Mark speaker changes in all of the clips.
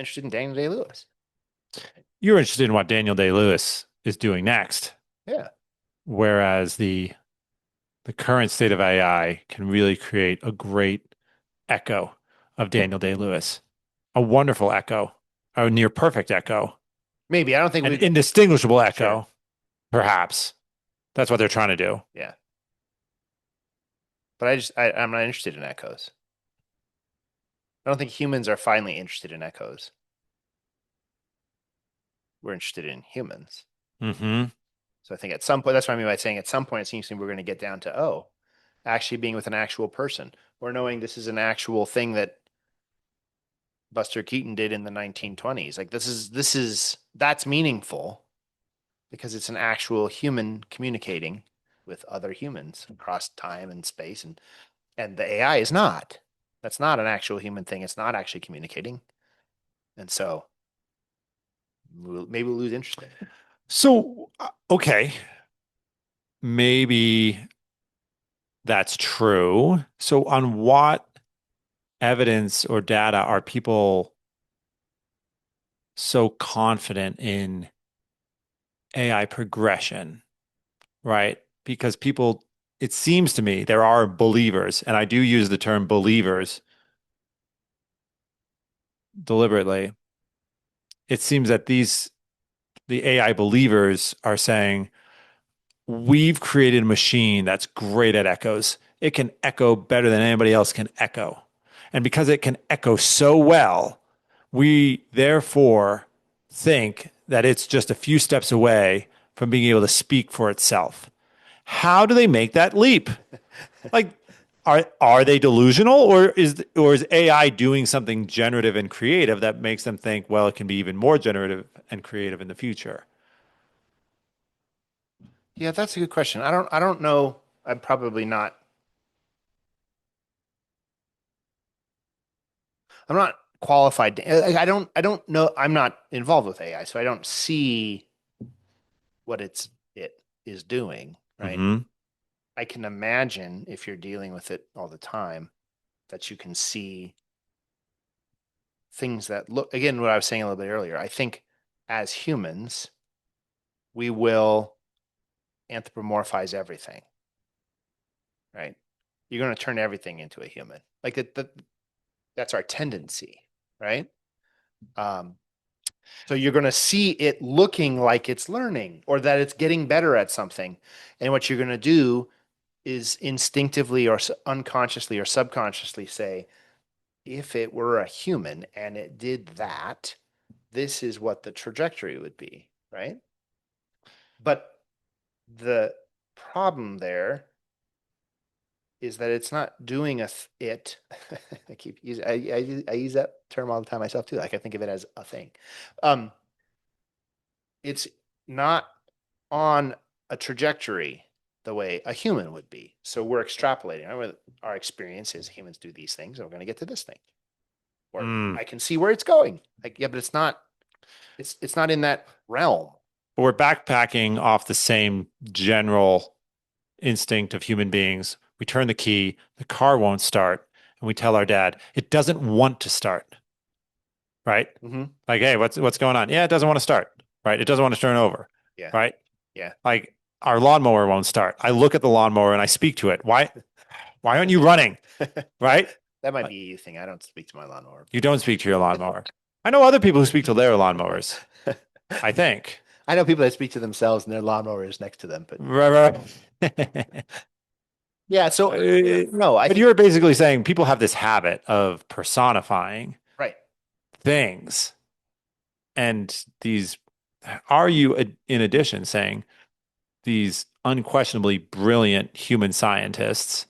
Speaker 1: interested in Daniel Day-Lewis.
Speaker 2: You're interested in what Daniel Day-Lewis is doing next,
Speaker 1: Yeah.
Speaker 2: whereas the current state of AI can really create a great echo of Daniel Day-Lewis, a wonderful echo, a near perfect echo,
Speaker 1: Maybe. I don't think
Speaker 2: an
Speaker 1: we
Speaker 2: indistinguishable
Speaker 1: sure.
Speaker 2: echo, perhaps. That's what they're trying to do.
Speaker 1: Yeah. But I'm not interested in echoes. I don't think humans are finally interested in echoes. We're interested in humans.
Speaker 2: Hmm.
Speaker 1: So I think at some point, that's what I mean by saying at some point it seems to me we're going to get down to, oh, actually being with an actual person or knowing this is an actual thing that Buster Keaton did in the 1920s. Like that's meaningful because it's an actual human communicating with other humans across time and space, and the AI is not. That's not an actual human thing. It's not actually communicating. And so maybe we'll lose interest in it.
Speaker 2: So, okay, maybe that's true. So, on what evidence or data are people so confident in AI progression, right? Because people, it seems to me there are believers, and I do use the term believers deliberately. It seems that the AI believers are saying, we've created a machine that's great at echoes. It can echo better than anybody else can echo. And because it can echo so well, we therefore think that it's just a few steps away from being able to speak for itself. How do they make that leap? Like, are they delusional, or is AI doing something generative and creative that makes them think, well, it can be even more generative and creative in the future?
Speaker 1: Yeah, that's a good question. I don't know. I'm probably not. I'm not qualified. I don't know. I'm not involved with AI, so I don't see what it is doing, right?
Speaker 2: Hmm.
Speaker 1: I can imagine if you're dealing with it all the time that you can see things that look, again, what I was saying a little bit earlier. I think as humans, we will anthropomorphize everything, right? You're going to turn everything into a human. Like that's our tendency, right? Um, so you're going to see it looking like it's learning or that it's getting better at something. And what you're going to do is instinctively or unconsciously or subconsciously say, if it were a human and it did that, this is what the trajectory would be, right? But the problem there is that it's not doing it. I keep using I use that term all the time myself too. Like I think of it as a thing. Um, it's not on a trajectory the way a human would be. So we're extrapolating. Our experience is humans do these things, and we're going to get to this thing. Or
Speaker 2: Mm.
Speaker 1: I can see where it's going. Like, yeah, but it's not. It's not in that realm.
Speaker 2: But we're backpacking off the same general instinct of human beings. We turn the key, the car won't start, and we tell our dad it doesn't want to start, right?
Speaker 1: Mm-hmm.
Speaker 2: Like, hey, what's going on? Yeah, it doesn't want to start, right? It doesn't want to turn over,
Speaker 1: Yeah,
Speaker 2: right?
Speaker 1: yeah.
Speaker 2: Like our lawnmower won't start. I look at the lawnmower and I speak to it. Why aren't you running, right?
Speaker 1: That might
Speaker 2: Uh,
Speaker 1: be a you thing. I don't speak to my lawnmower.
Speaker 2: You don't speak to your lawnmower. I know other people who speak to their lawnmowers, I think.
Speaker 1: I know people that speak to themselves and their lawnmower is next to them, but
Speaker 2: Right, right.
Speaker 1: yeah. So no, I
Speaker 2: But
Speaker 1: think
Speaker 2: you're basically saying people have this habit of personifying
Speaker 1: right.
Speaker 2: things. And are you, in addition, saying these unquestionably brilliant human scientists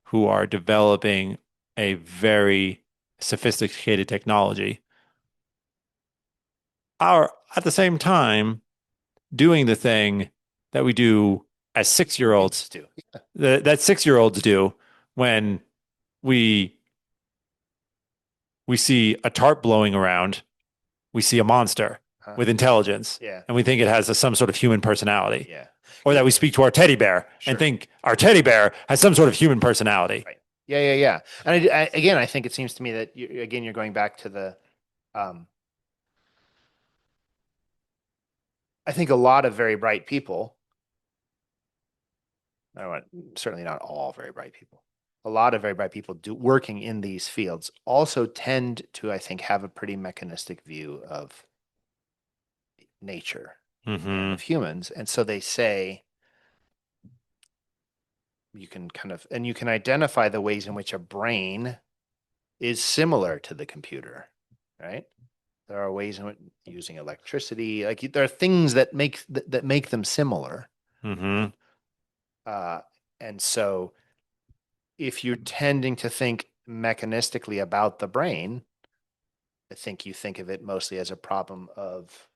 Speaker 2: who are developing a very sophisticated technology are at the same time doing the thing that we do as 6-year-olds,
Speaker 1: Humans do.
Speaker 2: that 6-year-olds do when we we see a tarp blowing around, we see a monster
Speaker 1: Huh?
Speaker 2: with intelligence,
Speaker 1: Yeah,
Speaker 2: and we think it has some sort of human personality.
Speaker 1: yeah.
Speaker 2: Or that we speak to our teddy bear and
Speaker 1: Sure.
Speaker 2: think our teddy bear has some sort of human personality.
Speaker 1: Right. Yeah, yeah, yeah. And again, I think it seems to me that again, you're going back to the I think a lot of very bright people, I don't want, certainly not all very bright people, a lot of very bright people working in these fields also tend to, I think, have a pretty mechanistic view of nature and
Speaker 2: Hmm.
Speaker 1: of humans. And so they say you can kind of, and you can identify the ways in which a brain is similar to the computer, right? There are ways in which using electricity, like there are things that make them similar.
Speaker 2: Hmm.
Speaker 1: Uh, and so if you're tending to think mechanistically about the brain, I think you think of it mostly as a problem of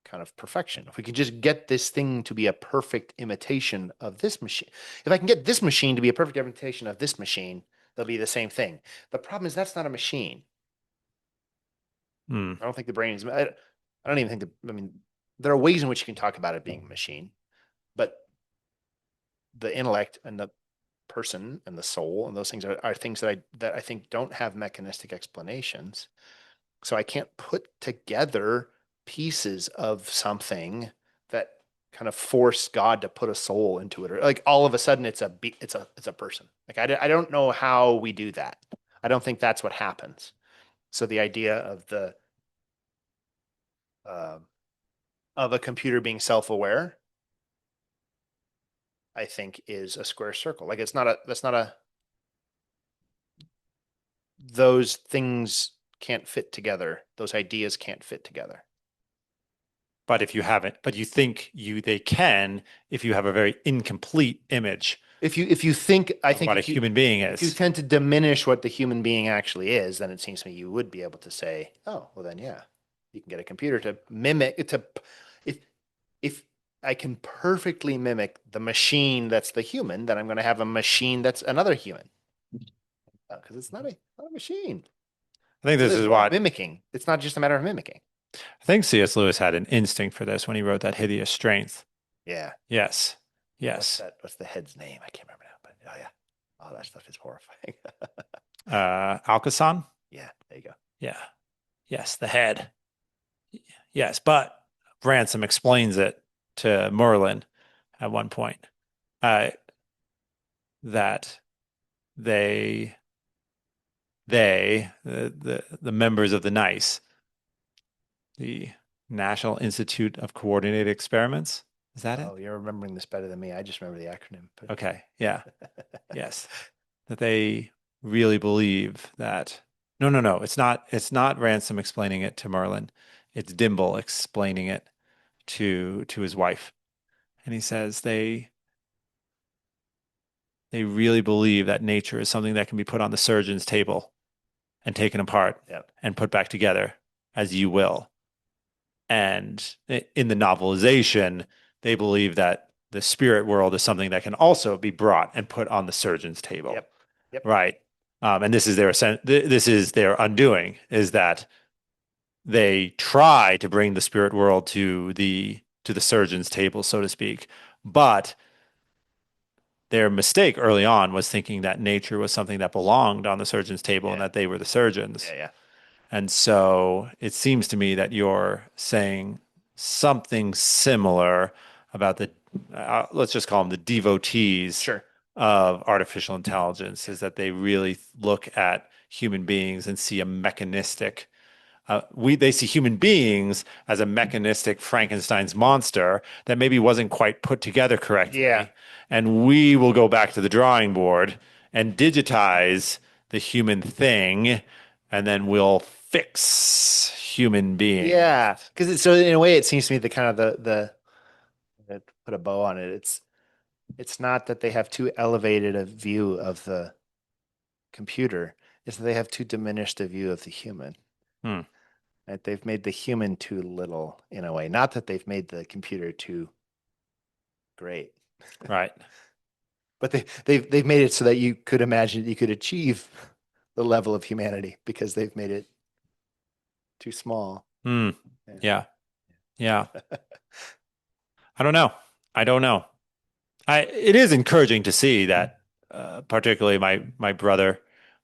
Speaker 1: kind of perfection. If we could just get this thing to be a perfect imitation of this machine, if I can get this machine to be a perfect imitation of this machine, they'll be the same thing. The problem is that's not a machine.
Speaker 2: Mm.
Speaker 1: I don't think the brain is, I don't even think I mean, there are ways in which you can talk about it being a machine, but the intellect and the person and the soul and those things are things that I think don't have mechanistic explanations. So I can't put together pieces of something that kind of force God to put a soul into it, or like all of a sudden it's a person. Like I don't know how we do that. I don't think that's what happens. So the idea uh, of a computer being self-aware, I think, is a square circle. Like it's not a that's not a those things can't fit together. Those ideas can't fit together.
Speaker 2: But if you haven't, but you think they can if you have a very incomplete image
Speaker 1: If you think, I
Speaker 2: of
Speaker 1: think
Speaker 2: what a human being
Speaker 1: if you
Speaker 2: is.
Speaker 1: tend to diminish what the human being actually is, then it seems to me you would be able to say, oh, well then yeah, you can get a computer to mimic to if if I can perfectly mimic the machine that's the human, then I'm going to have a machine that's another human. Because it's not a machine.
Speaker 2: I think
Speaker 1: So
Speaker 2: this
Speaker 1: there's
Speaker 2: is
Speaker 1: more
Speaker 2: what
Speaker 1: mimicking. It's not just a matter of mimicking.
Speaker 2: I think C.S. Lewis had an instinct for this when he wrote that hideous strength.
Speaker 1: Yeah.
Speaker 2: Yes.
Speaker 1: What's
Speaker 2: Yes.
Speaker 1: that? What's the head's name? I can't remember now, but oh yeah. Oh, that stuff is horrifying.
Speaker 2: Alcazan.
Speaker 1: Yeah, there you go.
Speaker 2: Yeah. Yes. The head. Yes. But Ransom explains it to Merlin at one point, uh, that they, the members of the NICE, the National Institute of Coordinated Experiments. Is that it?
Speaker 1: Oh, you're remembering this better than me. I just remember the acronym.
Speaker 2: Okay. Yeah. Yes. That they really believe that no, no, no, it's not Ransom explaining it to Merlin. It's Dimble explaining it to his wife. And he says they really believe that nature is something that can be put on the surgeon's table and taken apart
Speaker 1: Yeah.
Speaker 2: and put back together as you will. And in the novelization, they believe that the spirit world is something that can also be brought and put on the surgeon's table.
Speaker 1: Yep. Yep.
Speaker 2: Right. And this is their undoing, is that they try to bring the spirit world to the surgeon's table, so to speak. But their mistake early on was thinking that nature was something that belonged on the surgeon's table and
Speaker 1: Yeah.
Speaker 2: that they were the surgeons.
Speaker 1: Yeah. Yeah.
Speaker 2: And so it seems to me that you're saying something similar about let's just call them the devotees
Speaker 1: Sure.
Speaker 2: of artificial intelligence,
Speaker 1: Yeah.
Speaker 2: is that they really look at human beings and see a mechanistic, they see human beings as a mechanistic Frankenstein's monster that maybe wasn't quite put together
Speaker 1: Yeah.
Speaker 2: correctly. And we will go back to the drawing board and digitize the human thing, and then we'll fix human beings.
Speaker 1: Yeah. Because so in a way, it seems to me the kind of to put a bow on it. It's not that they have too elevated a view of the computer. It's that they have too diminished a view of the human.
Speaker 2: Hmm.
Speaker 1: Right? They've made the human too little in a way. Not that they've made the computer too great,
Speaker 2: Right.
Speaker 1: but they've made it so that you could imagine you could achieve the level of humanity because they've made it too small.
Speaker 2: Hmm.
Speaker 1: Yeah.
Speaker 2: Yeah. Yeah. I don't know. I don't know. It is encouraging to see that, particularly my brother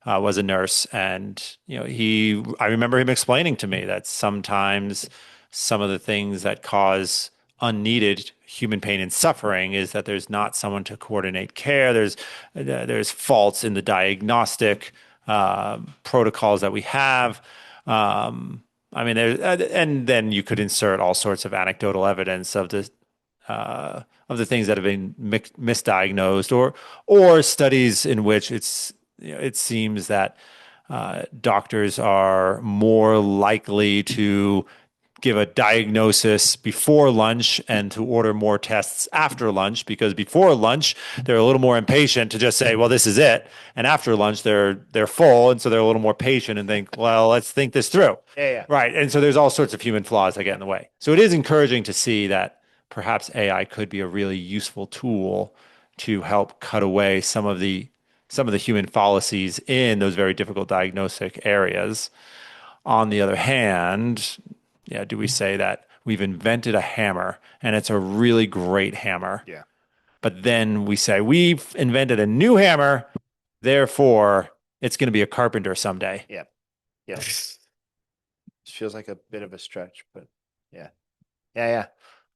Speaker 2: was a nurse, and I remember him explaining to me that sometimes some of the things that cause unneeded human pain and suffering is that there's not someone to coordinate care. There's faults in the diagnostic protocols that we have. I mean, and then you could insert all sorts of anecdotal evidence of the things that have been misdiagnosed, or studies in which it seems that doctors are more likely to give a diagnosis before lunch and to order more tests after lunch, because before lunch they're a little more impatient to just say, well, this is it, and after lunch they're full, and so they're a little more patient and think, well, let's think this through.
Speaker 1: Yeah.
Speaker 2: Right. And so there's all sorts of human flaws that get in the way. So it is encouraging to see that perhaps AI could be a really useful tool to help cut away some of the human fallacies in those very difficult diagnostic areas. On the other hand, yeah, do we say that we've invented a hammer and it's a really great hammer,
Speaker 1: Yeah.
Speaker 2: but then we say we've invented a new hammer, therefore it's going to be a carpenter someday?
Speaker 1: Yeah. Yeah. Feels like a bit of a stretch, but yeah. Yeah.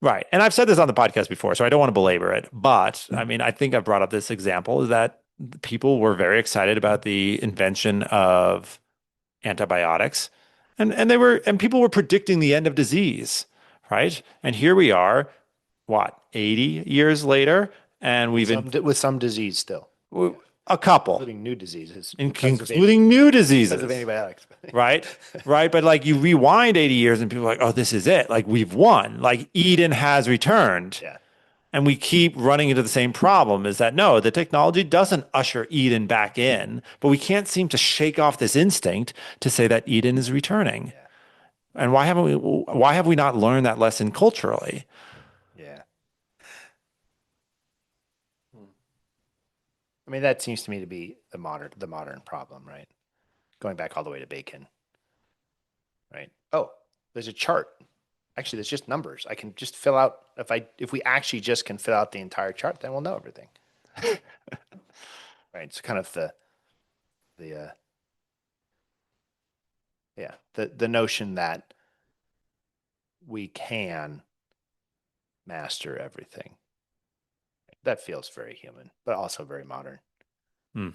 Speaker 2: Right. And I've said this on the podcast before, so I don't want to belabor it. But I mean, I think I've brought up this example is that people were very excited about the invention of antibiotics, and people were predicting the end of disease, right? And here we are, what, 80 years later, and we've been
Speaker 1: With some disease still. Yeah.
Speaker 2: a couple,
Speaker 1: Including new diseases
Speaker 2: including new
Speaker 1: because of
Speaker 2: diseases,
Speaker 1: antibiotics.
Speaker 2: right? Right. But like you rewind 80 years and people are like, oh, this is it. Like we've won. Like Eden has returned.
Speaker 1: Yeah.
Speaker 2: And we keep running into the same problem is that no, the technology doesn't usher Eden back in, but we can't seem to shake off this instinct to say that Eden is returning.
Speaker 1: Yeah.
Speaker 2: And why have we not learned that lesson culturally?
Speaker 1: Yeah. I mean, that seems to me to be the modern problem, right? Going back all the way to Bacon, right? Oh, there's a chart. Actually, there's just numbers. I can just fill out if we actually just can fill out the entire chart, then we'll know everything. Right. It's kind of the yeah, the notion that we can master everything. That feels very human, but also very modern.
Speaker 2: Hmm.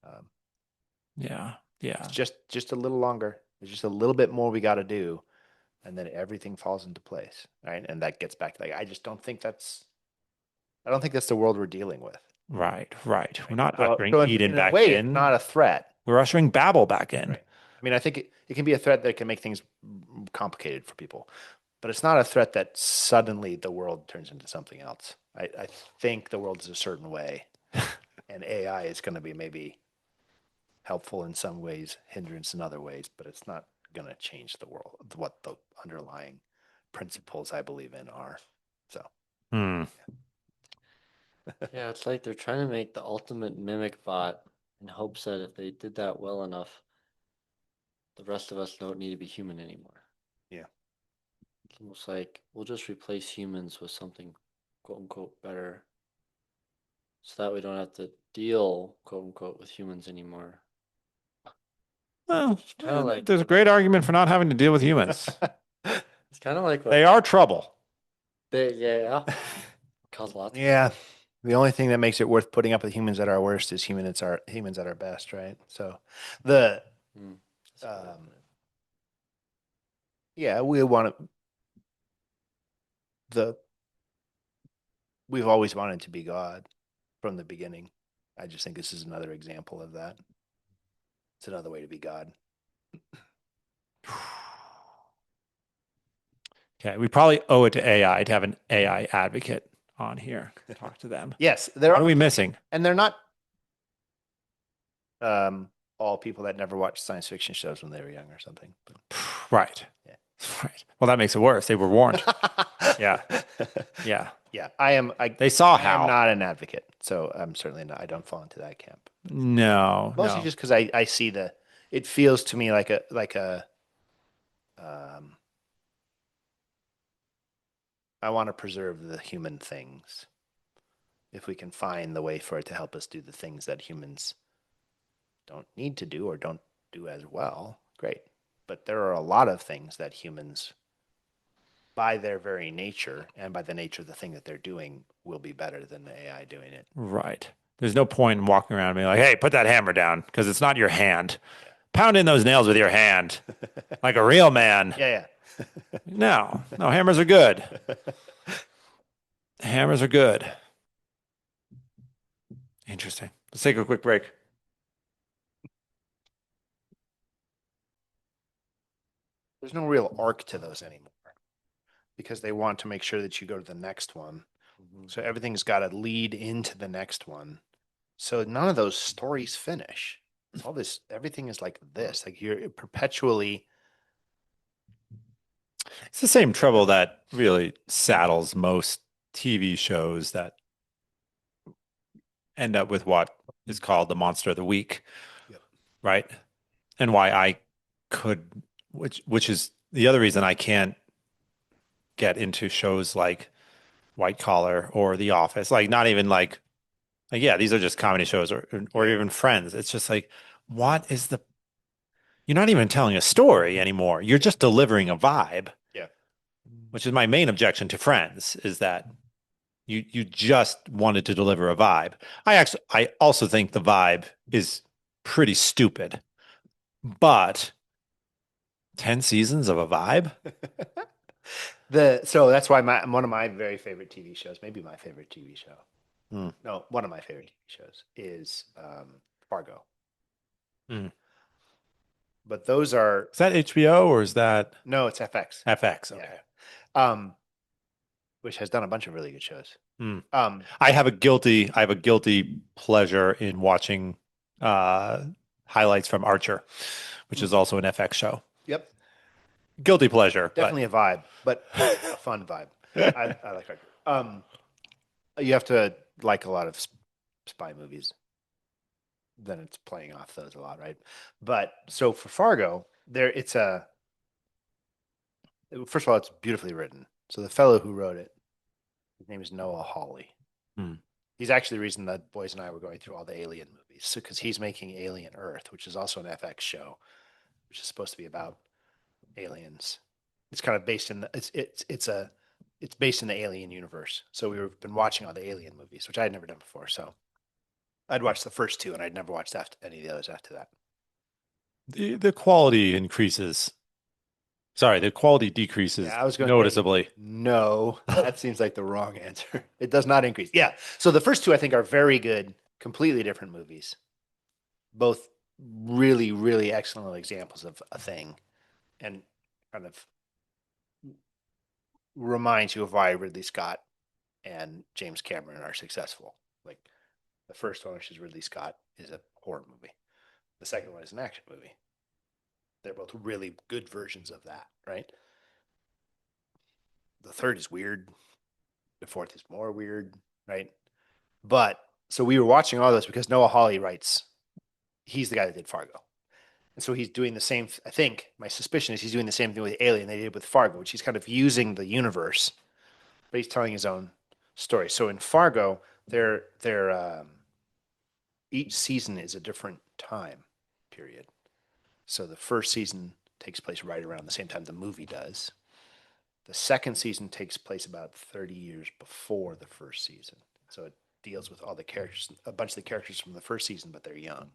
Speaker 1: Um,
Speaker 2: Yeah. Yeah.
Speaker 1: it's just a little longer. There's just a little bit more we got to do, and then everything falls into place, right? And that gets back to like I don't think that's the world we're dealing with.
Speaker 2: Right. Right. We're
Speaker 1: Right.
Speaker 2: not
Speaker 1: So,
Speaker 2: ushering
Speaker 1: so
Speaker 2: Eden
Speaker 1: in a
Speaker 2: back
Speaker 1: way, it's
Speaker 2: in.
Speaker 1: not a threat,
Speaker 2: We're ushering Babel back in.
Speaker 1: right? I mean, I think it can be a threat that can make things complicated for people, but it's not a threat that suddenly the world turns into something else. I think the world is a certain way, and AI is going to be maybe helpful in some ways, hindrance in other ways, but it's not going to change the world, what the underlying principles I believe in are. So,
Speaker 2: Hmm.
Speaker 3: Yeah, it's like they're trying to make the ultimate mimic bot in hopes that if they did that well enough, the rest of us don't need to be human anymore.
Speaker 1: yeah.
Speaker 3: It's almost like we'll just replace humans with something quote unquote better so that we don't have to deal quote unquote with humans anymore.
Speaker 2: Well,
Speaker 3: Kind of like
Speaker 2: there's a great argument for not having to deal with humans.
Speaker 3: it's kind of like what
Speaker 2: They are trouble.
Speaker 3: yeah cause lots of
Speaker 1: Yeah. The only thing that makes it worth putting up with humans at our worst is humans at our best, right? So the
Speaker 3: trouble. That's a good way to
Speaker 1: um,
Speaker 3: put it.
Speaker 1: yeah, the we've always wanted to be God from the beginning. I just think this is another example of that. It's another way to be God.
Speaker 2: Okay, we probably owe it to AI to have an AI advocate on here. Talk to them.
Speaker 1: Yes,
Speaker 2: What are we missing?
Speaker 1: and they're not all people that never watched science fiction shows when they were young or something. But,
Speaker 2: Right.
Speaker 1: yeah.
Speaker 2: Right. Well, that makes it worse. They were warned. Yeah. Yeah.
Speaker 1: Yeah,
Speaker 2: They saw
Speaker 1: I am
Speaker 2: how.
Speaker 1: not an advocate, so I'm certainly not. I don't fall into that camp.
Speaker 2: No,
Speaker 1: Mostly
Speaker 2: no.
Speaker 1: just because I see it feels to me like a I want to preserve the human things. If we can find the way for it to help us do the things that humans don't need to do or don't do as well, great. But there are a lot of things that humans by their very nature and by the nature of the thing that they're doing will be better than the AI doing it.
Speaker 2: Right. There's no point in walking around and being like, hey, put that hammer down because it's not your hand.
Speaker 1: Yeah.
Speaker 2: Pound in those nails with your hand like a real man.
Speaker 1: Yeah,
Speaker 2: No, hammers are good.
Speaker 1: yeah.
Speaker 2: Hammers are good. Interesting. Let's take a quick break.
Speaker 1: There's no real arc to those anymore because they want to make sure that you go to the next one.
Speaker 3: Mhm.
Speaker 1: So everything's got to lead into the next one. So none of those stories finish. It's all this, everything is like this. Like you're perpetually.
Speaker 2: It's the same trouble that really saddles most TV shows that end up with what is called the monster of the week,
Speaker 1: Yep.
Speaker 2: right? And why I could, which is the other reason I can't get into shows like White Collar or The Office. Like not even like yeah, these are just comedy shows or even Friends. It's just like, what is the? You're not even telling a story anymore. You're just delivering a vibe.
Speaker 1: Yeah.
Speaker 2: Which is my main objection to Friends is that you just wanted to deliver a vibe. I also think the vibe is pretty stupid, but 10 seasons of a vibe?
Speaker 1: So that's why one of my very favorite TV shows, maybe my favorite TV show.
Speaker 2: Hmm.
Speaker 1: No, one of my favorite TV shows is Fargo.
Speaker 2: Hmm.
Speaker 1: But those are
Speaker 2: Is that HBO or is that
Speaker 1: no, it's FX.
Speaker 2: FX? Okay.
Speaker 1: Yeah. Which has done a bunch of really good shows.
Speaker 2: Hmm.
Speaker 1: Um,
Speaker 2: I have a guilty pleasure in watching highlights from Archer, which is also an FX show.
Speaker 1: Yep.
Speaker 2: Guilty pleasure.
Speaker 1: Definitely a vibe, but a fun vibe. I like Archer. You have to like a lot of spy movies. Then it's playing off those a lot, right? But so for Fargo, first of all, it's beautifully written. So the fellow who wrote it, his name is Noah Hawley.
Speaker 2: Hmm.
Speaker 1: He's actually the reason that boys and I were going through all the Alien movies. So because he's making Alien Earth, which is also an FX show, which is supposed to be about aliens. It's kind of based in the it's based in the Alien universe. So we've been watching all the Alien movies, which I had never done before. So I'd watched the first two, and I'd never watched any of the others after that.
Speaker 2: The quality increases. Sorry, the quality decreases
Speaker 1: Yeah, I was going to say
Speaker 2: noticeably.
Speaker 1: no. That seems like the wrong answer. It does not increase. Yeah. So the first two I think are very good, completely different movies. Both really, really excellent examples of a thing, and kind of reminds you of why Ridley Scott and James Cameron are successful. Like the first one, which is Ridley Scott, is a horror movie. The second one is an action movie. They're both really good versions of that, right? The third is weird. The fourth is more weird, right? But so we were watching all those because Noah Hawley writes. He's the guy that did Fargo. And so he's doing the same. I think my suspicion is he's doing the same thing with Alien they did with Fargo, which he's kind of using the universe, but he's telling his own story. So in Fargo, each season is a different time period. So the first season takes place right around the same time the movie does. The second season takes place about 30 years before the first season. So it deals with all the characters, a bunch of the characters from the first season, but they're young.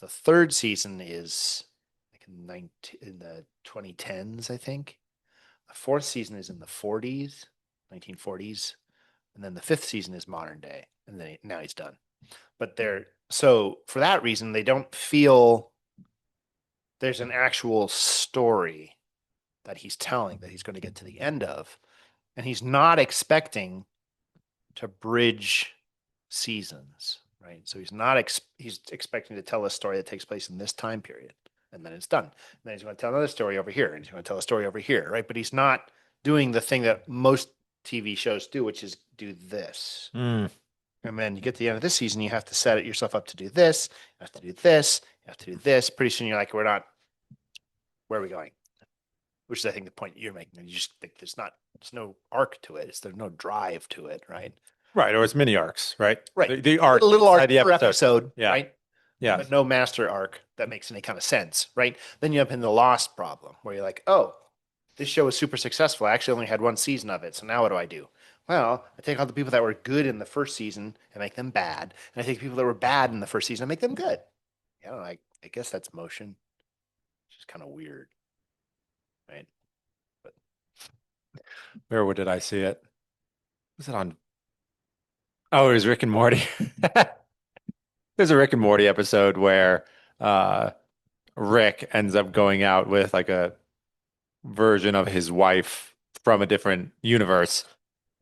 Speaker 1: The third season is like in the 2010s, I think. The fourth season is in the 40s, 1940s. And then the fifth season is modern day. And then now he's done. But so for that reason, they don't feel there's an actual story that he's telling that he's going to get to the end of. And he's not expecting to bridge seasons, right? So he's not he's expecting to tell a story that takes place in this time period, and then it's done. And then he's going to tell another story over here, and he's going to tell a story over here, right? But he's not doing the thing that most TV shows do, which is do this.
Speaker 2: Mm.
Speaker 1: And then you get to the end of this season, you have to set it yourself up to do this, you have to do this, you have to do this. Pretty soon you're like, where are we going? Which is, I think, the point you're making. You just think there's no arc to it. There's no drive to it, right?
Speaker 2: Right, or it's mini arcs, right?
Speaker 1: Right.
Speaker 2: The arc,
Speaker 1: a little arc
Speaker 2: the
Speaker 1: per episode,
Speaker 2: yeah.
Speaker 1: right?
Speaker 2: Yeah.
Speaker 1: But no master arc that makes any kind of sense, right? Then you have in the Lost problem where you're like, oh, this show was super successful. I actually only had one season of it. So now what do I do? Well, I take all the people that were good in the first season and make them bad. And I take people that were bad in the first season and make them good. You know, I guess that's motion. It's just kind of weird, right? But
Speaker 2: Where did I see it? Was it on? Oh, it was Rick and Morty. There's a Rick and Morty episode where uh, Rick ends up going out with like a version of his wife from a different universe,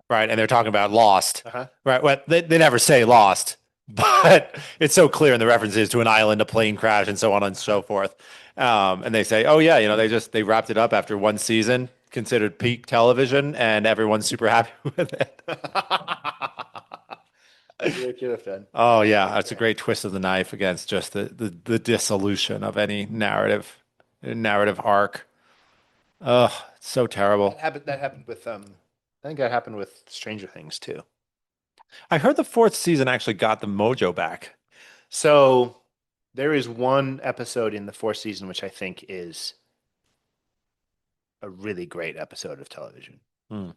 Speaker 2: right? And they're talking about Lost,
Speaker 1: uh-huh.
Speaker 2: right? Well, they never say Lost, but it's so clear in the references to an island, a plane crash, and so on and so forth. And they say, oh yeah, you know, they wrapped it up after one season, considered peak television, and everyone's super happy with it.
Speaker 1: You're a killer fan.
Speaker 2: Oh yeah, that's a great twist of the knife against just the dissolution of any narrative arc. Ugh, it's so terrible.
Speaker 1: That happened with I think that happened with Stranger Things too.
Speaker 2: I heard the fourth season actually got the mojo back.
Speaker 1: So there is one episode in the fourth season which I think is a really great episode of television.
Speaker 2: Hmm.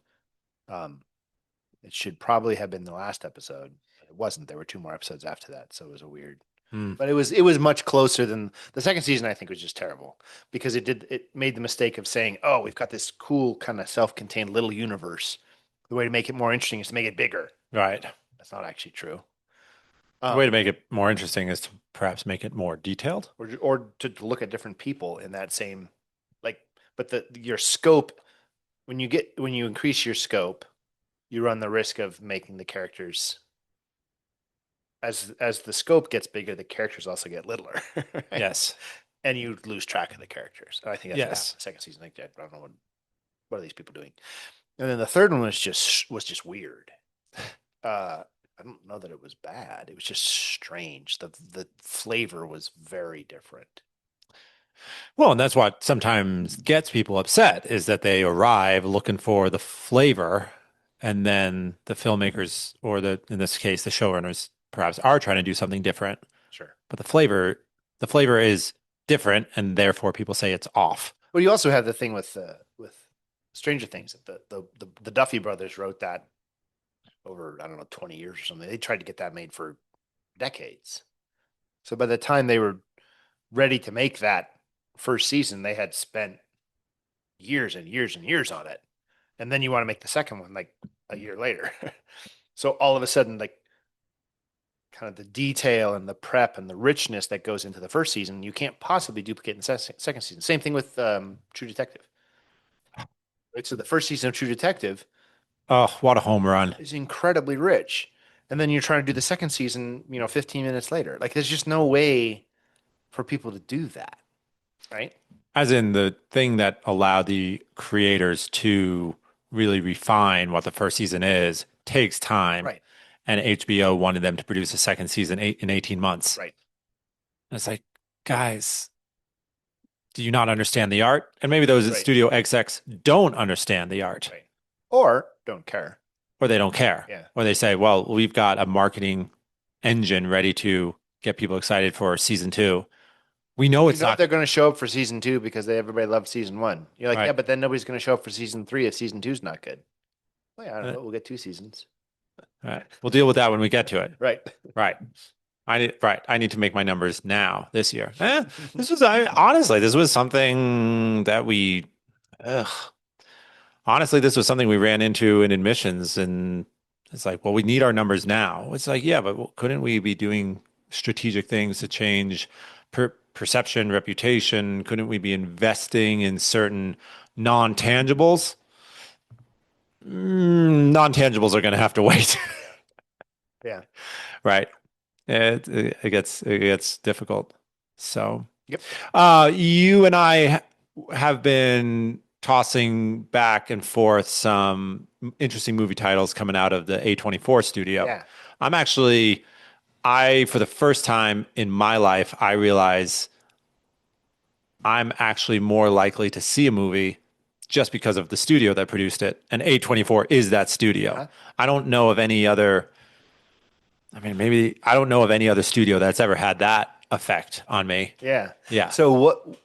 Speaker 1: It should probably have been the last episode. It wasn't. There were two more episodes after that, so it was a weird. But it was much closer than the second season. I think was just terrible because it made the mistake of saying, "Oh, we've got this cool kind of self-contained little universe. The way to make it more interesting is to make it bigger."
Speaker 2: Right.
Speaker 1: That's not actually true.
Speaker 2: The way to make it more interesting is to perhaps make it more detailed.
Speaker 1: Or to look at different people in that same like. But your scope when you increase your scope, you run the risk of making the characters as the scope gets bigger, the characters also get littler. Right?
Speaker 2: Yes.
Speaker 1: And you lose track of the characters. And I think that's what happened
Speaker 2: Yes.
Speaker 1: in the second season. Like, I don't know what are these people doing. And then the third one was just weird. I don't know that it was bad. It was just strange. The flavor was very different.
Speaker 2: Well, and that's what sometimes gets people upset is that they arrive looking for the flavor, and then the filmmakers, or in this case, the showrunners, perhaps are trying to do something different.
Speaker 1: Sure.
Speaker 2: But the flavor is different, and therefore people say it's off.
Speaker 1: Well, you also have the thing with Stranger Things. The Duffy brothers wrote that over, I don't know, 20 years or something. They tried to get that made for decades. So by the time they were ready to make that first season, they had spent years and years and years on it. And then you want to make the second one like a year later. So all of a sudden, like kind of the detail and the prep and the richness that goes into the first season, you can't possibly duplicate in the second season. Same thing with True Detective. Right? So the first season of True Detective
Speaker 2: Oh, what a home run.
Speaker 1: is incredibly rich. And then you're trying to do the second season, 15 minutes later. Like there's just no way for people to do that. Right?
Speaker 2: As in the thing that allowed the creators to really refine what the first season is takes time.
Speaker 1: Right.
Speaker 2: And HBO wanted them to produce a second season in 18 months.
Speaker 1: Right.
Speaker 2: And it's like, guys, do you not understand the art? And maybe those at
Speaker 1: Right.
Speaker 2: Studio XX don't understand the art.
Speaker 1: Right. Or don't care.
Speaker 2: Or they don't care.
Speaker 1: Yeah.
Speaker 2: Or they say, well, we've got a marketing engine ready to get people excited for season 2. We know it's not.
Speaker 1: They're going to show up for season 2 because everybody loved season 1. You're like,
Speaker 2: Right.
Speaker 1: yeah, but then nobody's going to show up for season 3 if season 2 is not good. Well, yeah, I don't know. We'll get 2 seasons.
Speaker 2: All right. We'll deal with that when we get to it.
Speaker 1: Right.
Speaker 2: Right. I need to make my numbers now this year. Honestly, this was something that honestly, this was something we ran into in admissions, and it's like, well, we need our numbers now. It's like, yeah, but couldn't we be doing strategic things to change perception, reputation? Couldn't we be investing in certain non-tangibles? Non-tangibles are going to have to wait.
Speaker 1: Yeah.
Speaker 2: Right. It gets difficult. So,
Speaker 1: Yep.
Speaker 2: You and I have been tossing back and forth some interesting movie titles coming out of the A24 studio.
Speaker 1: Yeah.
Speaker 2: For the first time in my life, I realize I'm actually more likely to see a movie just because of the studio that produced it. And A24 is that studio.
Speaker 1: Uh-huh.
Speaker 2: I don't know of any other. I mean, maybe I don't know of any other studio that's ever had that effect on me.
Speaker 1: Yeah.
Speaker 2: Yeah.
Speaker 1: So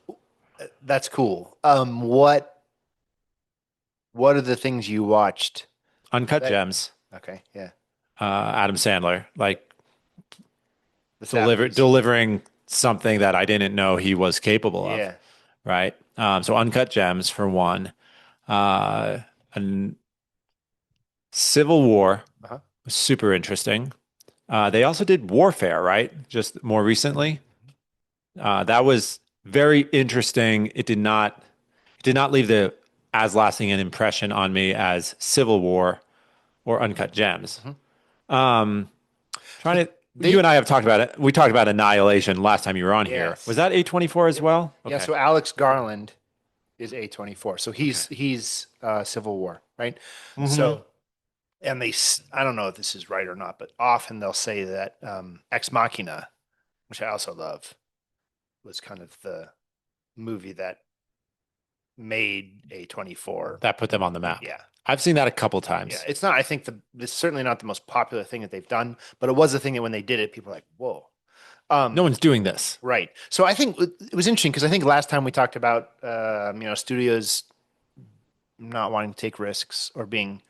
Speaker 1: that's cool. What what are the things you watched?
Speaker 2: Uncut
Speaker 1: That-
Speaker 2: Gems.
Speaker 1: Okay, yeah.
Speaker 2: Adam Sandler, like
Speaker 1: The Safdies.
Speaker 2: delivering something that I didn't know he was capable of.
Speaker 1: Yeah.
Speaker 2: Right. So Uncut Gems for one. And Civil War
Speaker 1: Uh-huh.
Speaker 2: was super interesting. They also did Warfare, right? Just more recently. That was very interesting. It did not leave the as lasting an impression on me as Civil War or Uncut Gems. Um, trying to
Speaker 1: They,
Speaker 2: You and I have talked about it. We talked about Annihilation last time you were on here. Was
Speaker 1: yes.
Speaker 2: that A24 as well?
Speaker 1: Yeah,
Speaker 2: Okay.
Speaker 1: so Alex Garland is A24. So he's Civil War, right? So and I don't know if this is right or not, but often they'll say that Ex Machina, which I also love, was kind of the movie that made A24.
Speaker 2: That put them on the map.
Speaker 1: Yeah.
Speaker 2: I've seen that a couple times.
Speaker 1: Yeah. It's not, I think it's certainly not the most popular thing that they've done, but it was a thing that when they did it, people were like, whoa.
Speaker 2: No one's doing this.
Speaker 1: Right. So I think it was interesting because I think last time we talked about, studios not wanting to take risks or being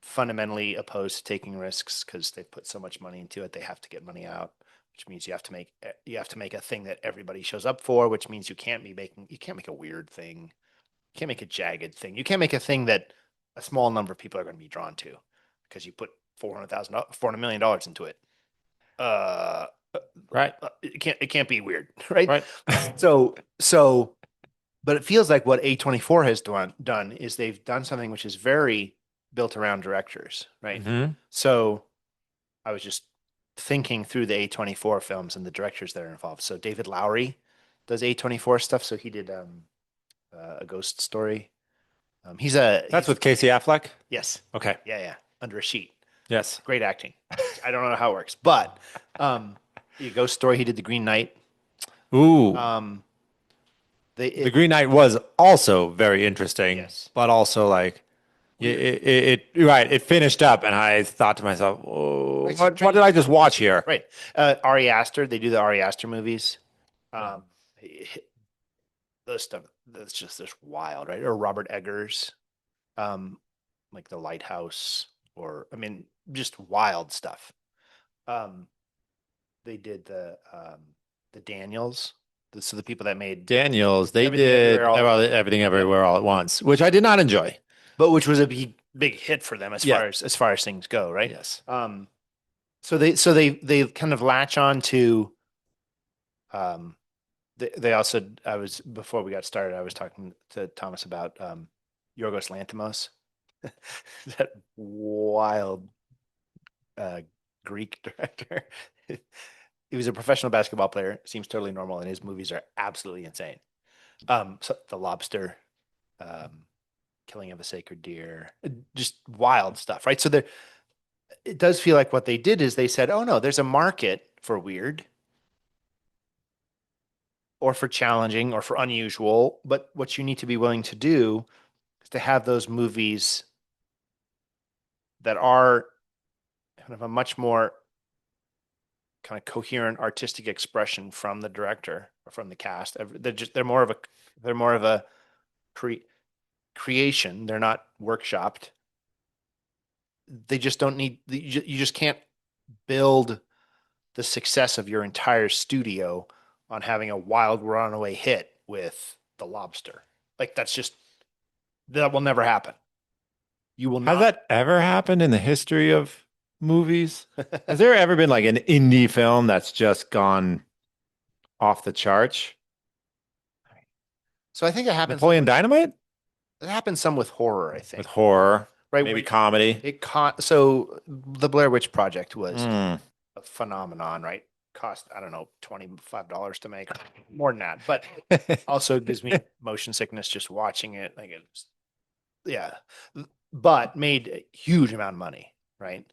Speaker 1: fundamentally opposed to taking risks because they've put so much money into it. They have to get money out, which means you have to make a thing that everybody shows up for, which means you can't make a weird thing. You can't make a jagged thing. You can't make a thing that a small number of people are going to be drawn to because you put $400 million into it.
Speaker 2: Right.
Speaker 1: It can't be weird, right?
Speaker 2: Right.
Speaker 1: So, but it feels like what A24 has done is they've done something which is very built around directors, right?
Speaker 2: Mhm.
Speaker 1: So I was just thinking through the A24 films and the directors that are involved. So David Lowery does A24 stuff. So he did A Ghost Story.
Speaker 2: That's with Casey Affleck?
Speaker 1: Yes.
Speaker 2: Okay.
Speaker 1: Yeah. Under a Sheet.
Speaker 2: Yes.
Speaker 1: Great acting. I don't know how it works, but A Ghost Story. He did The Green Knight.
Speaker 2: Ooh.
Speaker 1: The
Speaker 2: Green Knight was also very interesting.
Speaker 1: Yes.
Speaker 2: But also like it finished up and I thought to myself, oh,
Speaker 1: Like,
Speaker 2: what did I just watch here?
Speaker 1: Right. Ari Aster, they do the Ari Aster movies. Those stuff, that's just wild, right? Or Robert Eggers, like The Lighthouse, or, I mean, just wild stuff. They did the Daniels, so the people that made,
Speaker 2: Daniels, they
Speaker 1: Everything
Speaker 2: did
Speaker 1: Everywhere
Speaker 2: Everything Everywhere All at Once, which I did not enjoy.
Speaker 1: but which was a big hit for them as
Speaker 2: Yeah.
Speaker 1: far as things go, right?
Speaker 2: Yes.
Speaker 1: So they kind of latch on to, they also, before we got started, I was talking to Thomas about Yorgos Lanthimos, that wild Greek director. He was a professional basketball player, seems totally normal, and his movies are absolutely insane. So The Lobster, Killing of a Sacred Deer, just wild stuff, right? So it does feel like what they did is they said, oh no, there's a market for weird or for challenging or for unusual, but what you need to be willing to do is to have those movies that are kind of a much more kind of coherent artistic expression from the director or from the cast. They're more of a creation. They're not workshopped. They just don't need, you just can't build the success of your entire studio on having a wild runaway hit with The Lobster. Like that will never happen. You will not.
Speaker 2: Has that ever happened in the history of movies? Has there ever been like an indie film that's just gone off the charts?
Speaker 1: So I think it happens.
Speaker 2: Napoleon Dynamite?
Speaker 1: It happens some with horror, I think.
Speaker 2: With horror,
Speaker 1: Right,
Speaker 2: maybe
Speaker 1: where
Speaker 2: comedy.
Speaker 1: So the Blair Witch Project was
Speaker 2: Mm.
Speaker 1: a phenomenon, right? Cost, I don't know, $25 to make, more than that, but also gives me motion sickness just watching it. Like yeah, but made a huge amount of money, right?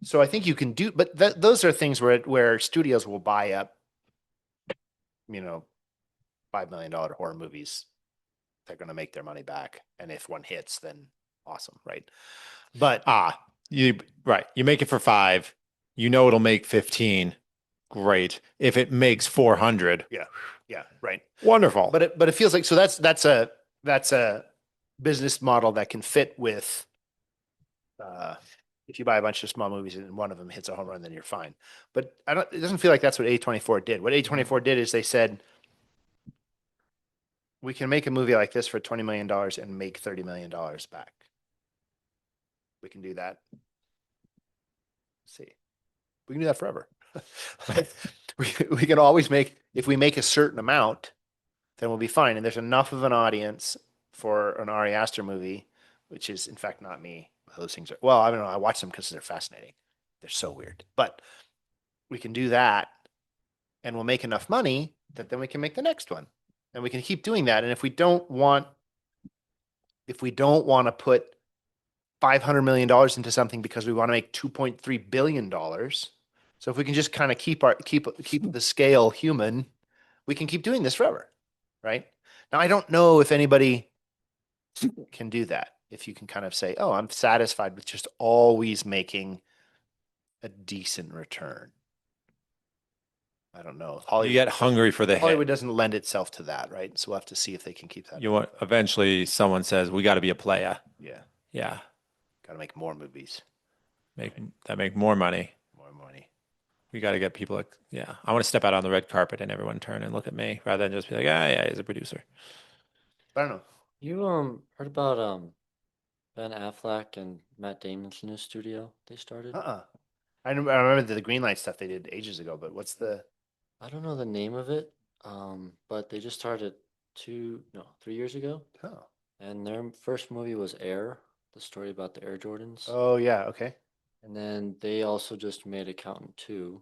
Speaker 1: So I think you can do, but those are things where studios will buy up, $5 million horror movies. They're going to make their money back, and if one hits, then awesome, right? But
Speaker 2: you make it for 5, it'll make 15. Great. If it makes 400,
Speaker 1: yeah, right.
Speaker 2: wonderful.
Speaker 1: But it feels like, so that's a business model that can fit with, if you buy a bunch of small movies and one of them hits a home run, then you're fine. But it doesn't feel like that's what A24 did. What A24 did is they said, we can make a movie like this for $20 million and make $30 million back. We can do that. Let's see, we can do that forever. we can always make, if we make a certain amount, then we'll be fine. And there's enough of an audience for an Ari Aster movie, which is in fact not me. Those things are, well, I don't know. I watch them because they're fascinating. They're so weird, but we can do that and we'll make enough money that then we can make the next one and we can keep doing that. And if we don't want to put $500 million into something because we want to make $2.3 billion. So if we can just kind of keep the scale human, we can keep doing this forever. Right? Now, I don't know if anybody can do that. If you can kind of say, oh, I'm satisfied with just always making a decent return. I don't know.
Speaker 2: You get hungry for the
Speaker 1: Hollywood
Speaker 2: hit.
Speaker 1: doesn't lend itself to that, right? So we'll have to see if they can keep that.
Speaker 2: You want, eventually someone says, we got to be a player.
Speaker 1: Yeah.
Speaker 2: Yeah.
Speaker 1: Got to make more movies.
Speaker 2: Make more money.
Speaker 1: More money.
Speaker 2: We got to get people like, yeah, I want to step out on the red carpet and everyone turn and look at me rather than just be like, ah, yeah, he's a producer.
Speaker 1: I don't know.
Speaker 3: You heard about Ben Affleck and Matt Damon's new studio they started?
Speaker 1: I remember the green light stuff they did ages ago, but what's the?
Speaker 3: I don't know the name of it, but they just started 3 years ago,
Speaker 1: Oh.
Speaker 3: and their first movie was Air, the story about the Air Jordans.
Speaker 1: Oh yeah, okay.
Speaker 3: And then they also just made Accountant 2.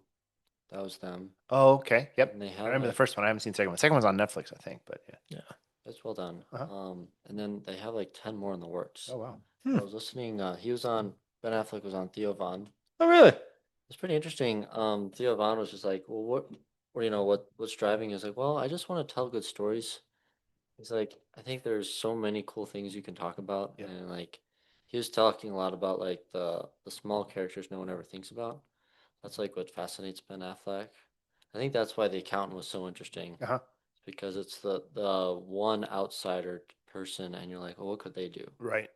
Speaker 3: That was them.
Speaker 1: Oh, okay. Yep.
Speaker 3: And they
Speaker 1: I
Speaker 3: have
Speaker 1: remember the first one. I haven't seen the second one. The second one's on Netflix, I think, but yeah.
Speaker 2: Yeah.
Speaker 3: That's well done.
Speaker 1: Uh-huh.
Speaker 3: And then they have like 10 more in the works.
Speaker 1: Oh wow.
Speaker 3: I was listening, Ben Affleck was on Theo Von.
Speaker 2: Oh, really?
Speaker 3: It's pretty interesting. Theo Von was just like, well, what's driving? Is like, well, I just want to tell good stories. He's like, I think there's so many cool things you can talk about,
Speaker 1: Yeah.
Speaker 3: and like, he was talking a lot about like the small characters no one ever thinks about. That's like what fascinates Ben Affleck. I think that's why The Accountant was so interesting,
Speaker 1: Uh-huh.
Speaker 3: because it's the one outsider person, and you're like, well, what could they do?
Speaker 1: Right.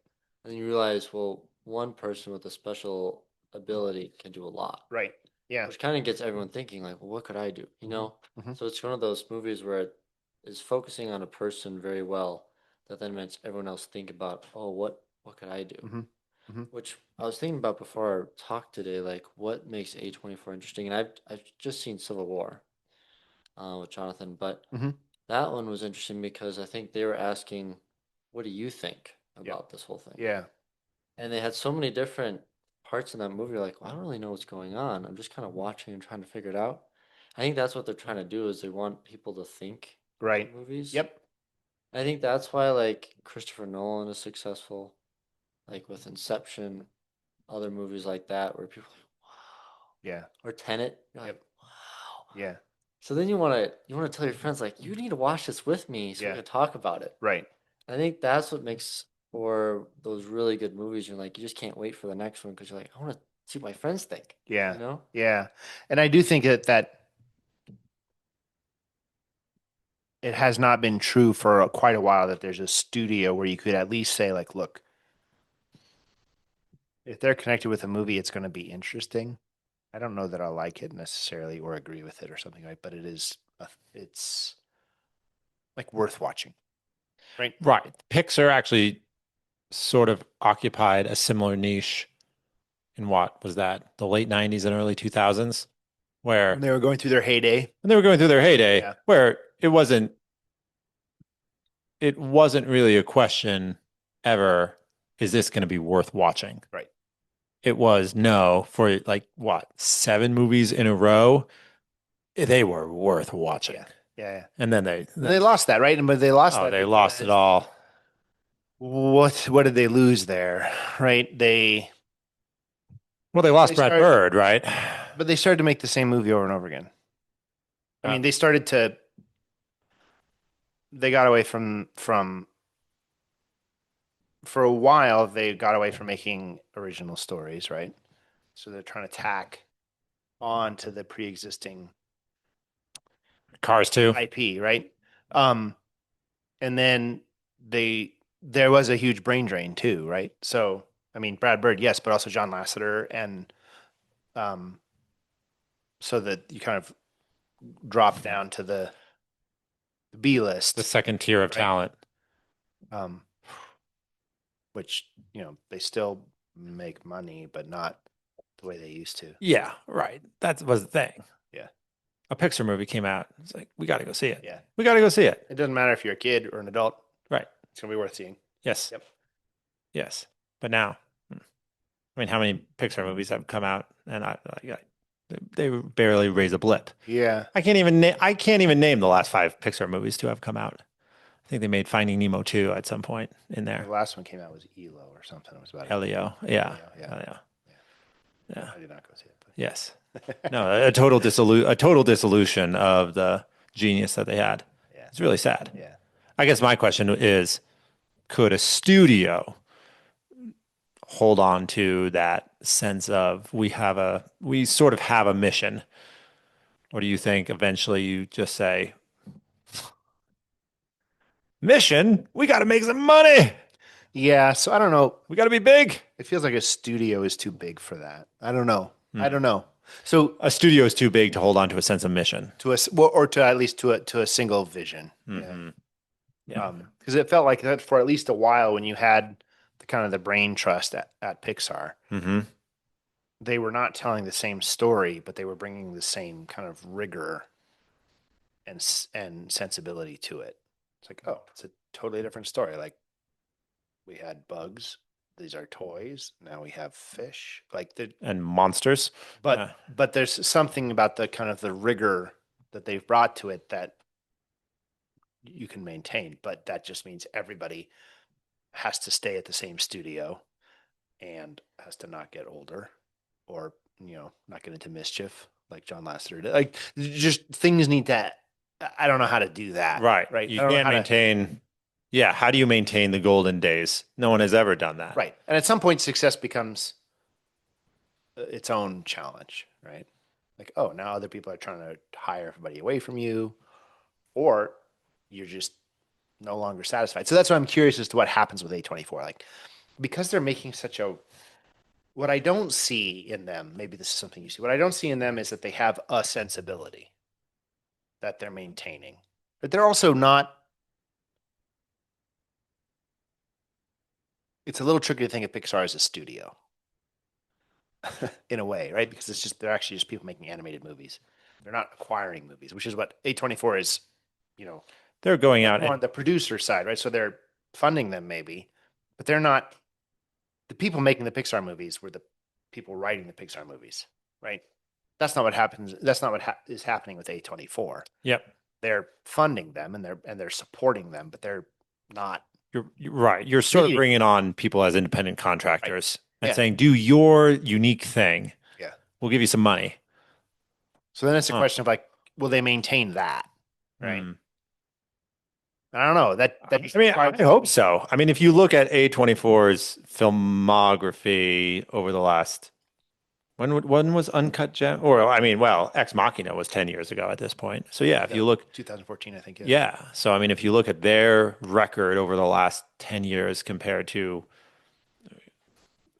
Speaker 3: And then you realize, well, one person with a special ability can do a lot.
Speaker 1: Right. Yeah.
Speaker 3: Which kind of gets everyone thinking, like, well, what could I do? You know?
Speaker 1: Mhm.
Speaker 3: So it's one of those movies where it is focusing on a person very well that then makes everyone else think about, oh, what could I do?
Speaker 1: Mhm.
Speaker 3: Which I was thinking about before our talk today, like what makes A24 interesting. And I've just seen Civil War with Jonathan, but
Speaker 1: Mhm.
Speaker 3: that one was interesting because I think they were asking, what do you think about this whole thing?
Speaker 1: Yeah.
Speaker 3: And they had so many different parts in that movie. You're like, well, I don't really know what's going on. I'm just kind of watching and trying to figure it out. I think that's what they're trying to do is they want people to think
Speaker 1: Right.
Speaker 3: in movies.
Speaker 1: Yep.
Speaker 3: I think that's why like Christopher Nolan is successful, like with Inception, other movies like that where people are like, wow.
Speaker 1: Yeah.
Speaker 3: Or Tenet, you're like,
Speaker 1: Yep.
Speaker 3: wow.
Speaker 1: Yeah.
Speaker 3: So then you wanna tell your friends like you need to watch this with me so we
Speaker 1: Yeah.
Speaker 3: can talk about it.
Speaker 1: Right.
Speaker 3: I think that's what makes for those really good movies. You're like, you just can't wait for the next one because you're like, I want to see what my friends think.
Speaker 1: Yeah.
Speaker 3: You know?
Speaker 1: Yeah. And I do think that it has not been true for quite a while that there's a studio where you could at least say like, look, if they're connected with a movie, it's going to be interesting. I don't know that I'll like it necessarily or agree with it or something, right? But it's like worth watching, right?
Speaker 2: Right. Pixar actually sort of occupied a similar niche in what was that, the late 90s and early 2000s, where
Speaker 1: When they were going through their heyday.
Speaker 2: when they were going through their heyday,
Speaker 1: Yeah.
Speaker 2: where it wasn't really a question ever, is this going to be worth watching?
Speaker 1: Right.
Speaker 2: It was no, for like what, 7 movies in a row, they were worth watching.
Speaker 1: Yeah. Yeah.
Speaker 2: And then
Speaker 1: They lost that, right? But they lost that.
Speaker 2: they lost it all.
Speaker 1: What did they lose there? Right?
Speaker 2: Well, they lost
Speaker 1: They
Speaker 2: Brad
Speaker 1: started-
Speaker 2: Bird, right?
Speaker 1: But they started to make the same movie over and over again. I mean, they got away from for a while, they got away from making original stories, right? So they're trying to tack on to the pre-existing
Speaker 2: Cars too.
Speaker 1: IP, right? And then they there was a huge brain drain too, right? So, I mean, Brad Bird, yes, but also John Lasseter, and um, so that you kind of drop down to the B
Speaker 2: the
Speaker 1: list,
Speaker 2: second tier of
Speaker 1: right?
Speaker 2: talent.
Speaker 1: Um, which, they still make money, but not the way they used to.
Speaker 2: Yeah, right. That was the thing.
Speaker 1: Yeah.
Speaker 2: A Pixar movie came out. It's like, we got to go see it.
Speaker 1: Yeah.
Speaker 2: We got to go see it.
Speaker 1: It doesn't matter if you're a kid or an adult.
Speaker 2: Right.
Speaker 1: It's going to be worth seeing.
Speaker 2: Yes.
Speaker 1: Yep.
Speaker 2: Yes. But now, I mean, how many Pixar movies have come out and they barely raise a blip.
Speaker 1: Yeah.
Speaker 2: I can't even name the last 5 Pixar movies to have come out. I think they made Finding Nemo 2 at some point in
Speaker 1: The
Speaker 2: there.
Speaker 1: last one came out was ELO or something. It was about
Speaker 2: Elio. Yeah.
Speaker 1: Elio, yeah.
Speaker 2: Elio. Yeah.
Speaker 1: I did not go see it. But.
Speaker 2: Yes. No, a total dissolution of the genius that they had.
Speaker 1: Yeah.
Speaker 2: It's really sad.
Speaker 1: Yeah.
Speaker 2: I guess my question is, could a studio hold on to that sense of we sort of have a mission? Or do you think eventually you just say, mission, we got to make some money.
Speaker 1: Yeah. So I don't know.
Speaker 2: We got to be big.
Speaker 1: It feels like a studio is too big for that. I don't know.
Speaker 2: Hmm.
Speaker 1: I don't know. So
Speaker 2: A studio is too big to hold on to a sense of mission.
Speaker 1: or to at least to a single vision.
Speaker 2: Mhm. Yeah.
Speaker 1: Because it felt like that for at least a while when you had the kind of the brain trust at Pixar.
Speaker 2: Mm-hmm.
Speaker 1: They were not telling the same story, but they were bringing the same kind of rigor and sensibility to it. It's like, oh, it's a totally different story. Like we had bugs, these are toys. Now we have fish. Like
Speaker 2: And monsters.
Speaker 1: but
Speaker 2: Yeah.
Speaker 1: but there's something about the kind of the rigor that they've brought to it that you can maintain. But that just means everybody has to stay at the same studio and has to not get older or not get into mischief like John Lasseter did. Like just things need to. I don't know how to do that.
Speaker 2: Right.
Speaker 1: Right.
Speaker 2: You
Speaker 1: I don't know
Speaker 2: can't
Speaker 1: how to-
Speaker 2: maintain. Yeah. How do you maintain the golden days? No one has ever done that.
Speaker 1: Right. And at some point, success becomes its own challenge. Right. Like, oh, now other people are trying to hire everybody away from you, or you're just no longer satisfied. So that's why I'm curious as to what happens with A24. Like, because they're making such a what I don't see in them, maybe this is something you see. What I don't see in them is that they have a sensibility that they're maintaining. But they're also not. It's a little tricky to think of Pixar as a studio in a way, right? Because they're actually just people making animated movies. They're not acquiring movies, which is what A24 is,
Speaker 2: They're going out
Speaker 1: on the producer side, right? So they're funding them maybe, but they're not. The people making the Pixar movies were the people writing the Pixar movies, right? That's not what happens. That's not what is happening with A24.
Speaker 2: Yep.
Speaker 1: They're funding them and they're supporting them, but they're not.
Speaker 2: You're right. You're sort of
Speaker 1: Really?
Speaker 2: bringing on people as independent contractors and
Speaker 1: Yeah.
Speaker 2: saying, do your unique thing.
Speaker 1: Yeah.
Speaker 2: We'll give you some money.
Speaker 1: So then it's a
Speaker 2: Huh.
Speaker 1: question of like, will they maintain that, right?
Speaker 2: Mm.
Speaker 1: I don't know. That
Speaker 2: I mean, I hope so. I mean, if you look at A24's filmography over the last, when was Uncut Gem? Or, I mean, well, Ex Machina was 10 years ago at this point. So, yeah, if you look,
Speaker 1: 2014, I think.
Speaker 2: yeah. So, I mean, if you look at their record over the last 10 years compared to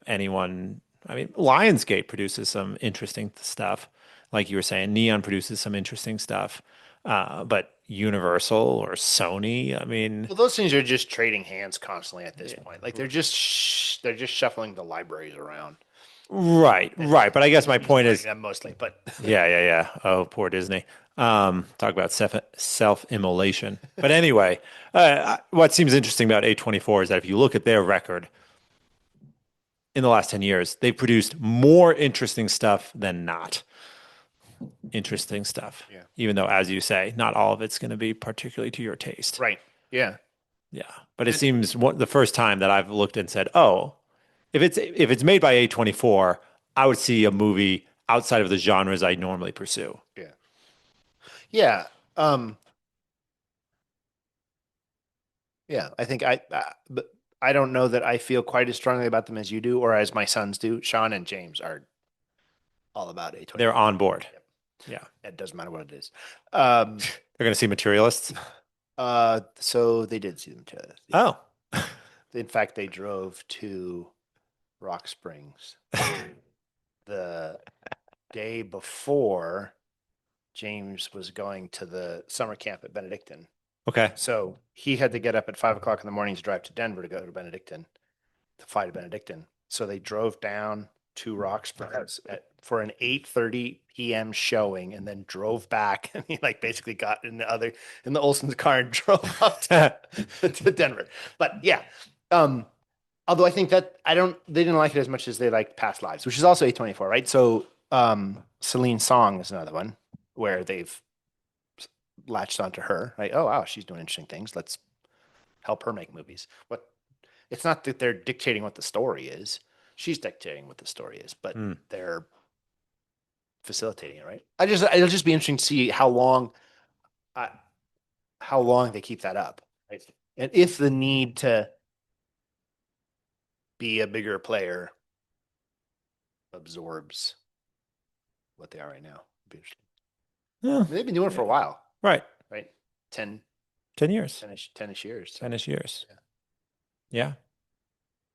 Speaker 2: anyone, I mean, Lionsgate produces some interesting stuff. Like you were saying, Neon produces some interesting stuff. But Universal or Sony, I mean,
Speaker 1: Well, those things are just trading hands constantly at this point. Like they're just shuffling the libraries around.
Speaker 2: right. But I guess my point is,
Speaker 1: Them mostly, but
Speaker 2: yeah. Oh, poor Disney. Talk about self-immolation. But anyway, what seems interesting about A24 is that if you look at their record in the last 10 years, they've produced more interesting stuff than not interesting stuff.
Speaker 1: Yeah.
Speaker 2: Even though, as you say, not all of it's going to be particularly to your taste.
Speaker 1: right, yeah,
Speaker 2: Yeah. But it seems the first time that I've looked and said, oh, if it's made by A24, I would see a movie outside of the genres I normally pursue.
Speaker 1: yeah. Yeah, I think but I don't know that I feel quite as strongly about them as you do, or as my sons do. Sean and James are all about A24.
Speaker 2: They're on board.
Speaker 1: Yep.
Speaker 2: Yeah.
Speaker 1: It doesn't matter what it is.
Speaker 2: They're going to see Materialists.
Speaker 1: So they did see them too.
Speaker 2: Oh.
Speaker 1: In fact, they drove to Rock Springs the day before James was going to the summer camp at Benedictine.
Speaker 2: Okay.
Speaker 1: So he had to get up at 5 o'clock in the morning to drive to Denver to go to Benedictine, to fly to Benedictine. So they drove down to Rock Springs for an 8:30 p.m. showing, and then drove back. And he like basically got in the Olsen's car and drove up to Denver. But yeah, although I think that they didn't like it as much as they liked Past Lives, which is also A24, right? So Celine's Song is another one where they've latched onto her, right? Oh wow, she's doing interesting things. Let's help her make movies. What It's not that they're dictating what the story is. She's dictating what the story is, but they're facilitating it, right? It'll just be interesting to see uh, how long they keep that up, right? And if the need to be a bigger player absorbs what they are right now. Be interesting.
Speaker 2: Yeah.
Speaker 1: I mean, they've been doing it for a while,
Speaker 2: Right.
Speaker 1: right? 10
Speaker 2: years.
Speaker 1: 10-ish years. So.
Speaker 2: 10-ish years.
Speaker 1: Yeah.
Speaker 2: Yeah.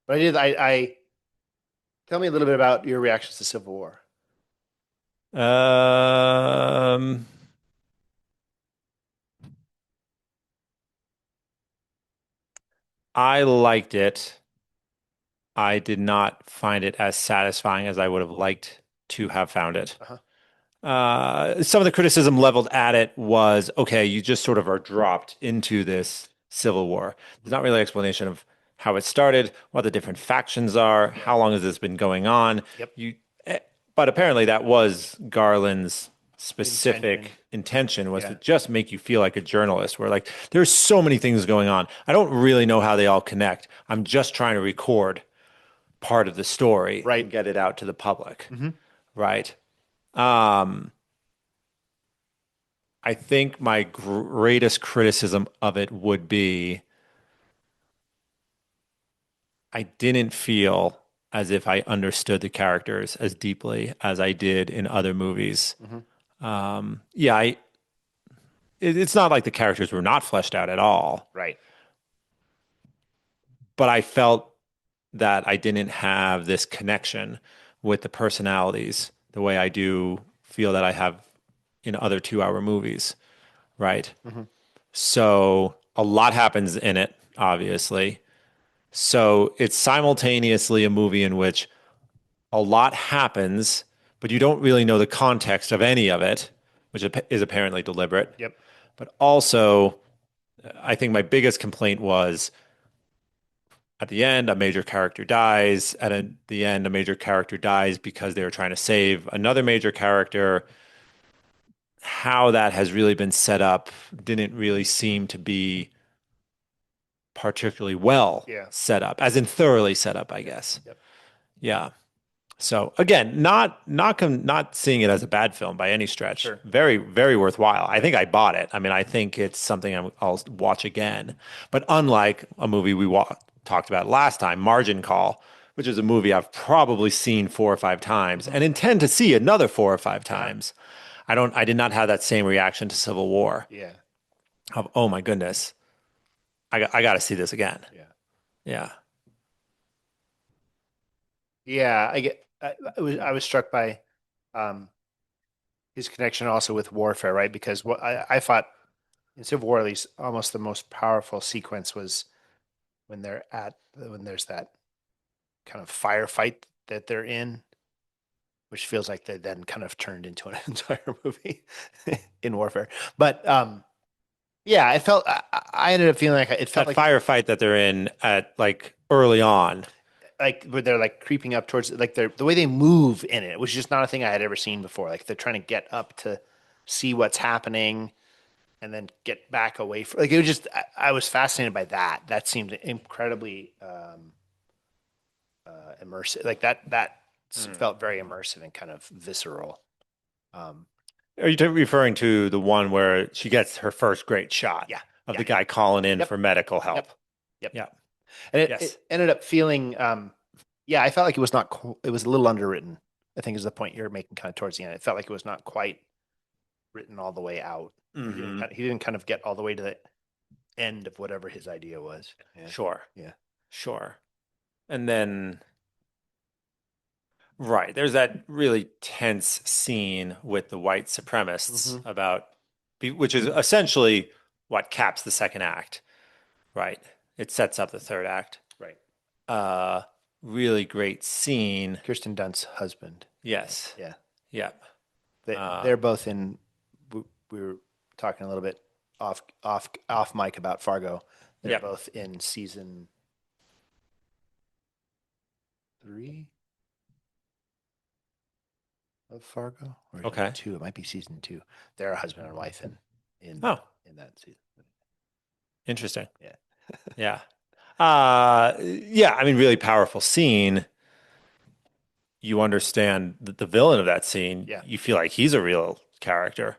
Speaker 1: But I tell me a little bit about your reactions to Civil War.
Speaker 2: I liked it. I did not find it as satisfying as I would have liked to have found it.
Speaker 1: Uh-huh.
Speaker 2: Some of the criticism leveled at it was, okay, you just sort of are dropped into this civil war. There's not really an explanation of how it started, what the different factions are, how long has this been going on.
Speaker 1: Yep.
Speaker 2: But apparently that was Garland's specific intention was to just make you feel like a journalist, where like there's so many things going on. I don't really know how they all connect. I'm just trying to record part of the story and get it out to the public. Right. I think my greatest criticism of it would be I didn't feel as if I understood the characters as deeply as I did in other movies. Yeah, it's not like the characters were not fleshed out at all.
Speaker 1: Right.
Speaker 2: But I felt that I didn't have this connection with the personalities the way I do feel that I have in other 2-hour movies. Right. So a lot happens in it, obviously. So it's simultaneously a movie in which a lot happens, but you don't really know the context of any of it, which is apparently deliberate.
Speaker 1: Yep.
Speaker 2: But also, I think my biggest complaint was at the end, a major character dies. The end, a major character dies because they were trying to save another major character. How that has really been set up didn't really seem to be particularly well set up, as in thoroughly set up, I guess.
Speaker 1: Yep.
Speaker 2: Yeah. So again, not seeing it as a bad film by any stretch.
Speaker 1: Sure.
Speaker 2: Very, very worthwhile. I think I bought it. I mean, I think it's something I'll watch again. But unlike a movie we talked about last time, Margin Call, which is a movie I've probably seen 4 or 5 times and intend to see another 4 or 5 times. I did not have that same reaction to Civil War.
Speaker 1: Yeah.
Speaker 2: Of, oh my goodness, I got to see this again.
Speaker 1: Yeah.
Speaker 2: Yeah.
Speaker 1: Yeah. I was struck by his connection also with warfare, right? Because what I thought in Civil War, at least, almost the most powerful sequence was when there's that kind of firefight that they're in, which feels like they then kind of turned into an entire movie in warfare. But yeah, I ended up feeling like it felt
Speaker 2: that
Speaker 1: like
Speaker 2: firefight that they're in at like early on.
Speaker 1: Like where they're like creeping up towards like the way they move in it was just not a thing I had ever seen before. Like they're trying to get up to see what's happening and then get back away from like it was just I was fascinated by that. That seemed incredibly immersive. Like that felt very immersive and kind of visceral.
Speaker 2: Are you referring to the one where she gets her first great shot of the guy calling in for medical help?
Speaker 1: Yep.
Speaker 2: Yeah.
Speaker 1: And it ended up feeling, I felt like it was it was a little underwritten, I think is the point you're making kind of towards the end. It felt like it was not quite written all the way out. He didn't kind of get all the way to the end of whatever his idea was. Yeah.
Speaker 2: Sure.
Speaker 1: Yeah.
Speaker 2: Sure. And then, right, there's that really tense scene with the white supremacists
Speaker 1: Mhm.
Speaker 2: about, which is essentially what caps the second act, right? It sets up the third act.
Speaker 1: Right.
Speaker 2: Uh, Really great scene.
Speaker 1: Kirsten Dunst's husband.
Speaker 2: Yes.
Speaker 1: Yeah.
Speaker 2: Yep.
Speaker 1: They're both in. We were talking a little bit off mic about Fargo. They're
Speaker 2: Yep.
Speaker 1: both in season 3 of Fargo, or is it
Speaker 2: Okay.
Speaker 1: 2? It might be season 2. They're a husband and wife in
Speaker 2: Oh,
Speaker 1: in that season.
Speaker 2: interesting.
Speaker 1: Yeah.
Speaker 2: Yeah. Yeah, I mean, really powerful scene. You understand the villain of that scene.
Speaker 1: Yeah.
Speaker 2: You feel like he's a real character.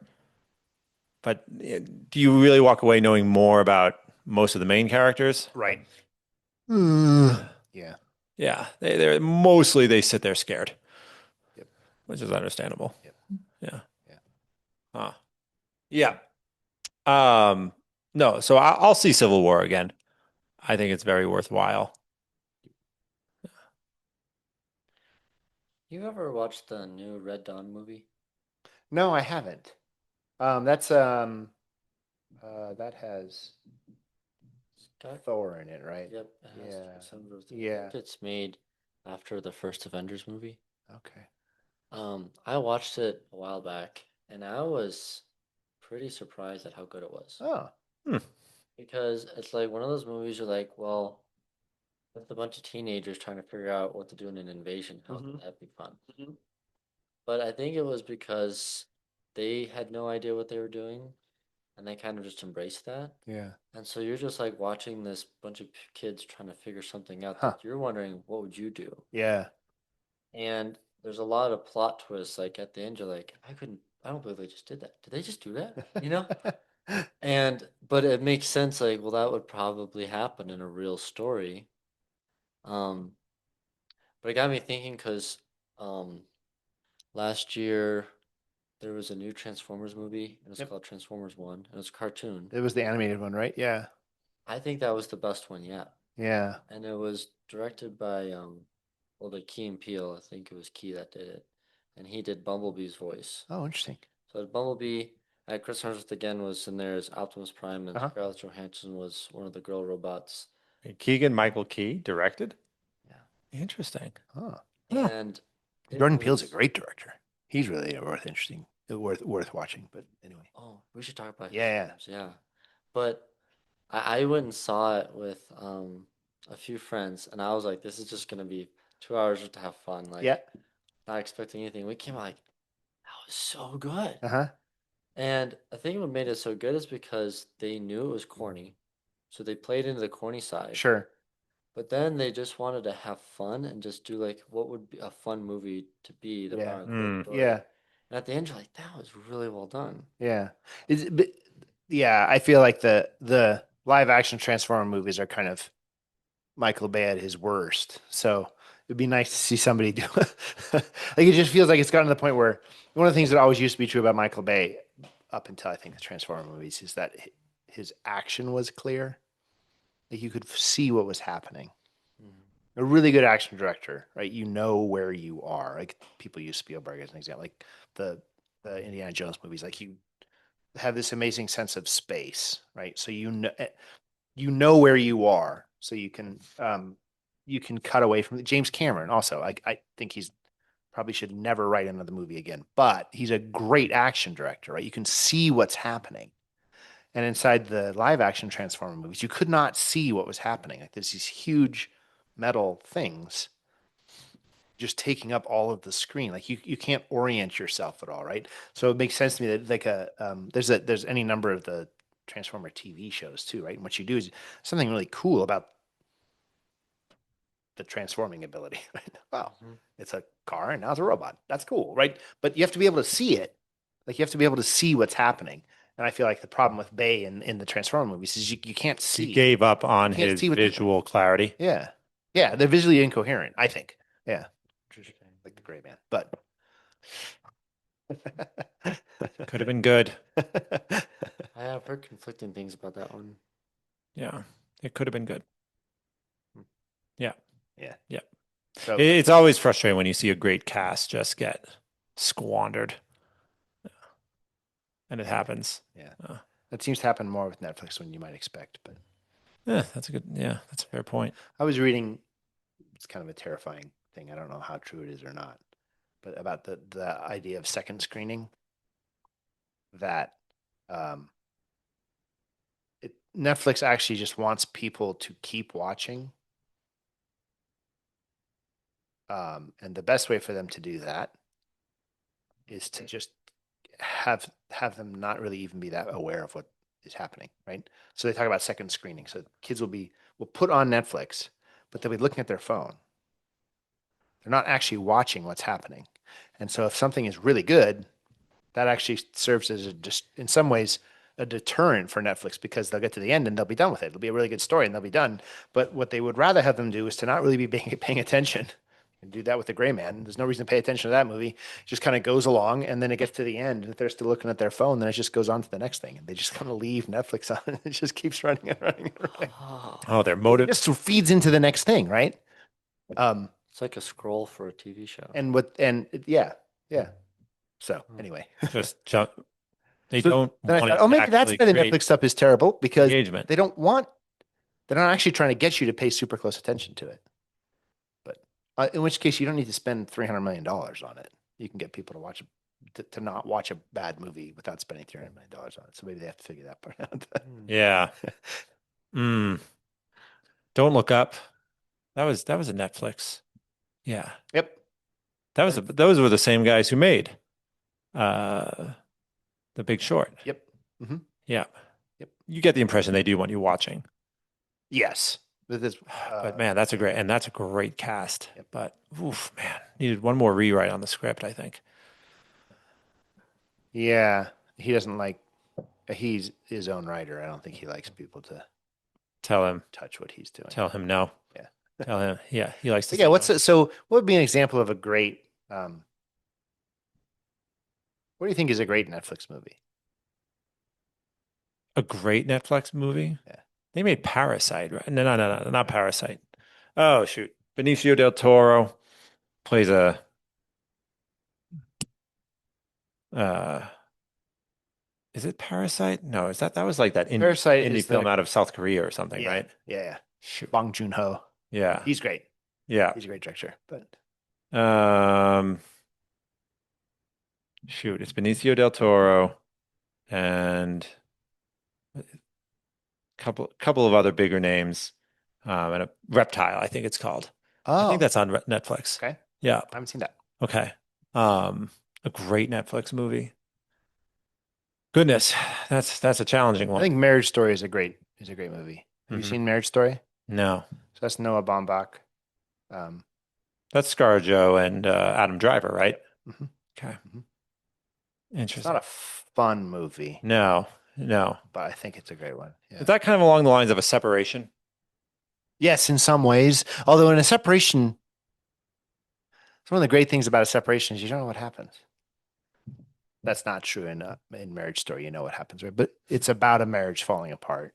Speaker 2: But do you really walk away knowing more about most of the main characters?
Speaker 1: Right.
Speaker 2: Mm.
Speaker 1: Yeah.
Speaker 2: Yeah, they're mostly they sit there scared,
Speaker 1: Yep.
Speaker 2: which is understandable.
Speaker 1: Yep.
Speaker 2: Yeah.
Speaker 1: Yeah.
Speaker 2: Huh. Yeah. Um, no, so I'll see Civil War again. I think it's very worthwhile.
Speaker 3: You ever watched the new Red Dawn movie?
Speaker 1: No, I haven't. That's that has
Speaker 3: Got,
Speaker 1: Thor in it, right?
Speaker 3: yep, it has
Speaker 1: Yeah.
Speaker 3: Chris Hemsworth. I
Speaker 1: Yeah.
Speaker 3: think it's made after the first Avengers movie.
Speaker 1: Okay.
Speaker 3: I watched it a while back, and I was pretty surprised at how good it was.
Speaker 1: Oh.
Speaker 2: Hmm.
Speaker 3: Because it's like one of those movies you're like, well, with a bunch of teenagers trying to figure out what to do in an invasion, how
Speaker 1: Hmm.
Speaker 3: could that be fun? But I think it was because they had no idea what they were doing, and they kind of just embraced that.
Speaker 1: Yeah.
Speaker 3: And so you're just like watching this bunch of kids trying to figure something out
Speaker 1: Huh.
Speaker 3: that you're wondering, what would you do?
Speaker 1: Yeah.
Speaker 3: And there's a lot of plot twists. Like at the end, you're like, I don't believe they just did that. Did they just do that? You know? But it makes sense. Like, well, that would probably happen in a real story. Um, but it got me thinking because um, last year there was a new Transformers movie, and it's
Speaker 1: Yep.
Speaker 3: called Transformers One, and it's a cartoon.
Speaker 1: It was the animated one, right? Yeah.
Speaker 3: I think that was the best one yet,
Speaker 1: Yeah.
Speaker 3: and it was directed by well, the Key and Peele. I think it was Key that did it, and he did Bumblebee's voice.
Speaker 1: Oh, interesting.
Speaker 3: So Bumblebee, Chris Hemsworth again was in there as Optimus Prime, and
Speaker 1: Uh-huh.
Speaker 3: Scarlett Johansson was one of the girl robots.
Speaker 2: Keegan Michael Key directed.
Speaker 3: Yeah,
Speaker 2: Interesting.
Speaker 1: Oh. Yeah.
Speaker 3: and it
Speaker 1: Jordan Peele's a
Speaker 3: was.
Speaker 1: great director. He's really worth watching. But anyway.
Speaker 3: Oh, we should talk about his
Speaker 1: Yeah.
Speaker 3: films. Yeah, but I went and saw it with a few friends, and I was like, this is just gonna be 2 hours just to have fun. Like,
Speaker 1: Yeah.
Speaker 3: not expecting anything. We came out like, that was so good.
Speaker 1: Uh-huh.
Speaker 3: And I think what made it so good is because they knew it was corny, so they played into the corny side.
Speaker 1: Sure.
Speaker 3: But then they just wanted to have fun and just do like what would be a fun movie to be, the
Speaker 1: Yeah.
Speaker 3: power of the
Speaker 2: Hmm.
Speaker 3: story.
Speaker 1: Yeah.
Speaker 3: And at the end, you're like, that was really well done.
Speaker 1: Yeah. But yeah, I feel like the live action Transformer movies are kind of Michael Bay at his worst. So it'd be nice to see somebody do it. Like it just feels like it's gotten to the point where one of the things that always used to be true about Michael Bay up until I think the Transformer movies is that his action was clear. Like you could see what was happening.
Speaker 3: Mhm.
Speaker 1: A really good action director, right? You know where you are. Like people use Spielberg as an example, like the Indiana Jones movies. Like you have this amazing sense of space, right? So you know where you are, so you can cut away from James Cameron. Also, I think he's probably should never write another movie again, but he's a great action director, right? You can see what's happening. And inside the live action Transformer movies, you could not see what was happening. Like there's these huge metal things just taking up all of the screen. Like you can't orient yourself at all, right? So it makes sense to me that like there's any number of the Transformer TV shows too, right? And what you do is something really cool about the transforming ability. Right? Wow,
Speaker 3: Mhm.
Speaker 1: it's a car and now it's a robot. That's cool, right? But you have to be able to see it. Like you have to be able to see what's happening. And I feel like the problem with Bay in the Transformer movies is you can't
Speaker 2: He
Speaker 1: see.
Speaker 2: gave up
Speaker 1: You
Speaker 2: on
Speaker 1: can't
Speaker 2: his
Speaker 1: see what they're doing.
Speaker 2: visual clarity.
Speaker 1: Yeah. Yeah, they're visually incoherent, I think. Yeah,
Speaker 3: Interesting.
Speaker 1: like the Gray Man. But
Speaker 2: Could have been good.
Speaker 3: I have heard conflicting things about that one.
Speaker 2: Yeah, it could have been good. Yeah.
Speaker 1: Yeah.
Speaker 2: Yeah.
Speaker 1: So
Speaker 2: It's always frustrating when you see a great cast just get squandered, and it happens.
Speaker 1: yeah,
Speaker 2: Uh,
Speaker 1: that seems to happen more with Netflix than you might expect. But
Speaker 2: yeah, that's a fair point.
Speaker 1: I was reading, it's kind of a terrifying thing. I don't know how true it is or not, but about the idea of second screening that um, Netflix actually just wants people to keep watching. And the best way for them to do that is to just have them not really even be that aware of what is happening, right? So they talk about second screening. So kids will put on Netflix, but they'll be looking at their phone. They're not actually watching what's happening. And so if something is really good, that actually serves as just in some ways a deterrent for Netflix because they'll get to the end and they'll be done with it. It'll be a really good story and they'll be done. But what they would rather have them do is to not really be paying attention and do that with the Gray Man. There's no reason to pay attention to that movie. It just kind of goes along and then it gets to the end. And if they're still looking at their phone, then it just goes on to the next thing. And they just kind of leave Netflix on and it just keeps running and running and running.
Speaker 2: Oh, their
Speaker 1: It
Speaker 2: motive.
Speaker 1: just feeds into the next thing, right?
Speaker 3: It's like a scroll for a TV show.
Speaker 1: Yeah, yeah. So anyway.
Speaker 2: Just jump. They
Speaker 1: So
Speaker 2: don't
Speaker 1: then I
Speaker 2: want
Speaker 1: thought,
Speaker 2: it
Speaker 1: oh,
Speaker 2: to
Speaker 1: maybe that's
Speaker 2: actually
Speaker 1: why the
Speaker 2: create
Speaker 1: Netflix stuff is terrible because
Speaker 2: engagement.
Speaker 1: they're not actually trying to get you to pay super close attention to it. But in which case, you don't need to spend $300 million on it. You can get people to to not watch a bad movie without spending $300 million on it. So maybe they have to figure that part out.
Speaker 2: Yeah. Mm. Don't Look Up. That was a Netflix. Yeah.
Speaker 1: Yep.
Speaker 2: Those were the same guys who made uh The Big Short.
Speaker 1: Yep. Hmm.
Speaker 2: Yeah.
Speaker 1: Yep.
Speaker 2: You get the impression they do want you watching.
Speaker 1: Yes.
Speaker 2: But man, that's a great cast.
Speaker 1: Yep.
Speaker 2: But oof, man, needed one more rewrite on the script, I think.
Speaker 1: Yeah. He doesn't like, he's his own writer. I don't think he likes people to
Speaker 2: Tell him,
Speaker 1: touch what he's doing.
Speaker 2: tell him no.
Speaker 1: Yeah.
Speaker 2: Tell him, yeah, he likes to
Speaker 1: But yeah,
Speaker 2: say no.
Speaker 1: so what would be an example of a great what do you think is a great Netflix movie?
Speaker 2: A great Netflix movie.
Speaker 1: Yeah.
Speaker 2: They made Parasite, right? No, not Parasite. Oh shoot, Benicio del Toro plays a uh is it Parasite? No, that was like that
Speaker 1: Parasite
Speaker 2: indie
Speaker 1: is
Speaker 2: film
Speaker 1: the
Speaker 2: out of South Korea or something,
Speaker 1: yeah,
Speaker 2: right?
Speaker 1: yeah, yeah.
Speaker 2: Shoot.
Speaker 1: Bong Joon-ho.
Speaker 2: Yeah.
Speaker 1: He's great.
Speaker 2: Yeah.
Speaker 1: He's a great director. But
Speaker 2: Um Shoot, it's Benicio del Toro and a couple of other bigger names. And a Reptile, I think it's called. I think
Speaker 1: oh,
Speaker 2: that's on Netflix.
Speaker 1: okay.
Speaker 2: Yeah.
Speaker 1: I haven't seen that.
Speaker 2: Okay. A great Netflix movie. Goodness, that's a challenging
Speaker 1: I
Speaker 2: one.
Speaker 1: think Marriage Story is a great movie. Have you
Speaker 2: Mhm.
Speaker 1: seen Marriage Story?
Speaker 2: No,
Speaker 1: So that's Noah Baumbach. Um,
Speaker 2: that's ScarJo and Adam Driver, right?
Speaker 1: mhm,
Speaker 2: Okay,
Speaker 1: mhm. It's not
Speaker 2: interesting.
Speaker 1: a fun movie,
Speaker 2: No.
Speaker 1: but I think it's a great one. Yeah.
Speaker 2: Is that kind of along the lines of a separation?
Speaker 1: Yes, in some ways. Although in a separation, it's one of the great things about a separation is you don't know what happens. That's not true in Marriage Story. You know what happens, right? But it's about a marriage falling apart.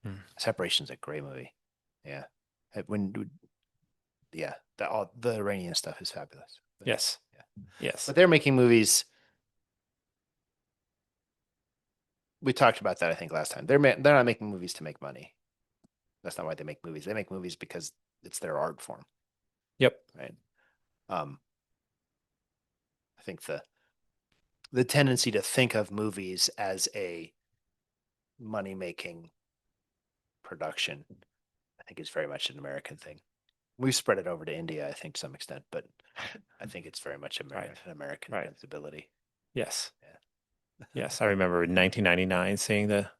Speaker 2: Hmm.
Speaker 1: Separation's a great movie. Yeah. Yeah, all the Iranian stuff is fabulous. But,
Speaker 2: Yes.
Speaker 1: yeah.
Speaker 2: Yes.
Speaker 1: But they're making movies. We talked about that, I think, last time. They're not making movies to make money. That's not why they make movies. They make movies because it's their art form,
Speaker 2: Yep.
Speaker 1: right? I think the tendency to think of movies as a money making production, I think, is very much an American thing. We've spread it over to India, I think, to some extent, but I think it's very much
Speaker 2: Right.
Speaker 1: an American
Speaker 2: Right.
Speaker 1: sensibility.
Speaker 2: Yes.
Speaker 1: Yeah.
Speaker 2: Yes. I remember in 1999 seeing the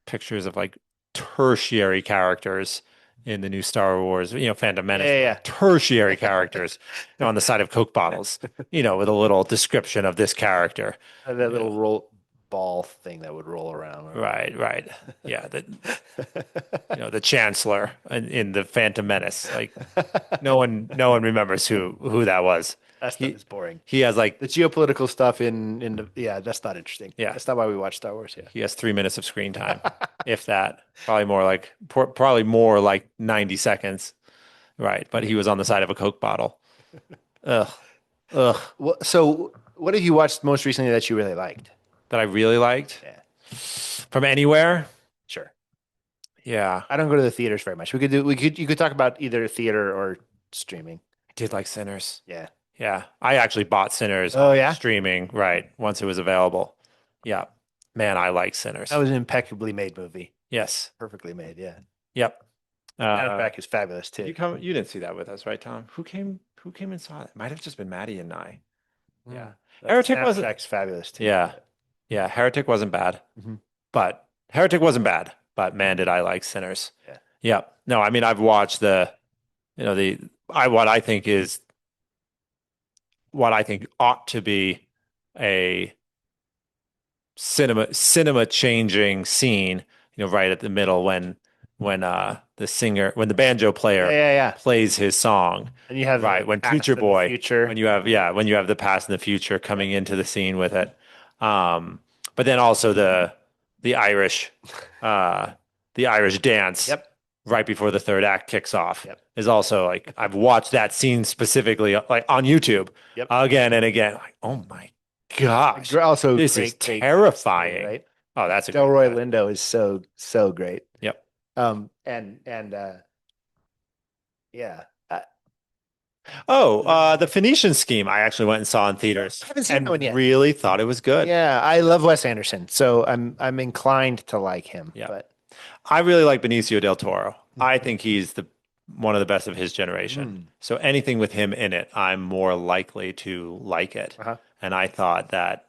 Speaker 2: pictures of like tertiary characters in the new Star Wars, Phantom Menace.
Speaker 1: Yeah.
Speaker 2: Tertiary characters on the side of Coke bottles, with a little description of this character.
Speaker 1: That little roll ball thing that would roll around.
Speaker 2: Right. Yeah, the Chancellor in the Phantom Menace. Like no one remembers who that was.
Speaker 1: That stuff is boring.
Speaker 2: He has like
Speaker 1: the geopolitical stuff in the that's not interesting.
Speaker 2: Yeah.
Speaker 1: That's not why we watch Star Wars. Yeah.
Speaker 2: He has 3 minutes of screen time. if that. Probably more like 90 seconds. Right. But he was on the side of a Coke bottle. Ugh. Ugh.
Speaker 1: So, what have you watched most recently that you really liked?
Speaker 2: That I really liked
Speaker 1: Yeah,
Speaker 2: from anywhere.
Speaker 1: sure.
Speaker 2: Yeah.
Speaker 1: I don't go to the theaters very much. You could talk about either theater or streaming.
Speaker 2: I did like Sinners.
Speaker 1: Yeah.
Speaker 2: Yeah. I actually bought Sinners
Speaker 1: Oh
Speaker 2: on
Speaker 1: yeah,
Speaker 2: streaming, right, once it was available. Yeah. Man, I like
Speaker 1: that
Speaker 2: Sinners.
Speaker 1: was an impeccably made movie.
Speaker 2: Yes.
Speaker 1: Perfectly made. Yeah.
Speaker 2: Yep.
Speaker 1: Adam Beck is fabulous
Speaker 2: Did
Speaker 1: too.
Speaker 2: you didn't see that with us, right, Tom? Who came and saw it? Might have just been Maddie and I. Yeah.
Speaker 1: The
Speaker 2: Heretic wasn't
Speaker 1: soundtrack's fabulous too.
Speaker 2: Yeah. Yeah, Heretic wasn't bad.
Speaker 1: Mhm.
Speaker 2: But man, did I like Sinners.
Speaker 1: Yeah.
Speaker 2: Yep. No, I mean I've watched the I what I think ought to be a cinema changing scene, right at the middle when the banjo
Speaker 1: Yeah,
Speaker 2: player
Speaker 1: yeah, yeah.
Speaker 2: plays his song,
Speaker 1: And you have
Speaker 2: right,
Speaker 1: the
Speaker 2: when
Speaker 1: past
Speaker 2: Preacher
Speaker 1: and the
Speaker 2: Boy,
Speaker 1: future.
Speaker 2: when you have the past and the future coming into the scene with it. But then also the Irish uh the Irish dance
Speaker 1: Yep.
Speaker 2: right before the third act kicks off
Speaker 1: Yep.
Speaker 2: is also like I've watched that scene specifically like on YouTube
Speaker 1: Yep.
Speaker 2: again and again. Like, oh my gosh,
Speaker 1: Also,
Speaker 2: this is
Speaker 1: great cast too,
Speaker 2: terrifying.
Speaker 1: right?
Speaker 2: Oh, that's a great
Speaker 1: Delroy
Speaker 2: cast.
Speaker 1: Lindo is so great.
Speaker 2: Yep.
Speaker 1: And yeah,
Speaker 2: Oh, the Phoenician Scheme I actually went and saw in theaters
Speaker 1: I haven't seen
Speaker 2: and
Speaker 1: that one yet.
Speaker 2: really thought it was good.
Speaker 1: Yeah, I love Wes Anderson, so I'm inclined to like him.
Speaker 2: Yeah.
Speaker 1: But
Speaker 2: I really like Benicio del Toro. I think he's the one of the best of his generation.
Speaker 1: Mm.
Speaker 2: So anything with him in it, I'm more likely to like it.
Speaker 1: Uh-huh.
Speaker 2: And I thought that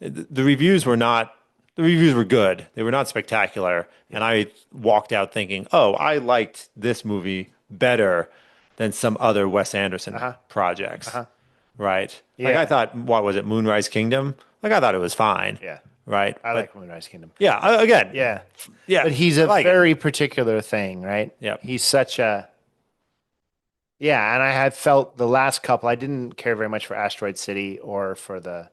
Speaker 2: the reviews were not the reviews were good. They were not spectacular. And I walked out thinking, "Oh, I liked this movie better than some other Wes Anderson
Speaker 1: Uh-huh.
Speaker 2: projects."
Speaker 1: Uh-huh.
Speaker 2: Right? Like I
Speaker 1: Yeah.
Speaker 2: thought, what was it, Moonrise Kingdom? Like I thought it was fine.
Speaker 1: Yeah,
Speaker 2: Right?
Speaker 1: I
Speaker 2: But
Speaker 1: like Moonrise Kingdom.
Speaker 2: yeah, again,
Speaker 1: Yeah,
Speaker 2: yeah,
Speaker 1: but he's
Speaker 2: I
Speaker 1: a
Speaker 2: like it.
Speaker 1: very particular thing, right?
Speaker 2: Yep.
Speaker 1: He's such a yeah, and I had felt the last couple. I didn't care very much for Asteroid City or for the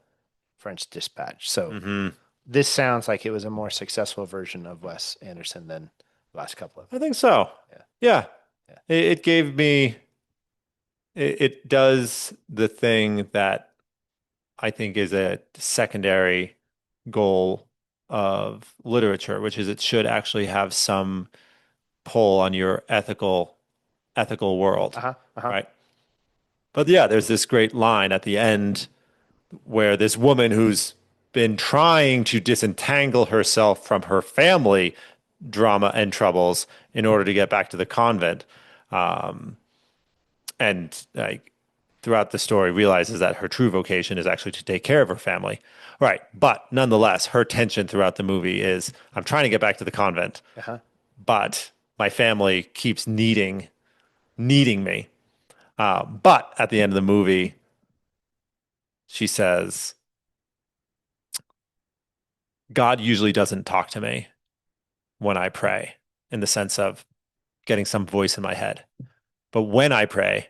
Speaker 1: French Dispatch. So
Speaker 2: Hmm.
Speaker 1: this sounds like it was a more successful version of Wes Anderson than the last couple of.
Speaker 2: I think so.
Speaker 1: Yeah.
Speaker 2: Yeah.
Speaker 1: Yeah.
Speaker 2: It gave me, it does the thing that I think is a secondary goal of literature, which is it should actually have some pull on your ethical world,
Speaker 1: Uh-huh. Uh-huh.
Speaker 2: right? But yeah, there's this great line at the end where this woman who's been trying to disentangle herself from her family drama and troubles in order to get back to the convent. Um, and like throughout the story realizes that her true vocation is actually to take care of her family. Right. But nonetheless, her tension throughout the movie is I'm trying to get back to the convent,
Speaker 1: Uh-huh.
Speaker 2: but my family keeps needing me. But at the end of the movie, she says, God usually doesn't talk to me when I pray in the sense of getting some voice in my head. But when I pray,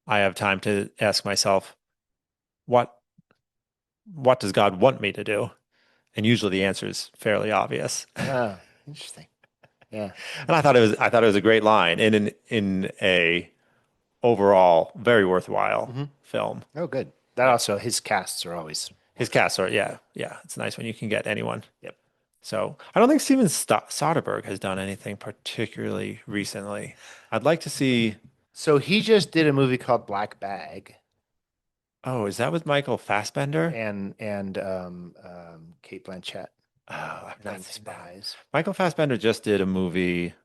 Speaker 2: I have time to ask myself, what what does God want me to do? And usually the answer is fairly obvious.
Speaker 1: Oh, interesting. Yeah.
Speaker 2: And I thought it was a great line in a overall very worthwhile
Speaker 1: Mhm.
Speaker 2: film.
Speaker 1: Oh, good. That also, his casts are always.
Speaker 2: His cast are yeah, it's nice when you can get anyone.
Speaker 1: Yep.
Speaker 2: So I don't think Steven Soderbergh has done anything particularly recently. I'd like to see.
Speaker 1: So he just did a movie called Black Bag
Speaker 2: Oh, is that with Michael Fassbender?
Speaker 1: and Kate Blanchett
Speaker 2: Oh, I've
Speaker 1: playing
Speaker 2: not seen that.
Speaker 1: spies.
Speaker 2: Michael Fassbender just did a movie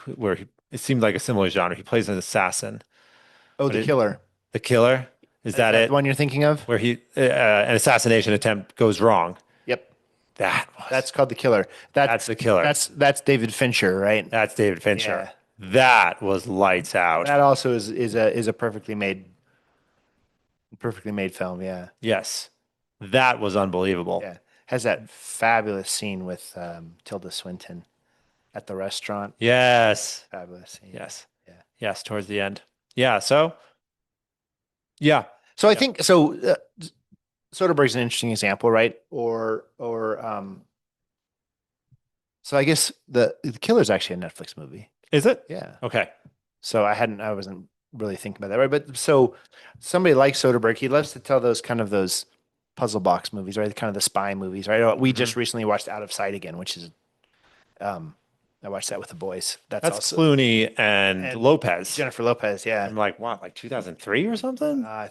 Speaker 2: where it seemed like a similar genre. He plays an assassin.
Speaker 1: Oh,
Speaker 2: But
Speaker 1: The Killer.
Speaker 2: The Killer, is that
Speaker 1: the
Speaker 2: it?
Speaker 1: one you're thinking of?
Speaker 2: Where an assassination attempt goes wrong.
Speaker 1: Yep.
Speaker 2: That's
Speaker 1: That's called The Killer.
Speaker 2: that's The Killer.
Speaker 1: That's David Fincher, right?
Speaker 2: That's David Fincher.
Speaker 1: Yeah.
Speaker 2: That was lights out.
Speaker 1: That also is a perfectly made film. Yeah.
Speaker 2: Yes, that was unbelievable.
Speaker 1: Yeah. Has that fabulous scene with Tilda Swinton at the restaurant.
Speaker 2: Yes,
Speaker 1: Fabulous scene.
Speaker 2: yes,
Speaker 1: Yeah.
Speaker 2: yes. Towards the end. Yeah. So, yeah,
Speaker 1: So I
Speaker 2: Yeah.
Speaker 1: think so. Soderbergh's an interesting example, right? Or So I guess the Killer is actually a Netflix movie.
Speaker 2: Is it?
Speaker 1: Yeah.
Speaker 2: Okay.
Speaker 1: So I wasn't really thinking about that, right? But so somebody like Soderbergh, he loves to tell those puzzle box movies, right? Kind of the spy movies, right? We just recently watched Out of Sight again, which is um I watched that with the boys. That's
Speaker 2: That's
Speaker 1: also
Speaker 2: Clooney and
Speaker 1: and
Speaker 2: Lopez
Speaker 1: Jennifer Lopez, yeah.
Speaker 2: from like what, like 2003 or something?
Speaker 1: I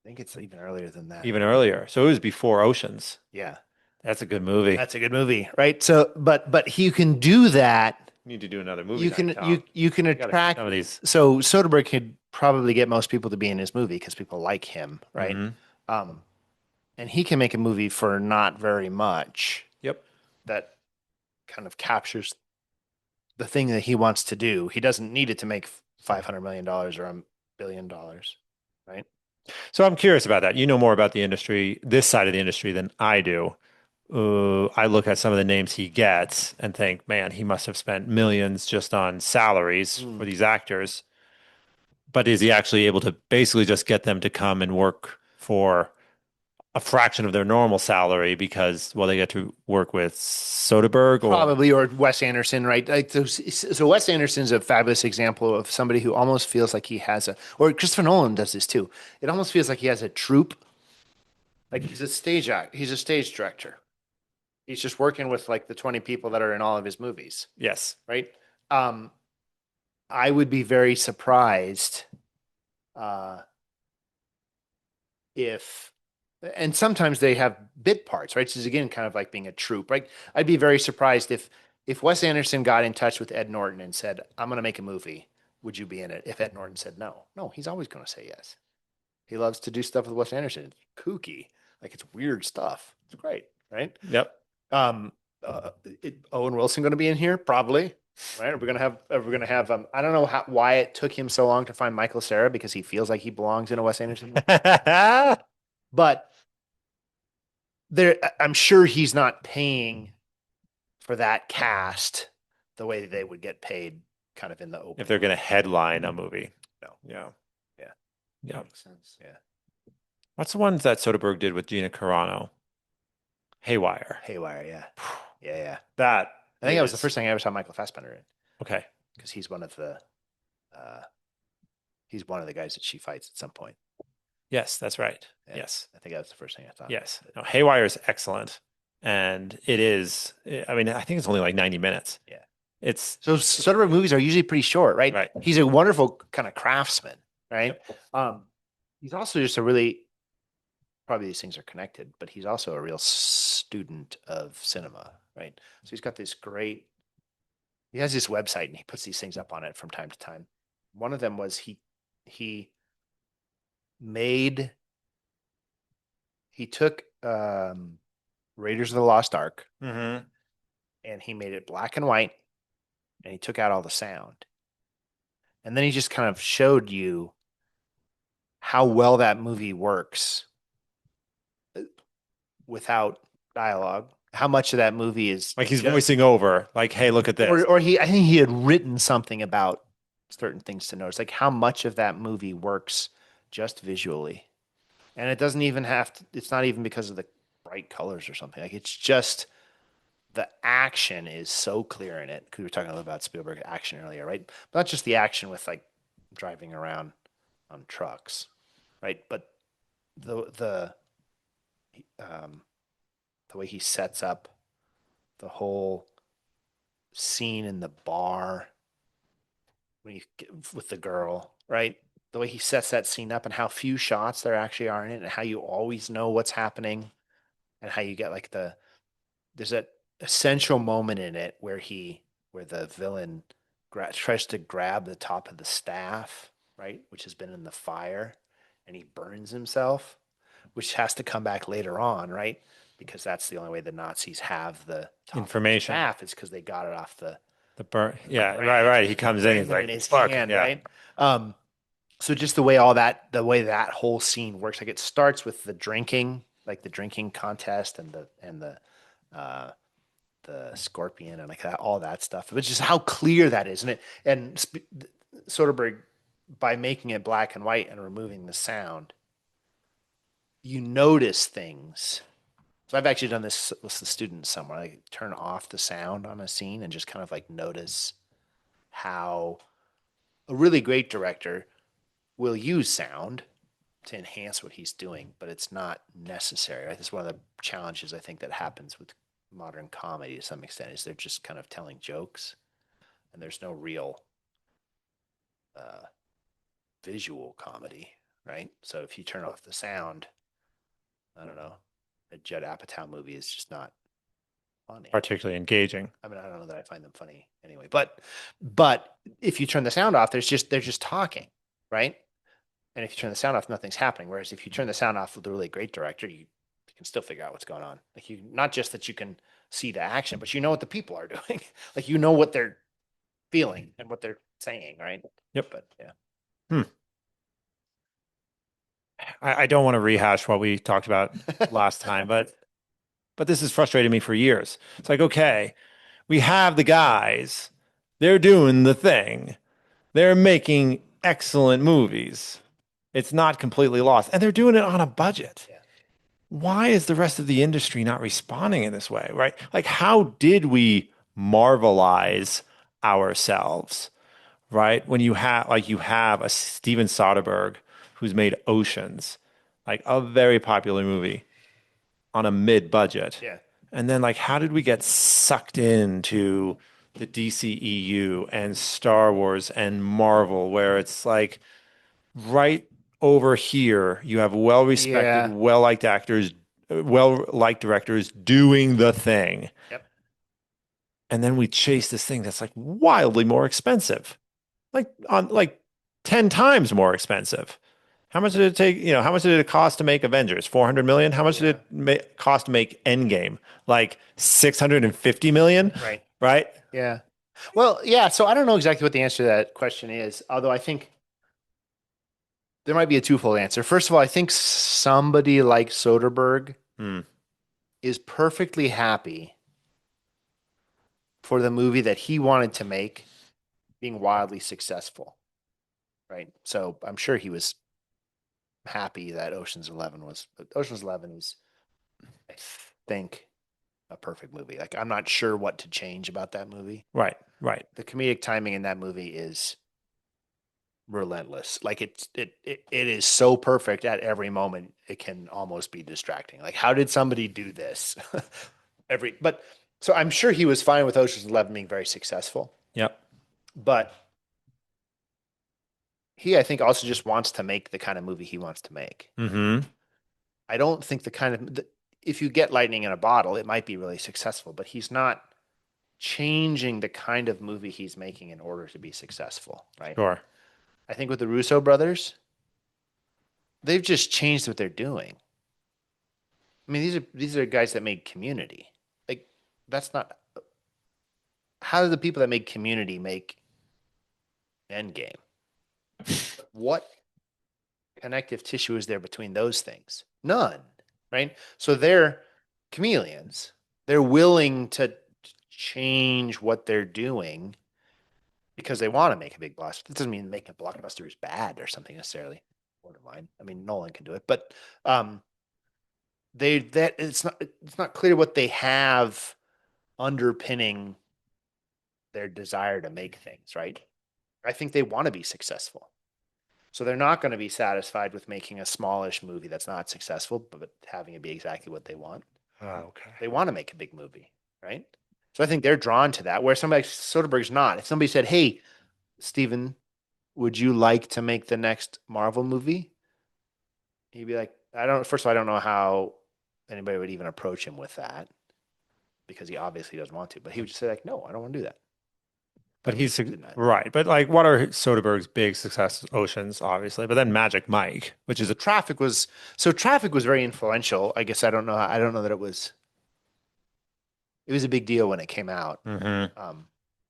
Speaker 1: think it's even earlier than that.
Speaker 2: Even earlier. So it was before Oceans.
Speaker 1: Yeah.
Speaker 2: That's a good movie.
Speaker 1: That's a good movie, right? So but you can do that.
Speaker 2: Need to do another movie
Speaker 1: You
Speaker 2: night,
Speaker 1: can
Speaker 2: Tom.
Speaker 1: you can
Speaker 2: Gotta see
Speaker 1: attract
Speaker 2: some of these.
Speaker 1: so Soderbergh could probably get most people to be in his movie because people like him, right?
Speaker 2: Mhm.
Speaker 1: Um, and he can make a movie for not very much
Speaker 2: Yep.
Speaker 1: that kind of captures the thing that he wants to do. He doesn't need it to make $500 million or $1 billion, right?
Speaker 2: So I'm curious about that. You know more about the industry, this side of the industry than I do. I look at some of the names he gets and think, man, he must have spent millions just on salaries for these actors. But is he actually able to basically just get them to come and work for a fraction of their normal salary because, well, they get to work with Soderbergh or
Speaker 1: Probably, or Wes Anderson, right? Like so Wes Anderson's a fabulous example of somebody who almost feels like he has or Christopher Nolan does this too. It almost feels like he has a troupe. Like he's a stage director. He's just working with like the 20 people that are in all of his movies,
Speaker 2: yes.
Speaker 1: right? Um, I would be very surprised uh, if, and sometimes they have bit parts, right? This is again kind of like being a troupe, right? I'd be very surprised if Wes Anderson got in touch with Ed Norton and said, "I'm going to make a movie. Would you be in it?" If Ed Norton said no, no, he's always going to say yes. He loves to do stuff with Wes Anderson. It's kooky, like it's weird stuff. It's great, right?
Speaker 2: Yep.
Speaker 1: Um, Owen Wilson going to be in here? Probably. Right? We're gonna have. I don't know why it took him so long to find Michael Cera because he feels like he belongs in a Wes Anderson movie. But I'm sure he's not paying for that cast the way they would get paid, kind of in the open.
Speaker 2: If they're going to headline a movie.
Speaker 1: No.
Speaker 2: Yeah.
Speaker 1: Yeah.
Speaker 2: Yeah.
Speaker 3: Makes sense.
Speaker 1: Yeah.
Speaker 2: What's the ones that Soderbergh did with Gina Carano? Haywire.
Speaker 1: Haywire. Yeah. Yeah. Yeah.
Speaker 2: That
Speaker 1: I think that was the
Speaker 2: is-
Speaker 1: first thing I ever saw Michael Fassbender in
Speaker 2: Okay.
Speaker 1: because uh, he's one of the guys that she fights at some point.
Speaker 2: Yes, that's right.
Speaker 1: Yeah.
Speaker 2: Yes.
Speaker 1: I think that's the first thing I thought.
Speaker 2: Yes. No, Haywire is excellent. And it is, I mean, I think it's only like 90 minutes.
Speaker 1: Yeah.
Speaker 2: It's
Speaker 1: So Soderbergh movies are usually pretty short, right?
Speaker 2: Right.
Speaker 1: He's a wonderful kind of craftsman, right? He's also just a really, probably these things are connected, but he's also a real student of cinema, right? So he's got he has this website and he puts these things up on it from time to time. One of them was he made, he took Raiders of the Lost Ark
Speaker 2: Mhm.
Speaker 1: and he made it black and white and he took out all the sound. And then he just kind of showed you how well that movie works without dialogue. How much of that movie is
Speaker 2: Like he's
Speaker 1: just-
Speaker 2: voicing over, like, hey, look at this.
Speaker 1: or I think he had written something about certain things to notice, like how much of that movie works just visually. And it doesn't even have to, it's not even because of the bright colors or something. Like it's just the action is so clear in it. Because we were talking a little about Spielberg action earlier, right? But not just the action with like driving around on trucks, right? But the the way he sets up the whole scene in the bar when you with the girl, right? The way he sets that scene up and how few shots there actually are in it, and how you always know what's happening, and how you get like there's that essential moment in it where the villain tries to grab the top of the staff, right, which has been in the fire, and he burns himself, which has to come back later on, right? Because that's the only way the Nazis have the top
Speaker 2: Information.
Speaker 1: of the staff is because they got it off the
Speaker 2: burn. Yeah, right. He comes in, he's like,
Speaker 1: in his
Speaker 2: fuck,
Speaker 1: hand,
Speaker 2: yeah.
Speaker 1: right? So just the way that whole scene works, like it starts with the drinking, like the drinking contest and the scorpion and like that, all that stuff. But just how clear that is, and Soderbergh, by making it black and white and removing the sound, you notice things So I've actually done this with the students somewhere. Like turn off the sound on a scene and just kind of like notice how a really great director will use sound to enhance what he's doing, but it's not necessary. Right? That's one of the challenges I think that happens with modern comedy to some extent is they're just kind of telling jokes and there's no real uh, visual comedy, right? So if you turn off the sound, I don't know, a Judd Apatow movie is just not funny.
Speaker 2: Particularly engaging.
Speaker 1: I mean, I don't know that I find them funny anyway, but if you turn the sound off, they're just talking, right? And if you turn the sound off, nothing's happening. Whereas if you turn the sound off with a really great director, you can still figure out what's going on. Like you, not just that you can see the action, but you know what the people are doing. Like you know what they're feeling and what they're saying, right?
Speaker 2: Yep.
Speaker 1: But yeah.
Speaker 2: I don't want to rehash what we talked about last time, but this has frustrated me for years. It's like, okay, we have the guys, they're doing the thing, they're making excellent movies. It's not completely lost, and they're doing it on a budget.
Speaker 1: Yeah.
Speaker 2: Why is the rest of the industry not responding in this way, right? Like, how did we marvelize ourselves, right? When you have a Steven Soderbergh who's made Oceans, like a very popular movie on a mid-budget.
Speaker 1: Yeah.
Speaker 2: And then like how did we get sucked into the DCEU and Star Wars and Marvel where it's like right over here you have well-respected,
Speaker 1: Yeah.
Speaker 2: well-liked actors, well-liked directors doing the thing.
Speaker 1: Yep.
Speaker 2: And then we chase this thing that's like wildly more expensive. Like 10 times more expensive. How much did it take? How much did it cost to make Avengers? 400 million? How much did it cost to make Endgame? Like 650 million?
Speaker 1: Right.
Speaker 2: Right?
Speaker 1: Yeah. Well, yeah. So I don't know exactly what the answer to that question is, although I think there might be a twofold answer. First of all, I think somebody like Soderbergh
Speaker 2: Hmm.
Speaker 1: is perfectly happy for the movie that he wanted to make being wildly successful. Right. So I'm sure he was happy that Ocean's 11 is, I think, a perfect movie. Like I'm not sure what to change about that movie.
Speaker 2: Right. Right.
Speaker 1: The comedic timing in that movie is relentless. Like it is so perfect at every moment it can almost be distracting. Like how did somebody do this? But so I'm sure he was fine with Ocean's 11 being very successful,
Speaker 2: Yep.
Speaker 1: but he I think also just wants to make the kind of movie he wants to make.
Speaker 2: Mm-hmm.
Speaker 1: I don't think if you get lightning in a bottle, it might be really successful, but he's not changing the kind of movie he's making in order to be successful, right?
Speaker 2: Sure.
Speaker 1: I think with the Russo brothers, they've just changed what they're doing. I mean, these are guys that made Community. Like that's not how do the people that made Community make Endgame? What connective tissue is there between those things? None, right? So they're chameleons. They're willing to change what they're doing because they want to make a big blockbuster. That doesn't mean making a blockbuster is bad or something necessarily. Borderline. I mean, Nolan can do it, but it's not clear what they have underpinning their desire to make things, right? I think they want to be successful. So they're not going to be satisfied with making a smallish movie that's not successful, but having it be exactly what they want.
Speaker 2: Oh, okay.
Speaker 1: They want to make a big movie, right? So I think they're drawn to that. Where somebody like Soderbergh's not. If somebody said, "Hey, Steven, would you like to make the next Marvel movie?" He'd be like, "I don't." First of all, I don't know how anybody would even approach him with that because he obviously doesn't want to. But he would just say, like, "No, I don't want to do that."
Speaker 2: But
Speaker 1: I'm
Speaker 2: he's
Speaker 1: interested in that.
Speaker 2: right. But like, what are Soderbergh's big successes? Oceans, obviously, but then Magic Mike, which is a
Speaker 1: Traffic was very influential. I guess I don't know. I don't know that it was. It was a big deal when it came out.
Speaker 2: Mhm.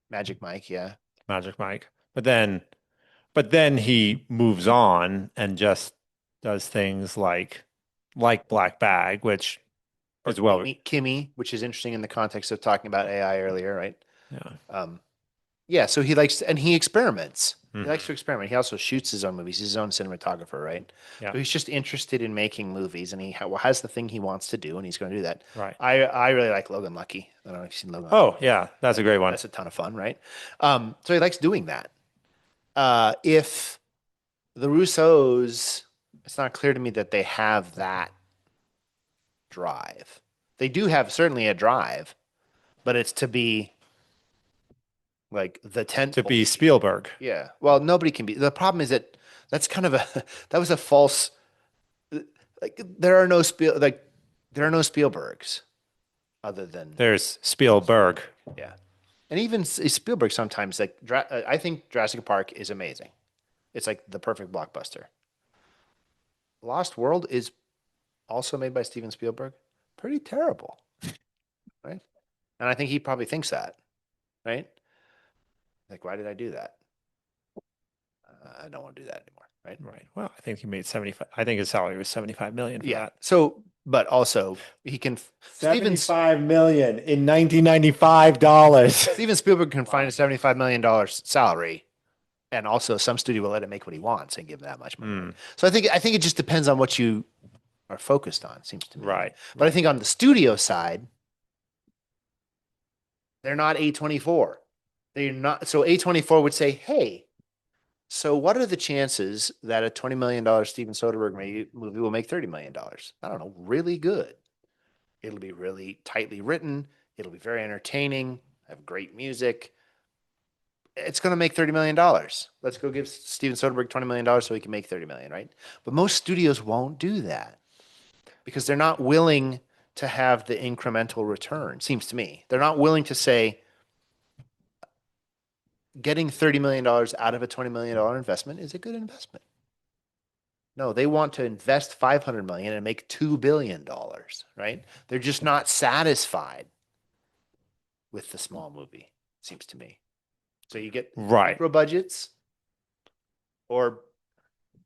Speaker 1: Magic Mike, yeah.
Speaker 2: Magic Mike. But then he moves on and just does things like Black Bag, which
Speaker 1: Or
Speaker 2: is well,
Speaker 1: Kimmy, which is interesting in the context of talking about AI earlier, right?
Speaker 2: yeah.
Speaker 1: Yeah, so he likes and he experiments. He likes to experiment. He also shoots his own movies. He's his own cinematographer, right?
Speaker 2: Yeah.
Speaker 1: So he's just interested in making movies, and he has the thing he wants to do, and he's going to do that.
Speaker 2: Right.
Speaker 1: I really like Logan Lucky. I don't know if you've seen Logan.
Speaker 2: Oh,
Speaker 1: Lucky.
Speaker 2: yeah. That's a great one.
Speaker 1: That's a ton of fun, right? So he likes doing that. If the Russos, it's not clear to me that they have that drive. They do have certainly a drive, but it's to be like the tent
Speaker 2: To be Spielberg.
Speaker 1: Yeah. Well, nobody can be. The problem is that that's kind of that was a false. Like there are no Spielbergs other than
Speaker 2: There's Spielberg.
Speaker 1: yeah, and even Spielberg sometimes like I think Jurassic Park is amazing. It's like the perfect blockbuster. Lost World is also made by Steven Spielberg. Pretty terrible, right? And I think he probably thinks that, right? Like, why did I do that? I don't want to do that anymore, right?
Speaker 2: Right. Well, I think he made 75. I think his salary was 75 million for
Speaker 1: Yeah.
Speaker 2: that.
Speaker 1: So, but also he can.
Speaker 2: $75 million in 1995 dollars.
Speaker 1: Steven Spielberg can find a $75 million salary, and also some studio will let him make what he wants and give him that much money. So I think it just depends on what you are focused on. Seems to me,
Speaker 2: Right.
Speaker 1: But I think on the studio side, they're not A24. They're not. So A24 would say, "Hey, so what are the chances that a $20 million Steven Soderbergh movie will make $30 million? I don't know. Really good. It'll be really tightly written. It'll be very entertaining. Have great music. It's going to make $30 million. Let's go give Steven Soderbergh $20 million so he can make $30 million, right? But most studios won't do that because they're not willing to have the incremental return, seems to me. They're not willing to say getting $30 million out of a $20 million investment is a good investment. No, they want to invest 500 million and make $2 billion, right? They're just not satisfied with the small movie, seems to me. So you get micro budgets or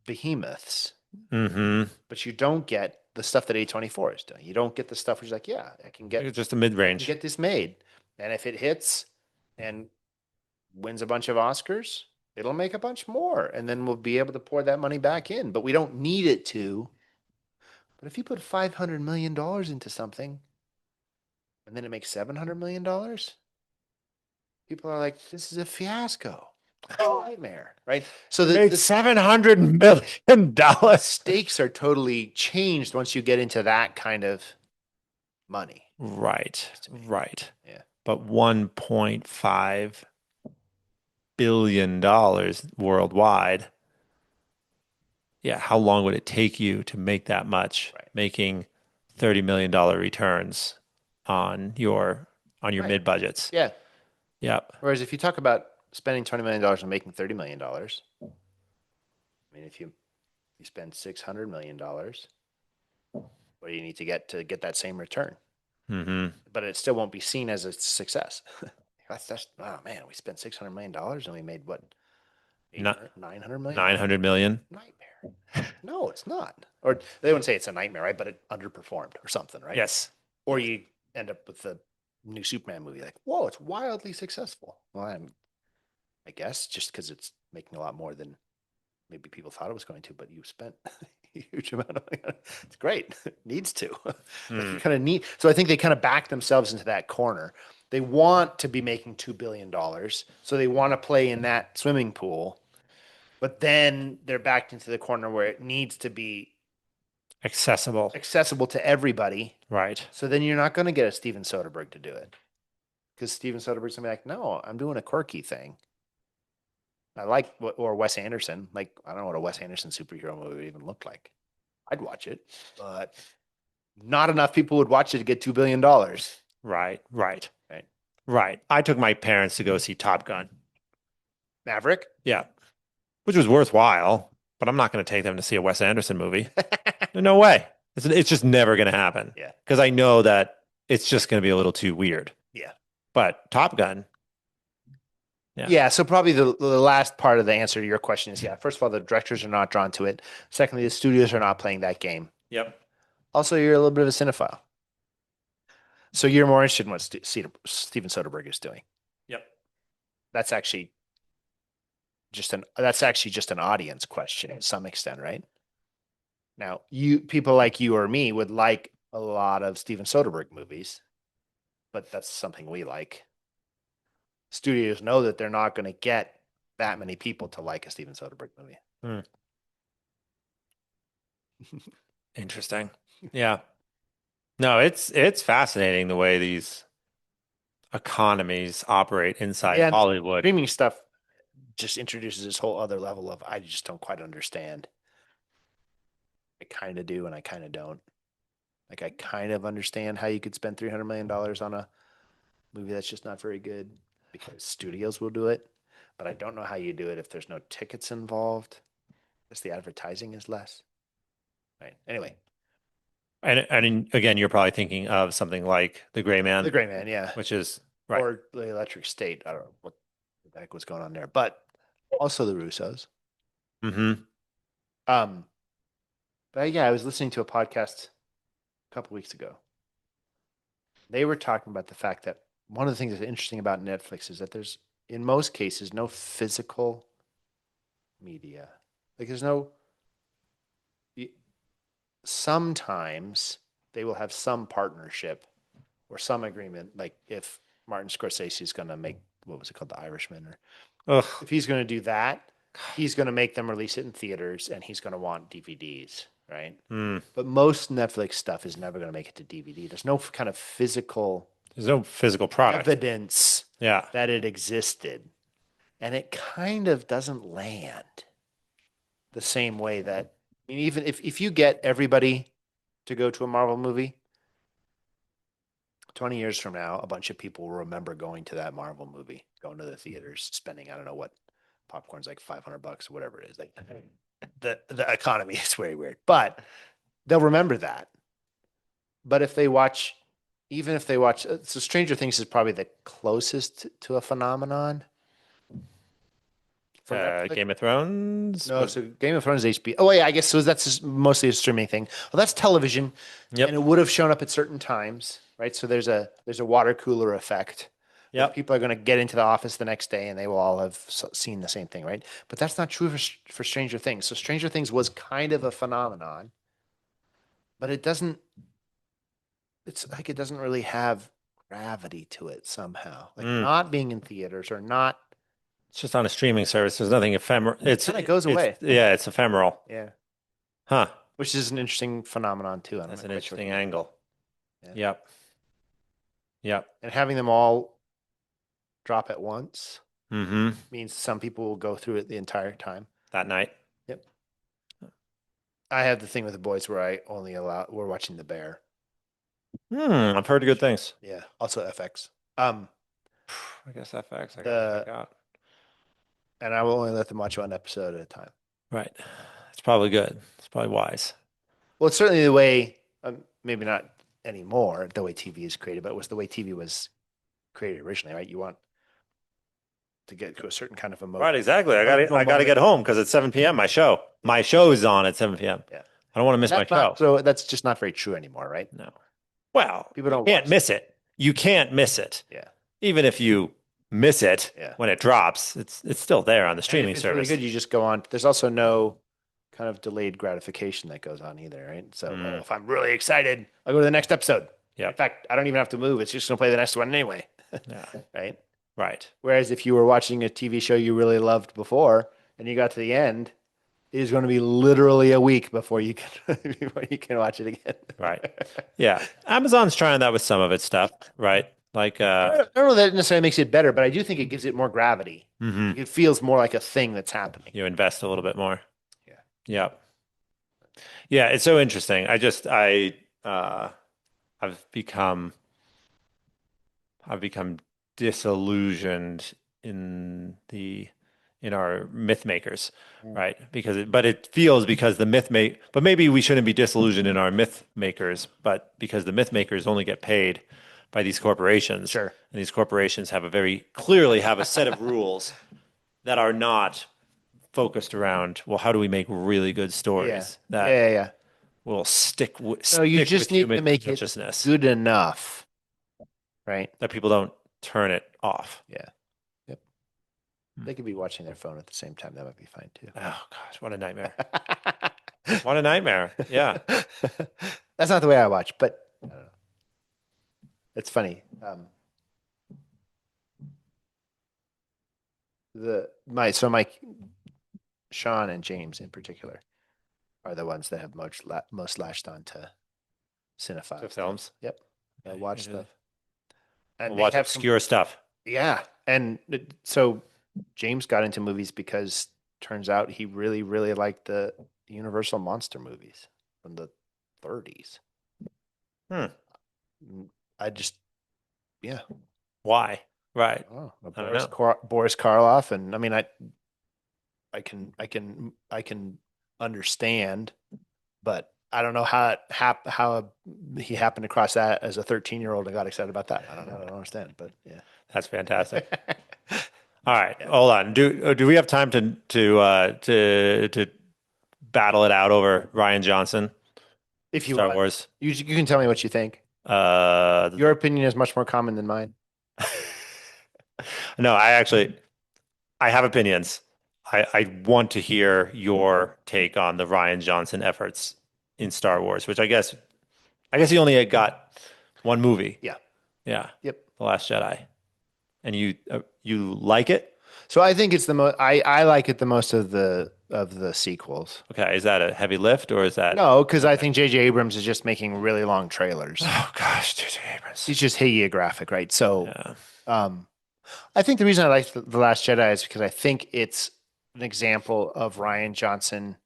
Speaker 1: behemoths, but you don't get the stuff that A24 is doing. You don't get the stuff where you're like, yeah, I can get
Speaker 2: just a mid-range.
Speaker 1: Get this made. And if it hits and wins a bunch of Oscars, it'll make a bunch more. And then we'll be able to pour that money back in. But we don't need it to. But if you put $500 million into something and then it makes $700 million, people are like, this is a fiasco. Nightmare, right? So the
Speaker 2: $700 million.
Speaker 1: Stakes are totally changed once you get into that kind of money.
Speaker 2: Right.
Speaker 1: Yeah.
Speaker 2: But $1.5 billion worldwide. Yeah. How long would it take you to make that much?
Speaker 1: Right.
Speaker 2: Making $30 million returns on your mid budgets.
Speaker 1: Yeah.
Speaker 2: Yep.
Speaker 1: Whereas if you talk about spending $20 million and making $30 million, I mean, if you spend $600 million, what do you need to get that same return? But it still won't be seen as a success. That's oh man, we spent $600 million and we made what? 900 million?
Speaker 2: 900 million?
Speaker 1: Nightmare. No, it's not. Or they wouldn't say it's a nightmare, right? But it underperformed or something, right?
Speaker 2: Yes.
Speaker 1: Or you end up with the new Superman movie, like, whoa, it's wildly successful. Well, I guess just because it's making a lot more than maybe people thought it was going to, but you spent a huge amount of money on it. It's great. It needs to. Like you kind of need. So I think they kind of back themselves into that corner. They want to be making $2 billion. So they want to play in that swimming pool. But then they're backed into the corner where it needs to be
Speaker 2: accessible
Speaker 1: to everybody.
Speaker 2: Right.
Speaker 1: So then you're not going to get a Steven Soderbergh to do it. Because Steven Soderbergh's going to be like, no, I'm doing a quirky thing. I like, or Wes Anderson. Like, I don't know what a Wes Anderson superhero movie would even look like. I'd watch it, but not enough people would watch it to get $2 billion.
Speaker 2: Right. I took my parents to go see Top Gun.
Speaker 1: Maverick?
Speaker 2: Yeah. Which was worthwhile, but I'm not going to take them to see a Wes Anderson movie. No way. It's just never going to happen.
Speaker 1: Yeah.
Speaker 2: Because I know that it's just going to be a little too weird.
Speaker 1: Yeah.
Speaker 2: But Top Gun.
Speaker 1: Yeah. So probably the last part of the answer to your question is, yeah, first of all, the directors are not drawn to it. Secondly, the studios are not playing that game.
Speaker 2: Yep.
Speaker 1: Also, you're a little bit of a cinephile. So you're more interested in what Steven Soderbergh is doing.
Speaker 2: Yep.
Speaker 1: That's actually that's actually just an audience question to some extent, right? Now, people like you or me would like a lot of Steven Soderbergh movies, but that's something we like. Studios know that they're not going to get that many people to like a Steven Soderbergh movie.
Speaker 2: Interesting. Yeah. No, it's fascinating the way these economies operate inside
Speaker 1: Yeah,
Speaker 2: Hollywood.
Speaker 1: streaming stuff just introduces this whole other level of I just don't quite understand. I kind of do and I kind of don't. Like I kind of understand how you could spend $300 million on a movie that's just not very good because studios will do it, but I don't know how you do it if there's no tickets involved. Because the advertising is less. Right. Anyway,
Speaker 2: And again, you're probably thinking of something like The Gray Man,
Speaker 1: The Gray Man, yeah.
Speaker 2: which is right.
Speaker 1: Or The Electric State. I don't know what the heck was going on there. But also the Russos.
Speaker 2: Mm-hmm.
Speaker 1: But yeah, I was listening to a podcast a couple weeks ago. They were talking about the fact that one of the things that's interesting about Netflix is that there's, in most cases, no physical media. Like there's no. Sometimes they will have some partnership or some agreement. Like if Martin Scorsese is going to make, what was it called, The Irishman, or
Speaker 2: Ugh.
Speaker 1: if he's going to do that, he's going to make them release it in theaters and he's going to want DVDs, right?
Speaker 2: Mm.
Speaker 1: But most Netflix stuff is never going to make it to DVD. There's no kind of physical
Speaker 2: There's no physical product.
Speaker 1: evidence
Speaker 2: Yeah.
Speaker 1: that it existed. And it kind of doesn't land the same way that, I mean, even if you get everybody to go to a Marvel movie, 20 years from now, a bunch of people will remember going to that Marvel movie, going to the theaters, spending, I don't know what, popcorn's like $500 or whatever it is. Like the economy is very weird, but they'll remember that. But if they watch, even if they watch, so Stranger Things is probably the closest to a phenomenon. For Netflix.
Speaker 2: Game of Thrones.
Speaker 1: No, so Game of Thrones is HBO. Oh yeah, I guess so. That's just mostly a streaming thing. Well, that's television,
Speaker 2: Yep.
Speaker 1: and it would have shown up at certain times, right? So there's a water cooler effect.
Speaker 2: Yep.
Speaker 1: People are going to get into the office the next day, and they will all have seen the same thing, right? But that's not true for Stranger Things. So Stranger Things was kind of a phenomenon, but it doesn't. It's like it doesn't really have gravity to it somehow. Like not being in theaters or not.
Speaker 2: It's just on a streaming service. There's nothing ephemeral. It
Speaker 1: kind of goes away.
Speaker 2: Yeah, it's ephemeral.
Speaker 1: Yeah.
Speaker 2: Huh.
Speaker 1: Which is an interesting phenomenon too.
Speaker 2: That's an interesting angle.
Speaker 1: Yeah.
Speaker 2: Yep. Yep.
Speaker 1: And having them all drop at once
Speaker 2: Mm-hmm.
Speaker 1: means some people will go through it the entire time.
Speaker 2: That night.
Speaker 1: Yep. I have the thing with the boys where we're watching The Bear.
Speaker 2: I've heard good things.
Speaker 1: Yeah. Also FX.
Speaker 2: I guess FX. I gotta check out.
Speaker 1: And I will only let them watch one episode at a time.
Speaker 2: Right. It's probably good. It's probably wise.
Speaker 1: Well, it's certainly the way, maybe not anymore, the way TV is created, but it was the way TV was created originally, right? You want to get to a certain kind of emotion.
Speaker 2: Right, exactly. I gotta get home because it's 7 p.m. My show is on at 7 p.m.
Speaker 1: Yeah.
Speaker 2: I don't want to miss my show.
Speaker 1: So that's just not very true anymore, right?
Speaker 2: No. Well,
Speaker 1: people don't
Speaker 2: can't miss it. You can't miss it.
Speaker 1: Yeah.
Speaker 2: Even if you miss it when it drops, it's still there on the streaming service.
Speaker 1: It's really good. You just go on. There's also no kind of delayed gratification that goes on either, right? So if I'm really excited, I'll go to the next episode.
Speaker 2: Yeah.
Speaker 1: In fact, I don't even have to move. It's just going to play the next one anyway.
Speaker 2: Yeah.
Speaker 1: Right.
Speaker 2: Right.
Speaker 1: Whereas if you were watching a TV show you really loved before and you got to the end, it is going to be literally a week before you can watch it again.
Speaker 2: Right. Yeah. Amazon's trying that with some of its stuff, right? Like
Speaker 1: I don't know that it necessarily makes it better, but I do think it gives it more gravity.
Speaker 2: Mm-hmm.
Speaker 1: It feels more like a thing that's happening.
Speaker 2: You invest a little bit more.
Speaker 1: Yeah.
Speaker 2: Yeah. Yeah. It's so interesting. I've become disillusioned in our myth makers, right? Because but maybe we shouldn't be disillusioned in our myth makers, but because the myth makers only get paid by these corporations.
Speaker 1: Sure.
Speaker 2: And these corporations clearly have a set of rules that are not focused around, well, how do we make really good stories that will stick with
Speaker 1: No, you just need to make it good enough, right?
Speaker 2: That people don't turn it off.
Speaker 1: Yeah. Yep. They could be watching their phone at the same time. That might be fine too.
Speaker 2: Oh gosh, what a nightmare. What a nightmare. Yeah.
Speaker 1: That's not the way I watch, but I don't know. It's funny. My Sean and James in particular are the ones that have most latched on to
Speaker 2: To
Speaker 1: cinephiles.
Speaker 2: films.
Speaker 1: Yep. They'll watch
Speaker 2: Usually.
Speaker 1: stuff. And
Speaker 2: We'll
Speaker 1: they
Speaker 2: watch
Speaker 1: have some,
Speaker 2: obscure stuff.
Speaker 1: yeah. And so James got into movies because turns out he really, really liked the Universal monster movies from the 30s.
Speaker 2: Hmm.
Speaker 1: I just, yeah.
Speaker 2: Why? Right.
Speaker 1: Oh,
Speaker 2: I don't know.
Speaker 1: Boris Karloff, and I mean, I can understand, but I don't know how he happened across that as a 13-year-old and got excited about that. I don't understand, but yeah.
Speaker 2: That's fantastic. All right,
Speaker 1: Yeah.
Speaker 2: hold on. Do we have time to battle it out over Ryan Johnson,
Speaker 1: If you
Speaker 2: Star
Speaker 1: want,
Speaker 2: Wars?
Speaker 1: you can tell me what you think.
Speaker 2: Uh,
Speaker 1: Your opinion is much more common than mine.
Speaker 2: no, I have opinions. I want to hear your take on the Ryan Johnson efforts in Star Wars, which I guess he only got one movie.
Speaker 1: Yeah.
Speaker 2: Yeah,
Speaker 1: Yep.
Speaker 2: The Last Jedi, and you like it?
Speaker 1: So I think it's the most. I like it the most of the sequels.
Speaker 2: Okay, is that a heavy lift or is that
Speaker 1: No, because I
Speaker 2: okay?
Speaker 1: think J.J. Abrams is just making really long trailers.
Speaker 2: Oh gosh, J.J. Abrams.
Speaker 1: He's just hagiographic, right? So,
Speaker 2: Yeah.
Speaker 1: um, I think the reason I like the Last Jedi is because I think it's an example of Ryan Johnson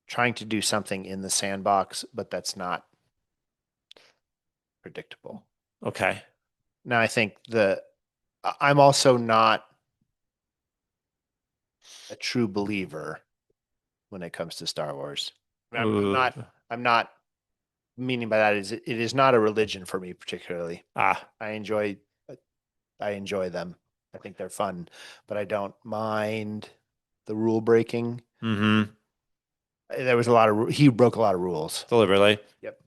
Speaker 1: trying to do something in the sandbox, but that's not predictable.
Speaker 2: Okay.
Speaker 1: Now, I think I'm also not a true believer when it comes to Star Wars. I'm
Speaker 2: Ooh.
Speaker 1: not. I'm not. Meaning by that is it is not a religion for me particularly.
Speaker 2: Ah.
Speaker 1: I enjoy. I enjoy them. I think they're fun, but I don't mind the rule breaking.
Speaker 2: Mm-hmm.
Speaker 1: There was a lot of he broke a lot of rules.
Speaker 2: Deliberately.
Speaker 1: Yep.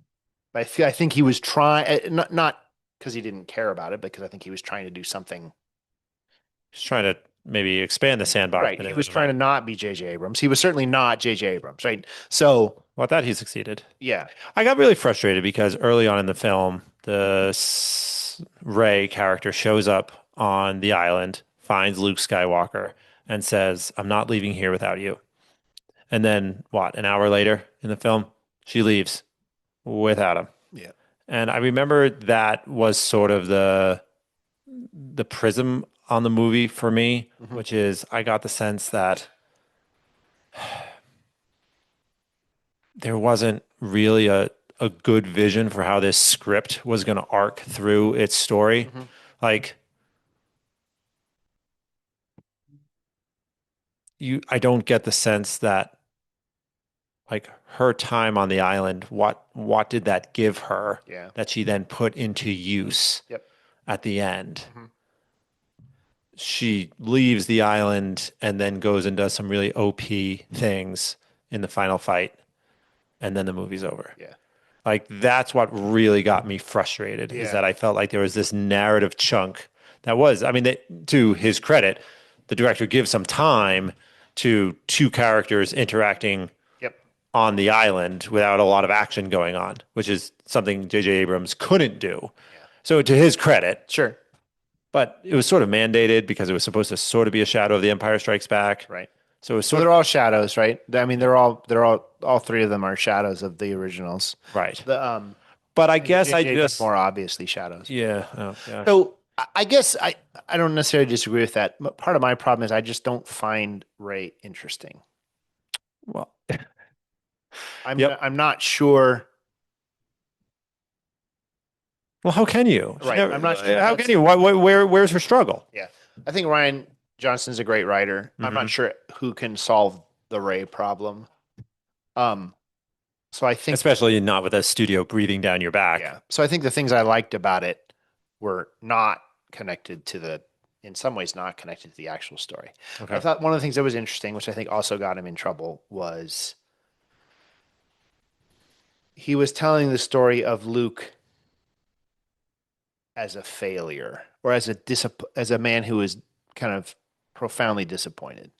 Speaker 1: But I think he was trying not because he didn't care about it, because I think he was trying to do something
Speaker 2: Just trying to maybe expand the sandbox.
Speaker 1: right.
Speaker 2: But
Speaker 1: He
Speaker 2: it
Speaker 1: was
Speaker 2: was
Speaker 1: trying to not be J.J. Abrams. He was certainly not J.J. Abrams, right? So
Speaker 2: well, I thought he succeeded.
Speaker 1: yeah,
Speaker 2: I got really frustrated because early on in the film, the Rey character shows up on the island, finds Luke Skywalker, and says, "I'm not leaving here without you." And then, what, an hour later in the film, she leaves without him.
Speaker 1: yeah,
Speaker 2: And I remember that was sort of the prism on the movie for me,
Speaker 1: hmm
Speaker 2: which is I got the sense that there wasn't really a good vision for how this script was going to arc through its story.
Speaker 1: hmm
Speaker 2: Like I don't get the sense that like her time on the island, what did that give her
Speaker 1: yeah,
Speaker 2: that she then put into use
Speaker 1: yep,
Speaker 2: at the end?
Speaker 1: hmm
Speaker 2: She leaves the island and then goes and does some really OP things in the final fight, and then the movie's over.
Speaker 1: yeah,
Speaker 2: Like that's what really got me frustrated is
Speaker 1: yeah,
Speaker 2: that I felt like there was this narrative chunk that was, I mean, to his credit, the director gives some time to two characters interacting
Speaker 1: yep,
Speaker 2: on the island without a lot of action going on, which is something J.J. Abrams couldn't do.
Speaker 1: yeah,
Speaker 2: So to his credit,
Speaker 1: sure,
Speaker 2: but it was sort of mandated because it was supposed to sort of be a shadow of The Empire Strikes Back.
Speaker 1: right.
Speaker 2: So it was
Speaker 1: Well,
Speaker 2: sort
Speaker 1: they're
Speaker 2: of
Speaker 1: all shadows, right? I mean, all three of them are shadows of the originals.
Speaker 2: right.
Speaker 1: The
Speaker 2: But I
Speaker 1: and
Speaker 2: guess I
Speaker 1: J.J. Abrams
Speaker 2: just,
Speaker 1: more obviously shadows.
Speaker 2: yeah, oh gosh.
Speaker 1: So I guess I don't necessarily disagree with that. But part of my problem is I just don't find Ray interesting.
Speaker 2: Well,
Speaker 1: I'm
Speaker 2: yep.
Speaker 1: I'm not sure.
Speaker 2: Well, how can you? She
Speaker 1: Right.
Speaker 2: never,
Speaker 1: I'm not.
Speaker 2: how can you? Where's her struggle?
Speaker 1: Yeah. I think Ryan Johnson's a great writer. I'm
Speaker 2: Hmm.
Speaker 1: not sure who can solve the Ray problem. Um. So I think
Speaker 2: Especially not with a studio breathing down your back.
Speaker 1: yeah. So I think the things I liked about it were not connected to in some ways, not connected to the actual story. I
Speaker 2: Okay.
Speaker 1: thought one of the things that was interesting, which I think also got him in trouble, was he was telling the story of Luke as a failure or as a man who was kind of profoundly disappointed.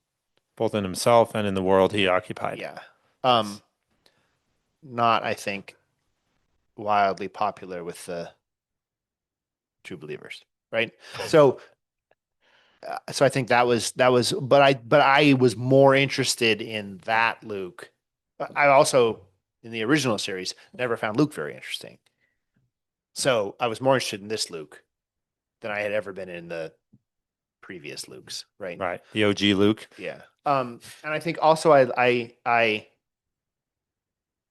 Speaker 2: Both in himself and in the world he occupied.
Speaker 1: Yeah.
Speaker 2: Yes.
Speaker 1: Not, I think, wildly popular with the true believers, right? So, so I think but I was more interested in that Luke. I also, in the original series, never found Luke very interesting. So I was more interested in this Luke than I had ever been in the previous Lukes, right?
Speaker 2: Right. The OG Luke.
Speaker 1: Yeah. And I think also I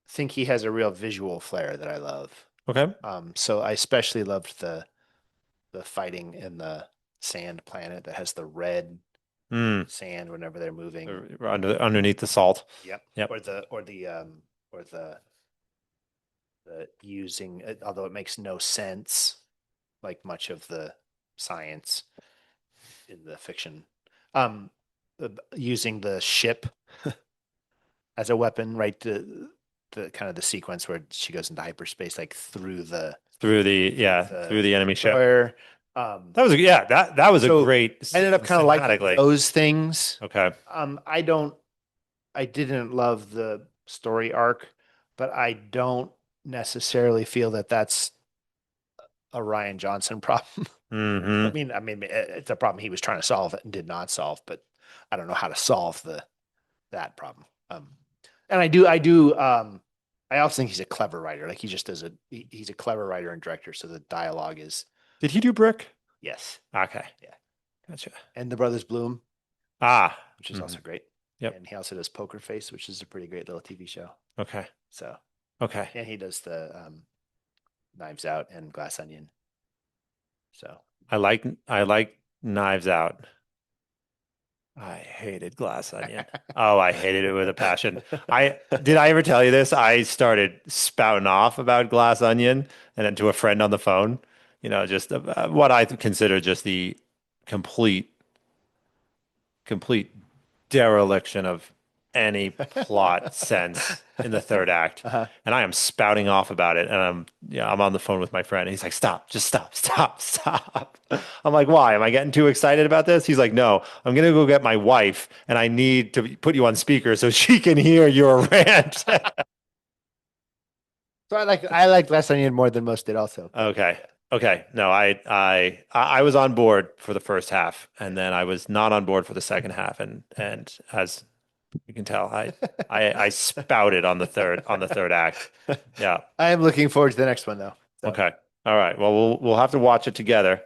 Speaker 1: think he has a real visual flair that I love.
Speaker 2: Okay.
Speaker 1: So I especially loved the fighting in the sand planet that has the red
Speaker 2: Mm.
Speaker 1: sand whenever they're moving.
Speaker 2: Underneath the salt.
Speaker 1: Yep.
Speaker 2: Yep.
Speaker 1: Or the using, although it makes no sense, like much of the science in the fiction, um, using the ship as a weapon, right? The kind of the sequence where she goes into hyperspace, like through the
Speaker 2: Through the enemy ship.
Speaker 1: destroyer.
Speaker 2: That was that was a
Speaker 1: So
Speaker 2: great
Speaker 1: I ended up kind of liking
Speaker 2: cinematically.
Speaker 1: those things.
Speaker 2: Okay.
Speaker 1: I didn't love the story arc, but I don't necessarily feel that that's a Ryan Johnson problem.
Speaker 2: Mm-hmm.
Speaker 1: I mean, it's a problem he was trying to solve and did not solve, but I don't know how to solve that problem. And I also think he's a clever writer. Like he just does he's a clever writer and director. So the dialogue is,
Speaker 2: Did he do Brick?
Speaker 1: yes.
Speaker 2: Okay.
Speaker 1: Yeah.
Speaker 2: Gotcha.
Speaker 1: And The Brothers Bloom,
Speaker 2: Ah.
Speaker 1: which is also great.
Speaker 2: Yep.
Speaker 1: And he also does Poker Face, which is a pretty great little TV show.
Speaker 2: Okay.
Speaker 1: So,
Speaker 2: Okay.
Speaker 1: and he does the Knives Out and Glass Onion. So
Speaker 2: I like Knives Out. I hated Glass Onion. Oh, I hated it with a passion. I ever tell you this? I started spouting off about Glass Onion and then to a friend on the phone, just what I consider just the complete complete dereliction of any plot sense in the third act.
Speaker 1: Uh-huh.
Speaker 2: And I am spouting off about it. And I'm on the phone with my friend. And he's like, stop, just stop, stop, stop. I'm like, why? Am I getting too excited about this? He's like, no, I'm going to go get my wife and I need to put you on speaker so she can hear your rant.
Speaker 1: So I like Glass Onion more than most did also.
Speaker 2: Okay. Okay. No, I was on board for the first half and then I was not on board for the second half. And as you can tell, I spouted on the third act. Yeah.
Speaker 1: I am looking forward to the next one though. So.
Speaker 2: Okay. All right. Well, we'll have to watch it together,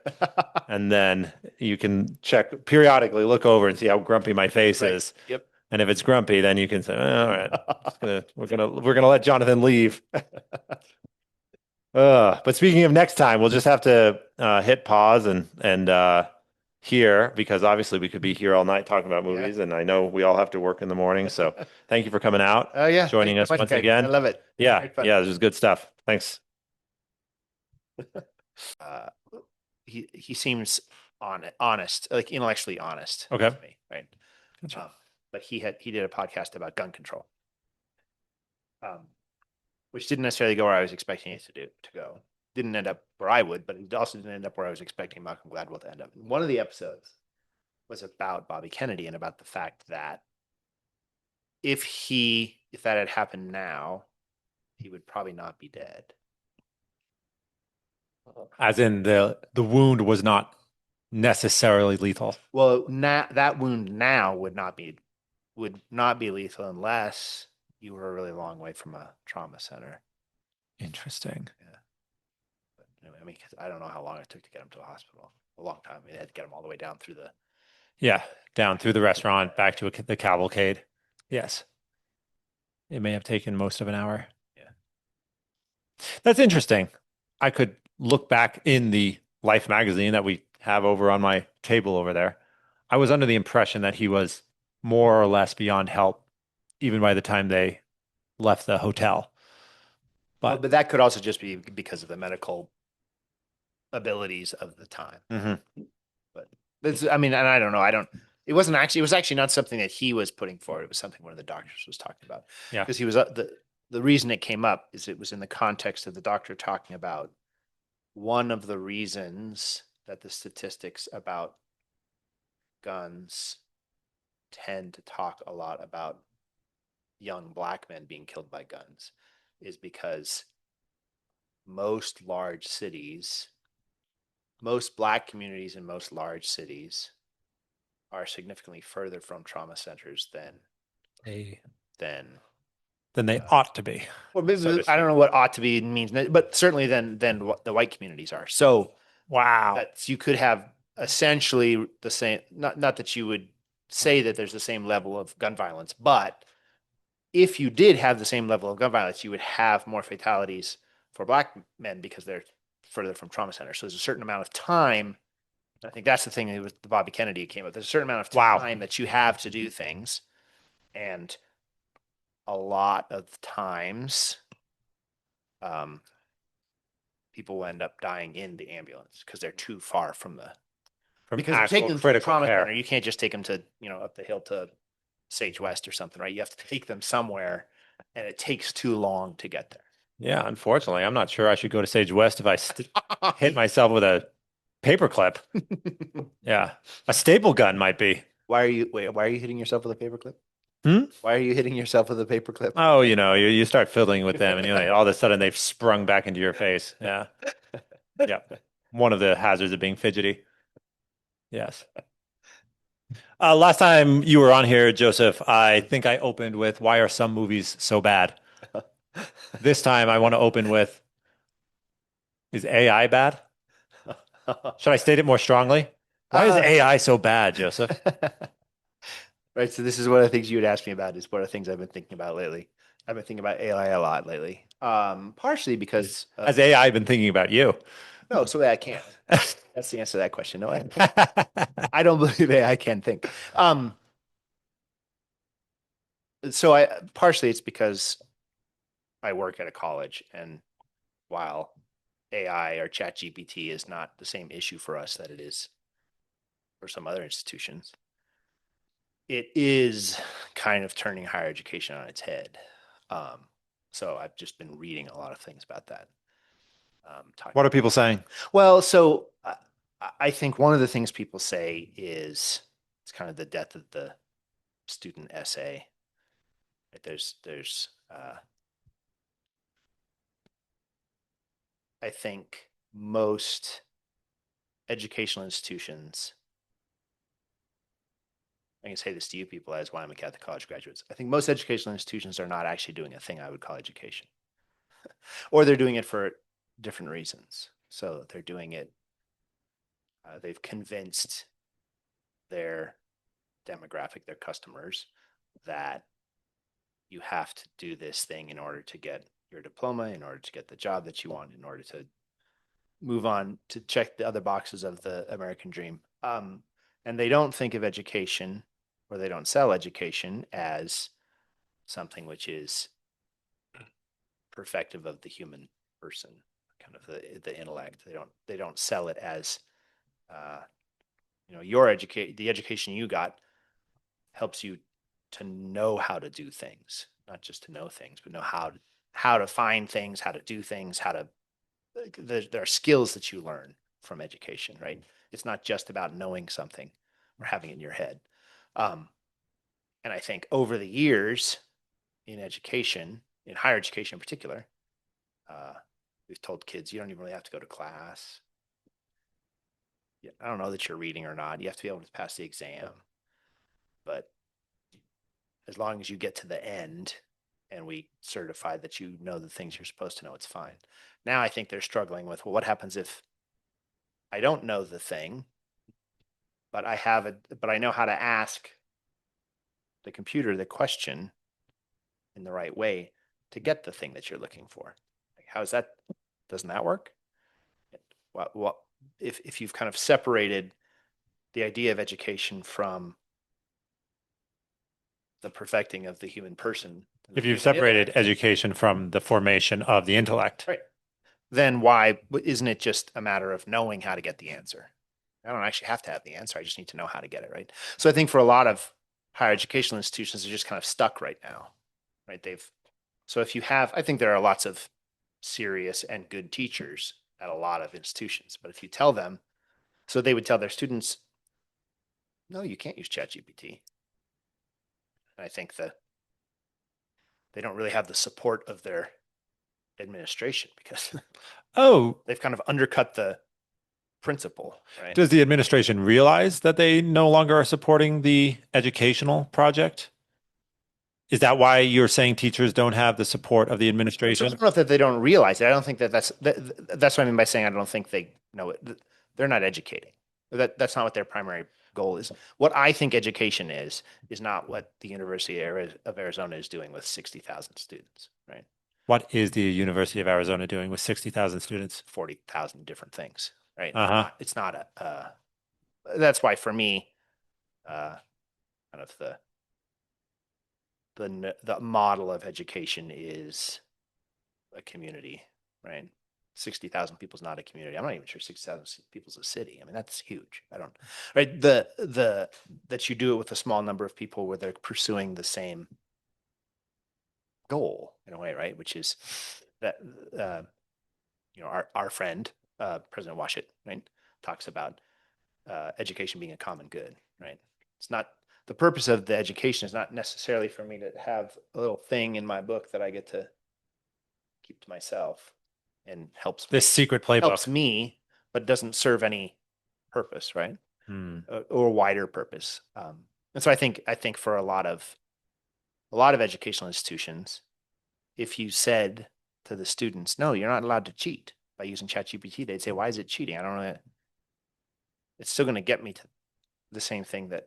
Speaker 2: and then you can check periodically, look over and see how grumpy my face
Speaker 1: Right.
Speaker 2: is.
Speaker 1: Yep.
Speaker 2: And if it's grumpy, then you can say, all right, we're gonna let Jonathan leave. But speaking of next time, we'll just have to hit pause and here because obviously we could be here all night talking about movies, and I know we all have to work in the morning. So thank you for coming out.
Speaker 1: Oh yeah,
Speaker 2: joining us
Speaker 1: thanks so much,
Speaker 2: once
Speaker 1: Craig.
Speaker 2: again.
Speaker 1: I love it.
Speaker 2: Yeah,
Speaker 1: Great fun.
Speaker 2: yeah, this is good stuff. Thanks.
Speaker 1: Uh, he seems honest, like intellectually honest.
Speaker 2: Okay.
Speaker 1: To me, right?
Speaker 2: Gotcha.
Speaker 1: But he did a podcast about gun control, which didn't necessarily go where I was expecting it to go. Didn't end up where I would, but it also didn't end up where I was expecting Malcolm Gladwell to end up. One of the episodes was about Bobby Kennedy and about the fact that if that had happened now, he would probably not be dead.
Speaker 2: As in the wound was not necessarily lethal.
Speaker 1: Well, that wound now would not be lethal unless you were a really long way from a trauma center.
Speaker 2: Interesting.
Speaker 1: Yeah. But, I mean, because I don't know how long it took to get him to the hospital. A long time. They had to get him all the way down through the.
Speaker 2: Yeah, down through the restaurant, back to the cavalcade. Yes. It may have taken most of an hour.
Speaker 1: Yeah.
Speaker 2: That's interesting. I could look back in the Life magazine that we have over on my table over there. I was under the impression that he was more or less beyond help, even by the time they left the hotel.
Speaker 1: But that could also just be because of the medical abilities of the time.
Speaker 2: Mm-hmm.
Speaker 1: But I mean, and I don't know. It was actually not something that he was putting forward. It was something one of the doctors was talking about.
Speaker 2: Yeah.
Speaker 1: Because he was the reason it came up is it was in the context of the doctor talking about one of the reasons that the statistics about guns tend to talk a lot about young black men being killed by guns is because most large cities, most black communities in most large cities are significantly further from trauma centers
Speaker 2: They
Speaker 1: than
Speaker 2: than they ought to be.
Speaker 1: well, maybe,
Speaker 2: So to
Speaker 1: I don't
Speaker 2: speak.
Speaker 1: know what ought to be means, but certainly than what the white communities are. So
Speaker 2: Wow.
Speaker 1: that's you could have essentially the same. Not that you would say that there's the same level of gun violence, but if you did have the same level of gun violence, you would have more fatalities for black men because they're further from trauma centers. So there's a certain amount of time. I think that's the thing with the Bobby Kennedy came up. There's a certain amount of
Speaker 2: Wow.
Speaker 1: time that you have to do things, and a lot of times, um, people will end up dying in the ambulance because they're too far from the
Speaker 2: From
Speaker 1: because you're
Speaker 2: actual
Speaker 1: taking them to the
Speaker 2: critical
Speaker 1: trauma
Speaker 2: care.
Speaker 1: center. You can't just take them to up the hill to Sage West or something, right? You have to take them somewhere, and it takes too long to get there.
Speaker 2: Yeah, unfortunately, I'm not sure I should go to Sage West if I hit myself with a paperclip. Yeah, a staple gun might be.
Speaker 1: Why are you hitting yourself with a paperclip?
Speaker 2: Hmm?
Speaker 1: Why are you hitting yourself with a paperclip?
Speaker 2: Oh, you start fiddling with them, and all of a sudden they've sprung back into your face. Yeah, yeah. One of the hazards of being fidgety. Yes. Last time you were on here, Joseph, I think I opened with "Why are some movies so bad?" This time I want to open with, "Is AI bad?" Should I state it more strongly? Why is
Speaker 1: Uh,
Speaker 2: AI so bad, Joseph?
Speaker 1: right. So this is one of the things you would ask me about is what are things I've been thinking about lately. I've been thinking about AI a lot lately. Partially because
Speaker 2: Has AI been thinking about you?
Speaker 1: no, so I can't. That's the answer to that question. No, I don't believe AI can think. So I partially it's because I work at a college, and while AI or ChatGPT is not the same issue for us that it is for some other institutions, it is kind of turning higher education on its head. Um, so I've just been reading a lot of things about that.
Speaker 2: What are people saying?
Speaker 1: Well, so I think one of the things people say is it's kind of the death of the student essay. Right? I think most educational institutions, I can say this to you people as Wyoming Catholic College graduates. I think most educational institutions are not actually doing a thing I would call education, or they're doing it for different reasons. So they're doing it, they've convinced their demographic, their customers, that you have to do this thing in order to get your diploma, in order to get the job that you want, in order to move on to check the other boxes of the American dream. And they don't think of education, or they don't sell education as something which is perfective of the human person, kind of the intellect. They don't sell it as uh, the education you got helps you to know how to do things, not just to know things, but know how to find things, how to do things, how to there are skills that you learn from education, right? It's not just about knowing something or having it in your head. Um, and I think over the years in education, in higher education in particular, uh, we've told kids you don't even really have to go to class. Yeah, I don't know that you're reading or not. You have to be able to pass the exam, but as long as you get to the end and we certify that you know the things you're supposed to know, it's fine. Now I think they're struggling with, well, what happens if I don't know the thing, but but I know how to ask the computer the question in the right way to get the thing that you're looking for. Like, how's that? Doesn't that work? Well, if you've kind of separated the idea of education from the perfecting of the human person, the
Speaker 2: If you've
Speaker 1: human
Speaker 2: separated
Speaker 1: intellect,
Speaker 2: education from the formation of the intellect.
Speaker 1: right? Then why isn't it just a matter of knowing how to get the answer? I don't actually have to have the answer. I just need to know how to get it, right? So I think for a lot of higher educational institutions, they're just kind of stuck right now, right? So if you have, I think there are lots of serious and good teachers at a lot of institutions, but if you tell them, so they would tell their students, No, you can't use ChatGPT. I think that they don't really have the support of their administration because
Speaker 2: Oh,
Speaker 1: they've kind of undercut the principle, right?
Speaker 2: does the administration realize that they no longer are supporting the educational project? Is that why you're saying teachers don't have the support of the
Speaker 1: I
Speaker 2: administration?
Speaker 1: don't know that they don't realize it. I don't think that's what I mean by saying I don't think they know it. They're not educating. That's not what their primary goal is. What I think education is not what the University of Arizona is doing with 60,000 students, right?
Speaker 2: What is the University of Arizona doing with 60,000 students?
Speaker 1: 40,000 different things, right?
Speaker 2: Uh-huh.
Speaker 1: It's not that's why for me, kind of the model of education is a community, right? 60,000 people is not a community. I'm not even sure 60,000 people is a city. I mean, that's huge. I don't, right? That you do it with a small number of people where they're pursuing the same goal in a way, right? Which is that, our friend, President Washington, right, talks about education being a common good, right? It's not the purpose of the education is not necessarily for me to have a little thing in my book that I get to keep to myself and
Speaker 2: This secret playbook.
Speaker 1: helps me, but doesn't serve any purpose, right?
Speaker 2: Hmm.
Speaker 1: Or wider purpose. And so I think for a lot of educational institutions, if you said to the students, no, you're not allowed to cheat by using ChatGPT, they'd say, why is it cheating? I don't know. It's still going to get me to the same thing that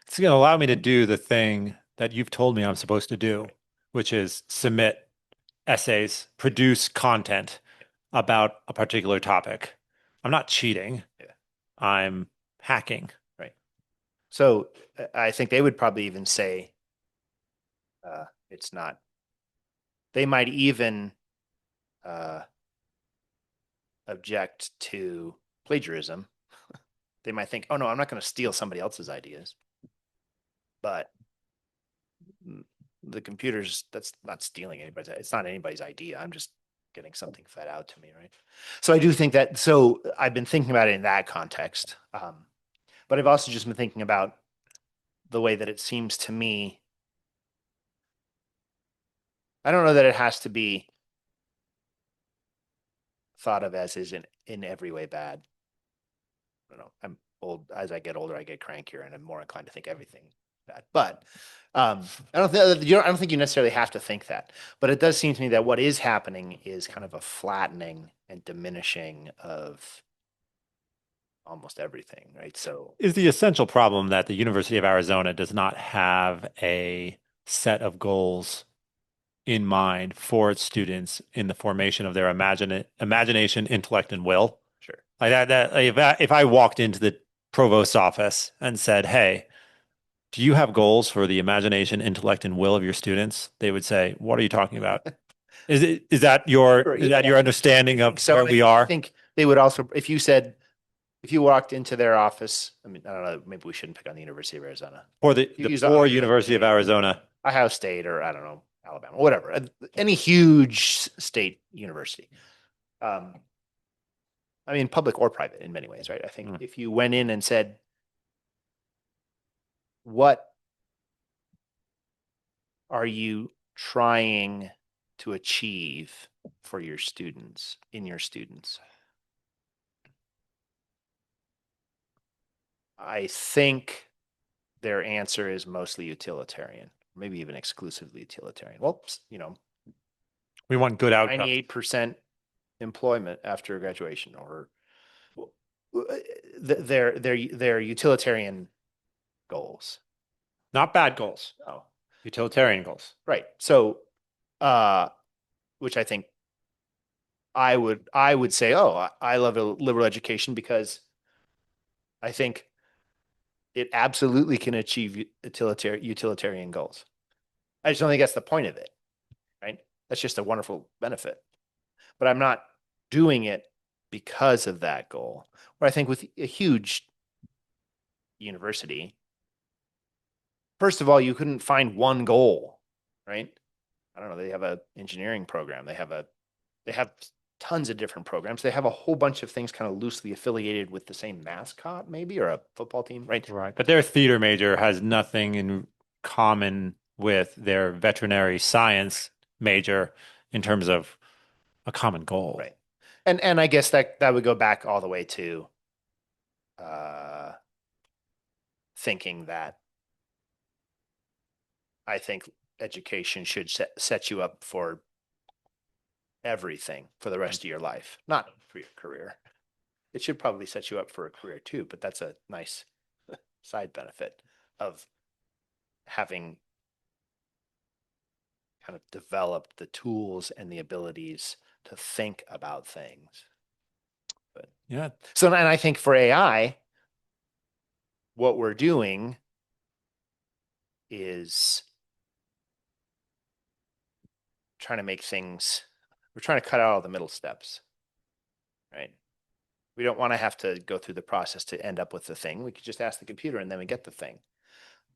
Speaker 2: It's going to allow me to do the thing that you've told me I'm supposed to do, which is submit essays, produce content about a particular topic. I'm not cheating.
Speaker 1: Yeah.
Speaker 2: I'm hacking.
Speaker 1: Right. So I think they would probably even say it's not. They might even uh, object to plagiarism. They might think, oh no, I'm not going to steal somebody else's ideas. But the computers, that's not stealing anybody's. It's not anybody's idea. I'm just getting something fed out to me, right? So I do think that. So I've been thinking about it in that context, but I've also just been thinking about the way that it seems to me. I don't know that it has to be thought of as is in every way bad. I don't know. I'm old. As I get older, I get crankier, and I'm more inclined to think everything bad. But I don't think you necessarily have to think that. But it does seem to me that what is happening is kind of a flattening and diminishing of almost everything, right? So
Speaker 2: Is the essential problem that the University of Arizona does not have a set of goals in mind for its students in the formation of their imagination, intellect, and will?
Speaker 1: sure.
Speaker 2: Like if I walked into the provost's office and said, "Hey, do you have goals for the imagination, intellect, and will of your students?" They would say, "What are you talking about?" Is that
Speaker 1: Sure,
Speaker 2: your understanding of
Speaker 1: so
Speaker 2: where we
Speaker 1: I
Speaker 2: are?
Speaker 1: think they would also, if you walked into their office, I mean, I don't know, maybe we shouldn't pick on the University of Arizona.
Speaker 2: Or the
Speaker 1: You use
Speaker 2: poor
Speaker 1: Ohio
Speaker 2: University of
Speaker 1: State,
Speaker 2: Arizona.
Speaker 1: Ohio State, or I don't know, Alabama, whatever, any huge state university. I mean, public or private in many ways, right? I think if you went in and said, what are you trying to achieve for your students, in your students? I think their answer is mostly utilitarian, maybe even exclusively utilitarian. Well,
Speaker 2: We want good outcomes.
Speaker 1: 98% employment after graduation, or their utilitarian goals.
Speaker 2: Not bad goals,
Speaker 1: Oh,
Speaker 2: utilitarian goals.
Speaker 1: right. So, which I think I would say, oh, I love a liberal education because I think it absolutely can achieve utilitarian goals. I just don't think that's the point of it, right? That's just a wonderful benefit. But I'm not doing it because of that goal. Where I think with a huge university, first of all, you couldn't find one goal, right? I don't know. They have a engineering program. They have tons of different programs. They have a whole bunch of things kind of loosely affiliated with the same mascot, maybe, or a football team, right?
Speaker 2: Right. But their theater major has nothing in common with their veterinary science major in terms of a common goal.
Speaker 1: Right. And I guess that would go back all the way to uh, thinking that I think education should set you up for everything for the rest of your life, not for your career. It should probably set you up for a career too, but that's a nice side benefit of having kind of developed the tools and the abilities to think about things. But
Speaker 2: Yeah.
Speaker 1: so, and I think for AI, what we're doing is trying to make things, we're trying to cut out all the middle steps, right? We don't want to have to go through the process to end up with the thing. We could just ask the computer and then we get the thing.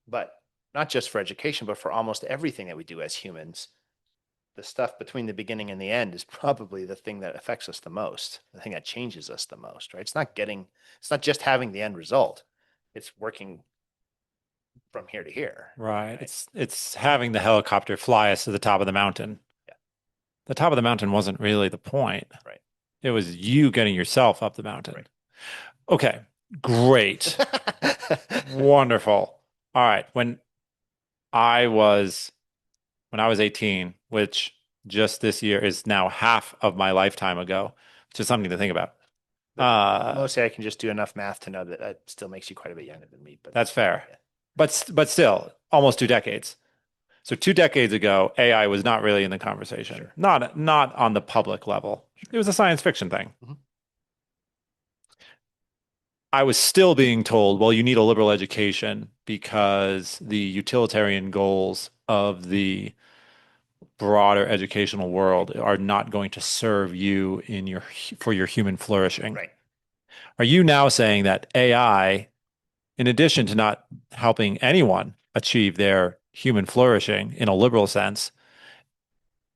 Speaker 1: But not just for education, but for almost everything that we do as humans, the stuff between the beginning and the end is probably the thing that affects us the most, the thing that changes us the most, right? It's not just having the end result. It's working from here to here.
Speaker 2: Right. It's having the helicopter fly us to the top of the mountain.
Speaker 1: Yeah.
Speaker 2: The top of the mountain wasn't really the point.
Speaker 1: Right.
Speaker 2: It was you getting yourself up the mountain.
Speaker 1: Right.
Speaker 2: Okay. Great. Wonderful. All right. I was when I was 18, which just this year is now half of my lifetime ago, which is something to think about.
Speaker 1: Mostly I can just do enough math to know that that still makes you quite a bit younger than me, but
Speaker 2: That's fair.
Speaker 1: yeah.
Speaker 2: But still, almost 2 decades. So 2 decades ago, AI was not really in the conversation.
Speaker 1: Sure.
Speaker 2: Not on the public level. It was a science fiction thing.
Speaker 1: Mhm.
Speaker 2: I was still being told, well, you need a liberal education because the utilitarian goals of the broader educational world are not going to serve you for your human flourishing.
Speaker 1: Right.
Speaker 2: Are you now saying that AI, in addition to not helping anyone achieve their human flourishing in a liberal sense,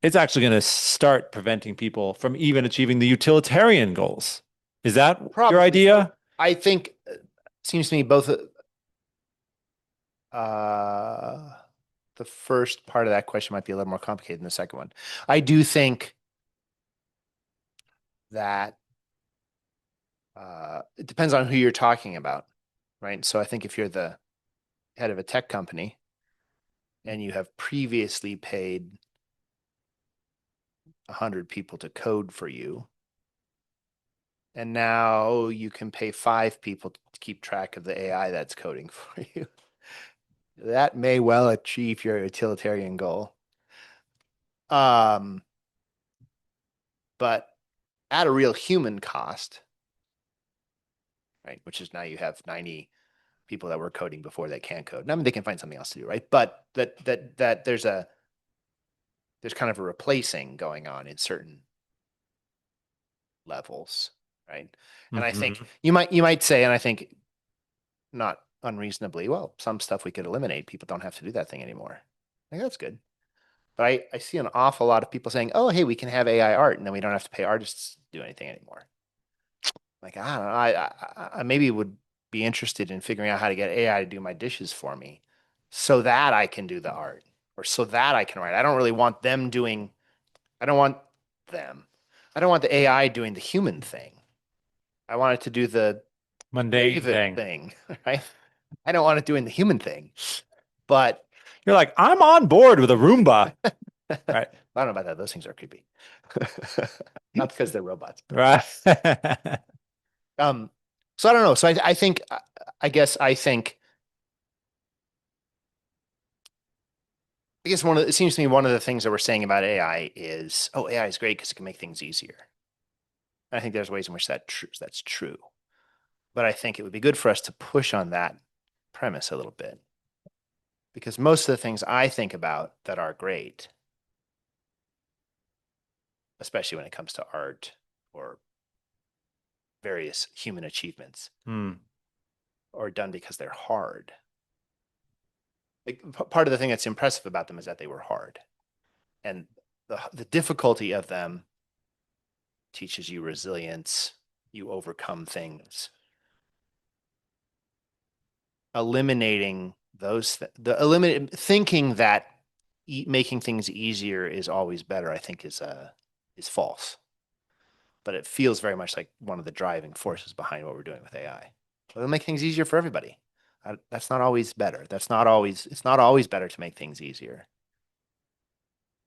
Speaker 2: it's actually going to start preventing people from even achieving the utilitarian goals? Is that
Speaker 1: Probably.
Speaker 2: your idea?
Speaker 1: I think seems to me both uh, the first part of that question might be a little more complicated than the second one. I do think that it depends on who you're talking about, right? So I think if you're the head of a tech company and you have previously paid 100 people to code for you, and now you can pay 5 people to keep track of the AI that's coding for you, that may well achieve your utilitarian goal. But at a real human cost, right? Which is now you have 90 people that were coding before that can't code. I mean, they can find something else to do, right? But that there's kind of a replacing going on in certain levels, right? And I think you might say, and I think not unreasonably, well, some stuff we could eliminate. People don't have to do that thing anymore. I think that's good. But I see an awful lot of people saying, oh, hey, we can have AI art and then we don't have to pay artists to do anything anymore. Like, I don't know. I maybe would be interested in figuring out how to get AI to do my dishes for me so that I can do the art or so that I can write. I don't really want them doing, I don't want them. I don't want the AI doing the human thing. I want it to do the
Speaker 2: Mundane
Speaker 1: David
Speaker 2: thing.
Speaker 1: right? I don't want it doing the human thing. But
Speaker 2: You're like, I'm on board with a Roomba. Right.
Speaker 1: I don't know about that. Those things are creepy. Not because they're robots.
Speaker 2: Right.
Speaker 1: So I don't know. So I think, I guess it seems to me one of the things that we're saying about AI is, oh, AI is great because it can make things easier. I think there's ways in which that's true. But I think it would be good for us to push on that premise a little bit. Because most of the things I think about that are great, especially when it comes to art or various human achievements, are done because they're hard. Like, part of the thing that's impressive about them is that they were hard. And the difficulty of them teaches you resilience, you overcome things. Eliminating those, thinking that making things easier is always better, I think is false. But it feels very much like one of the driving forces behind what we're doing with AI. It'll make things easier for everybody. That's not always better. It's not always better to make things easier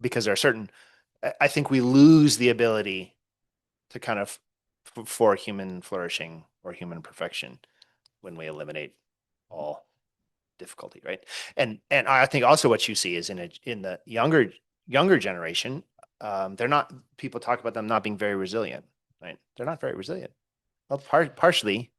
Speaker 1: because there are certain, I think we lose the ability to kind of, for human flourishing or human perfection when we eliminate all difficulty, right? And I think also what you see is in the younger generation, they're not, people talk about them not being very resilient, right? They're not very resilient. Well, partially,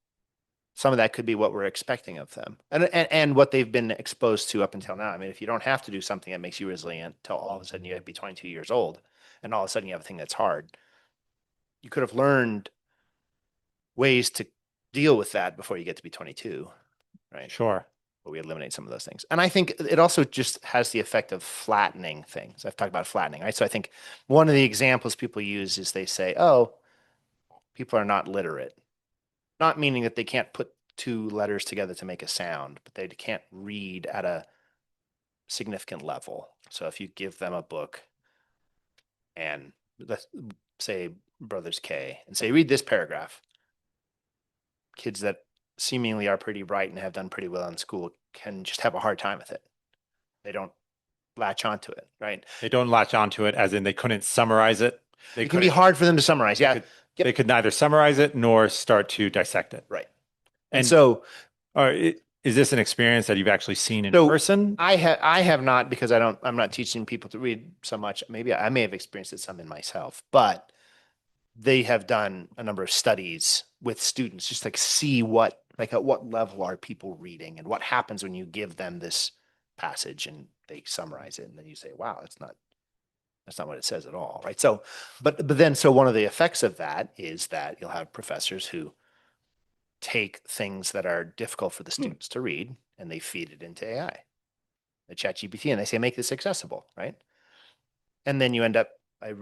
Speaker 1: some of that could be what we're expecting of them, and what they've been exposed to up until now. I mean, if you don't have to do something that makes you resilient till all of a sudden you have to be 22 years old, and all of a sudden you have a thing that's hard, you could have learned ways to deal with that before you get to be 22, right?
Speaker 2: Sure.
Speaker 1: But we eliminate some of those things. And I think it also just has the effect of flattening things. I've talked about flattening, right? So I think one of the examples people use is they say, oh, people are not literate. Not meaning that they can't put two letters together to make a sound, but they can't read at a significant level. So if you give them a book and let's say Brothers K and say, read this paragraph, kids that seemingly are pretty bright and have done pretty well in school can just have a hard time with it. They don't latch onto it, right?
Speaker 2: They don't latch onto it as in they couldn't summarize it.
Speaker 1: It can be hard for them to summarize. Yeah.
Speaker 2: They could neither summarize it nor start to dissect it.
Speaker 1: Right.
Speaker 2: And
Speaker 1: so,
Speaker 2: is this an experience that you've actually seen in
Speaker 1: So
Speaker 2: person?
Speaker 1: I have not, because I'm not teaching people to read so much. Maybe I may have experienced it some in myself, but they have done a number of studies with students, just like see what, like at what level are people reading and what happens when you give them this passage and they summarize it. And then you say, wow, that's not what it says at all. Right. So, but then, so one of the effects of that is that you'll have professors who take things that are difficult for the students to read and they feed it into AI, the chat GPT, and they say, make this accessible, right? And then you end up, I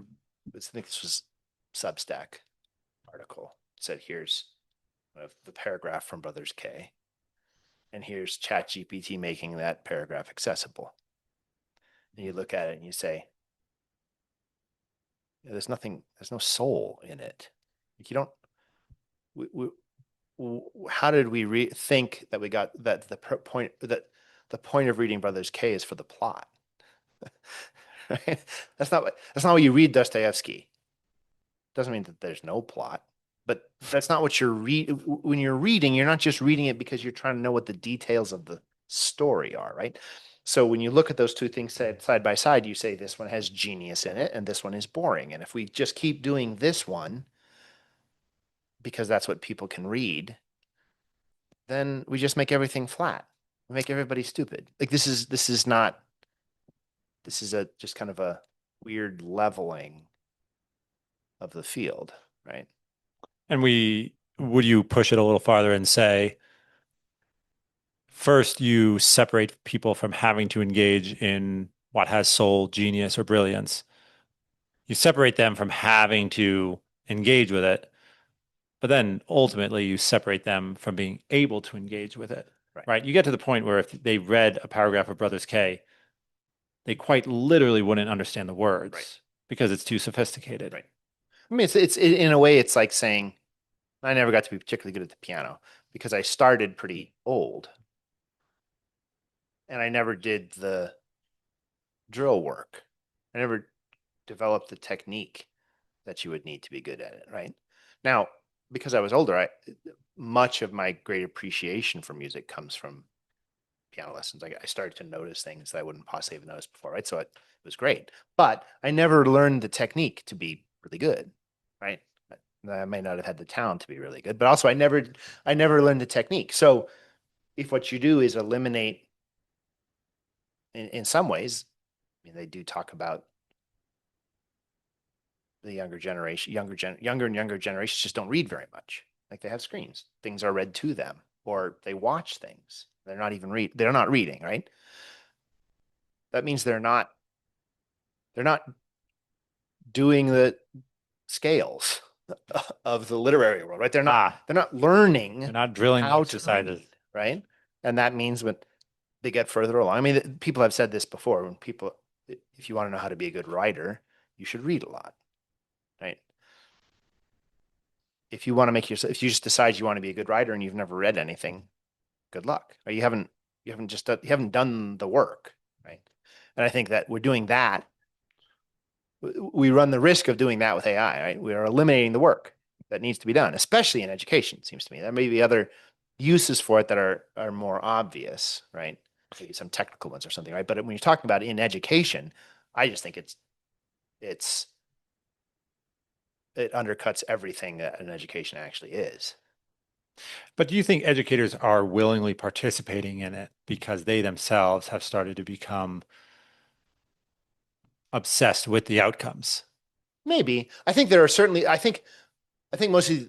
Speaker 1: think this was Substack article, said, here's the paragraph from Brothers K, and here's chat GPT making that paragraph accessible. And you look at it and you say, there's no soul in it. Like you don't, how did we think that we got that the point of reading Brothers K is for the plot? Right? That's not what you read Dostoevsky. Doesn't mean that there's no plot, but that's not what when you're reading. You're not just reading it because you're trying to know what the details of the story are, right? So when you look at those two things side by side, you say this one has genius in it and this one is boring. And if we just keep doing this one because that's what people can read, then we just make everything flat. We make everybody stupid. Like this is just kind of a weird leveling of the field, right?
Speaker 2: And would you push it a little farther and say, first you separate people from having to engage in what has soul, genius, or brilliance. You separate them from having to engage with it, but then ultimately you separate them from being able to engage with it, right? You get to the point where if they read a paragraph of Brothers K, they quite literally wouldn't understand the words because it's too sophisticated.
Speaker 1: Right. I mean, it's in a way, it's like saying, I never got to be particularly good at the piano because I started pretty old and I never did the drill work. I never developed the technique that you would need to be good at it, right? Now, because I was older, much of my great appreciation for music comes from piano lessons. I started to notice things that I wouldn't possibly have noticed before, right? So it was great, but I never learned the technique to be really good, right? I may not have had the talent to be really good, but also I never learned the technique. So if what you do is eliminate, in some ways, I mean, they do talk about the younger generation, younger and younger generations just don't read very much. Like they have screens, things are read to them, or they watch things. They're not reading, right? That means they're not doing the scales. of the literary world, right? They're
Speaker 2: Ah,
Speaker 1: not learning
Speaker 2: they're not drilling the
Speaker 1: how to
Speaker 2: exercises.
Speaker 1: read, right? And that means when they get further along. I mean, people have said this before. When people, if you want to know how to be a good writer, you should read a lot, right? If you want to make yourself, if you just decide you want to be a good writer and you've never read anything, good luck. Or you haven't done the work, right? And I think that we're doing that. We run the risk of doing that with AI, right? We are eliminating the work that needs to be done, especially in education, it seems to me. There may be other uses for it that are more obvious, right? Maybe some technical ones or something, right? But when you're talking about in education, I just think it's it undercuts everything that an education actually is.
Speaker 2: But do you think educators are willingly participating in it because they themselves have started to become obsessed with the outcomes?
Speaker 1: Maybe. I think there are certainly, I think mostly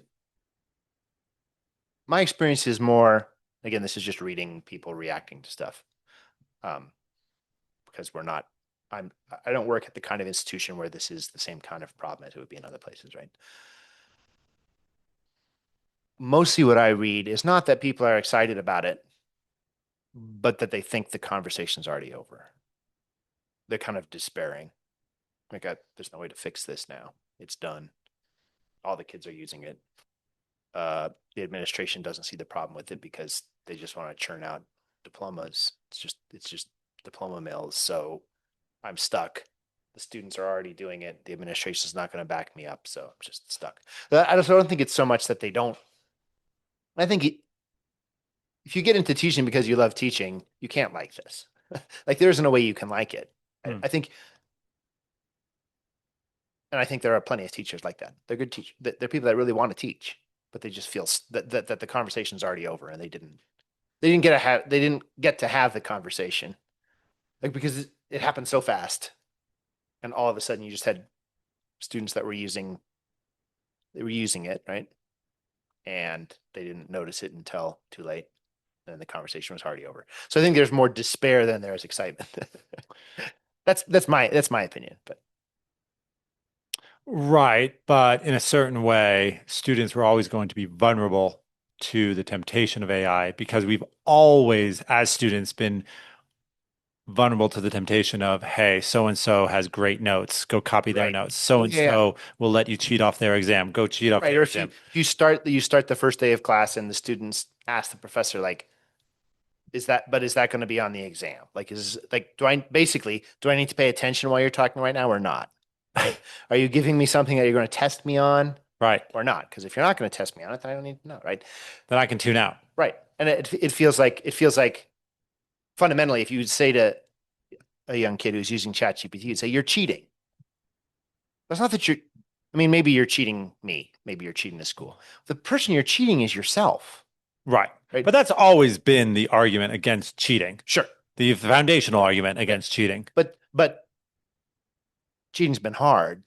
Speaker 1: my experience is more, again, this is just reading people reacting to stuff. Um, because we're not, I don't work at the kind of institution where this is the same kind of problem as it would be in other places, right? Mostly what I read is not that people are excited about it, but that they think the conversation's already over. They're kind of despairing. Like, there's no way to fix this now. It's done. All the kids are using it. The administration doesn't see the problem with it because they just want to churn out diplomas. It's just diploma mills. So I'm stuck. The students are already doing it. The administration is not going to back me up, so I'm just stuck. I don't think it's so much that they don't. I think if you get into teaching because you love teaching, you can't like this. Like there isn't a way you can like it. I think, and I think there are plenty of teachers like that. They're good teachers. They're people that really want to teach, but they just feel that the conversation's already over and they didn't get to have the conversation, like because it happened so fast, and all of a sudden you just had students that were using it, right? And they didn't notice it until too late. And the conversation was already over. So I think there's more despair than there is excitement. That's my opinion. But
Speaker 2: Right, but in a certain way, students were always going to be vulnerable to the temptation of AI because we've always, as students, been vulnerable to the temptation of, hey, so and so has great notes, go copy their
Speaker 1: right,
Speaker 2: notes. So and
Speaker 1: yeah,
Speaker 2: so will let you cheat off their exam, go cheat off
Speaker 1: right.
Speaker 2: their
Speaker 1: Or
Speaker 2: exam.
Speaker 1: if you start the first day of class and the students ask the professor like, is that going to be on the exam? Like, do I need to pay attention while you're talking right now or not? Right? Are you giving me something that you're going to test me on
Speaker 2: Right.
Speaker 1: or not? Because if you're not going to test me on it, then I don't need to know, right?
Speaker 2: Then I can tune out.
Speaker 1: Right. And it feels like fundamentally, if you would say to a young kid who's using ChatGPT, you'd say, you're cheating. That's not that I mean, maybe you're cheating me, maybe you're cheating the school. The person you're cheating is yourself.
Speaker 2: Right.
Speaker 1: Right.
Speaker 2: But that's always been the argument against cheating.
Speaker 1: Sure.
Speaker 2: The foundational argument against cheating.
Speaker 1: But cheating's been hard.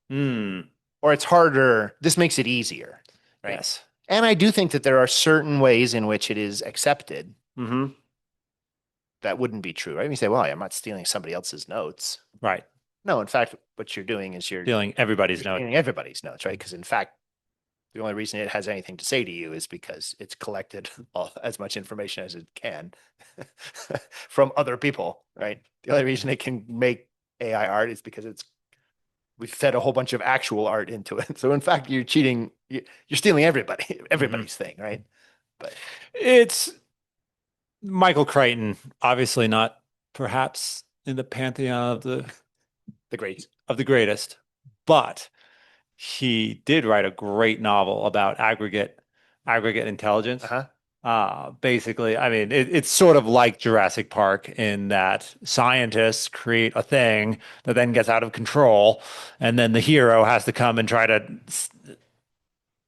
Speaker 2: Hmm.
Speaker 1: Or it's harder. This makes it easier. Right.
Speaker 2: Yes.
Speaker 1: And I do think that there are certain ways in which it is accepted
Speaker 2: Mm-hmm.
Speaker 1: that wouldn't be true, right? You say, well, I'm not stealing somebody else's notes.
Speaker 2: Right.
Speaker 1: No, in fact, what you're doing is you're
Speaker 2: Stealing everybody's notes.
Speaker 1: stealing everybody's notes, right? Because in fact, the only reason it has anything to say to you is because it's collected as much information as it can from other people, right? The only reason it can make AI art is because we fed a whole bunch of actual art into it. So in fact, you're cheating. You're stealing everybody's thing, right? But
Speaker 2: It's Michael Crichton, obviously not perhaps in the pantheon
Speaker 1: the greats.
Speaker 2: of the greatest, but he did write a great novel about aggregate intelligence.
Speaker 1: Uh-huh.
Speaker 2: Basically, I mean, it's sort of like Jurassic Park in that scientists create a thing that then gets out of control, and then the hero has to come and try to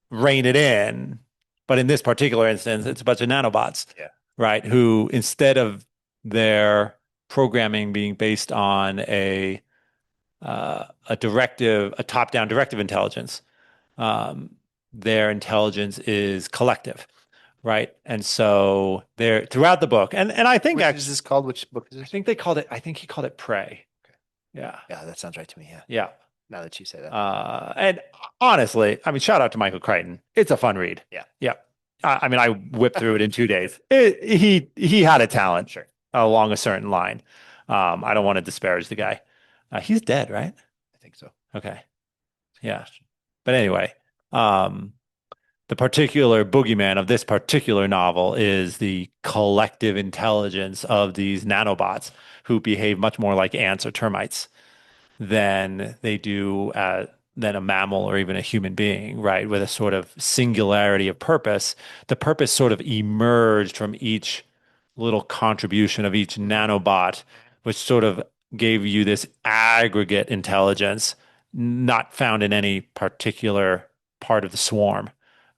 Speaker 2: rein it in. But in this particular instance, it's a bunch of nanobots,
Speaker 1: Yeah.
Speaker 2: right? Who instead of their programming being based on a top-down directive intelligence, their intelligence is collective, right? And so they're throughout the book, and I think
Speaker 1: Which
Speaker 2: actually,
Speaker 1: is this called? Which book is
Speaker 2: I
Speaker 1: this?
Speaker 2: think they called it. I think he called it Prey.
Speaker 1: Okay.
Speaker 2: Yeah,
Speaker 1: Yeah, that sounds right to me. Yeah.
Speaker 2: yeah.
Speaker 1: Now that you say that.
Speaker 2: And honestly, I mean, shout out to Michael Crichton. It's a fun read.
Speaker 1: Yeah.
Speaker 2: Yeah. I mean, I whipped through it in 2 days. He had a talent
Speaker 1: Sure.
Speaker 2: along a certain line. I don't want to disparage the guy. He's dead, right?
Speaker 1: I think so.
Speaker 2: Okay. Yeah. But anyway, um, the particular boogeyman of this particular novel is the collective intelligence of these nanobots who behave much more like ants or termites than they do than a mammal or even a human being, right? With a sort of singularity of purpose. The purpose sort of emerged from each little contribution of each nanobot, which sort of gave you this aggregate intelligence not found in any particular part of the swarm,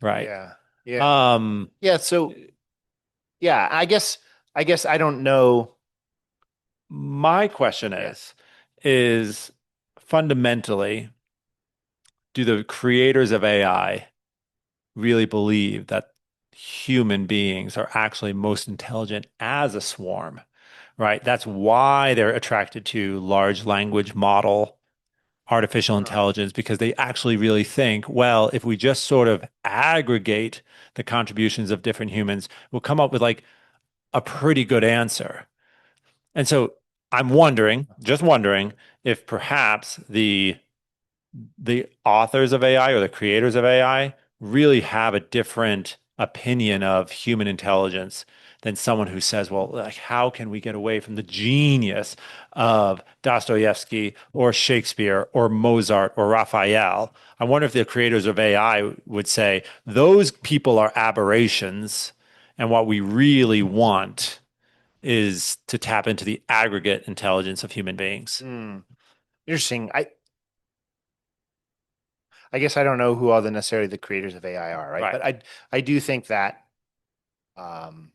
Speaker 2: right?
Speaker 1: Yeah. Yeah.
Speaker 2: Um,
Speaker 1: Yeah. So yeah, I guess I don't know.
Speaker 2: my question
Speaker 1: Yeah.
Speaker 2: is fundamentally, do the creators of AI really believe that human beings are actually most intelligent as a swarm, right? That's why they're attracted to large language model artificial intelligence, because they actually really think, well, if we just sort of aggregate the contributions of different humans, we'll come up with like a pretty good answer. And so I'm wondering, just wondering, if perhaps the authors of AI or the creators of AI really have a different opinion of human intelligence than someone who says, well, like, how can we get away from the genius of Dostoevsky or Shakespeare or Mozart or Raphael? I wonder if the creators of AI would say those people are aberrations, and what we really want is to tap into the aggregate intelligence of human beings.
Speaker 1: Hmm. Interesting. I guess I don't know who all the necessarily the creators of AI are, right?
Speaker 2: Right.
Speaker 1: But I do think that um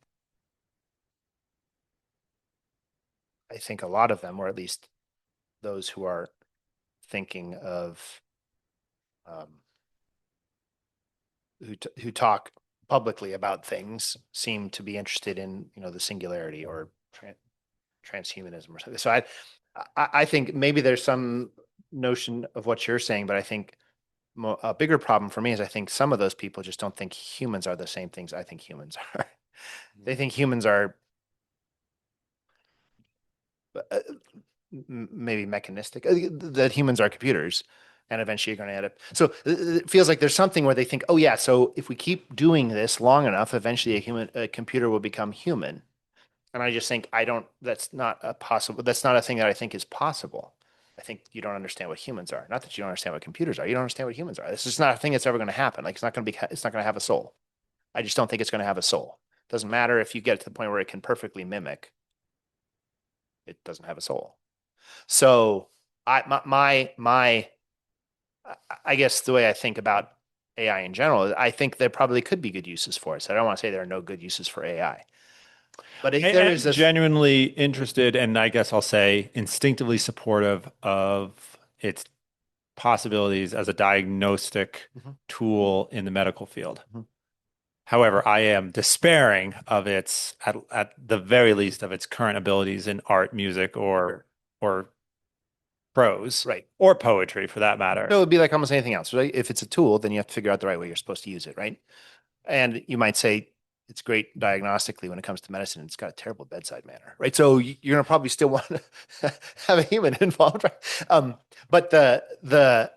Speaker 1: I think a lot of them, or at least those who are thinking of um who talk publicly about things seem to be interested in, the singularity or transhumanism or something. So I think maybe there's some notion of what you're saying, but I think a bigger problem for me is I think some of those people just don't think humans are the same things I think humans are. They think humans are uh, maybe mechanistic, that humans are computers, and eventually you're going to end up. So it feels like there's something where they think, oh yeah, so if we keep doing this long enough, eventually a computer will become human. And I just think I don't. That's not a possible. That's not a thing that I think is possible. I think you don't understand what humans are. Not that you don't understand what computers are. You don't understand what humans are. This is not a thing that's ever going to happen. Like it's not going to be. It's not going to have a soul. I just don't think it's going to have a soul. Doesn't matter if you get to the point where it can perfectly mimic. It doesn't have a soul. So I guess the way I think about AI in general, I think there probably could be good uses for it. So I don't want to say there are no good uses for AI. But if there is
Speaker 2: And
Speaker 1: a
Speaker 2: genuinely interested, and I guess I'll say instinctively supportive of its possibilities as a diagnostic
Speaker 1: Mhm,
Speaker 2: tool in the medical field.
Speaker 1: mhm.
Speaker 2: However, I am despairing of at the very least, of its current abilities in art, music,
Speaker 1: Sure.
Speaker 2: or prose,
Speaker 1: Right.
Speaker 2: or poetry for that matter.
Speaker 1: So it would be like almost anything else, right? If it's a tool, then you have to figure out the right way you're supposed to use it, right? And you might say it's great diagnostically when it comes to medicine. It's got a terrible bedside manner, right? So you're going to probably still want to have a human involved, right? But the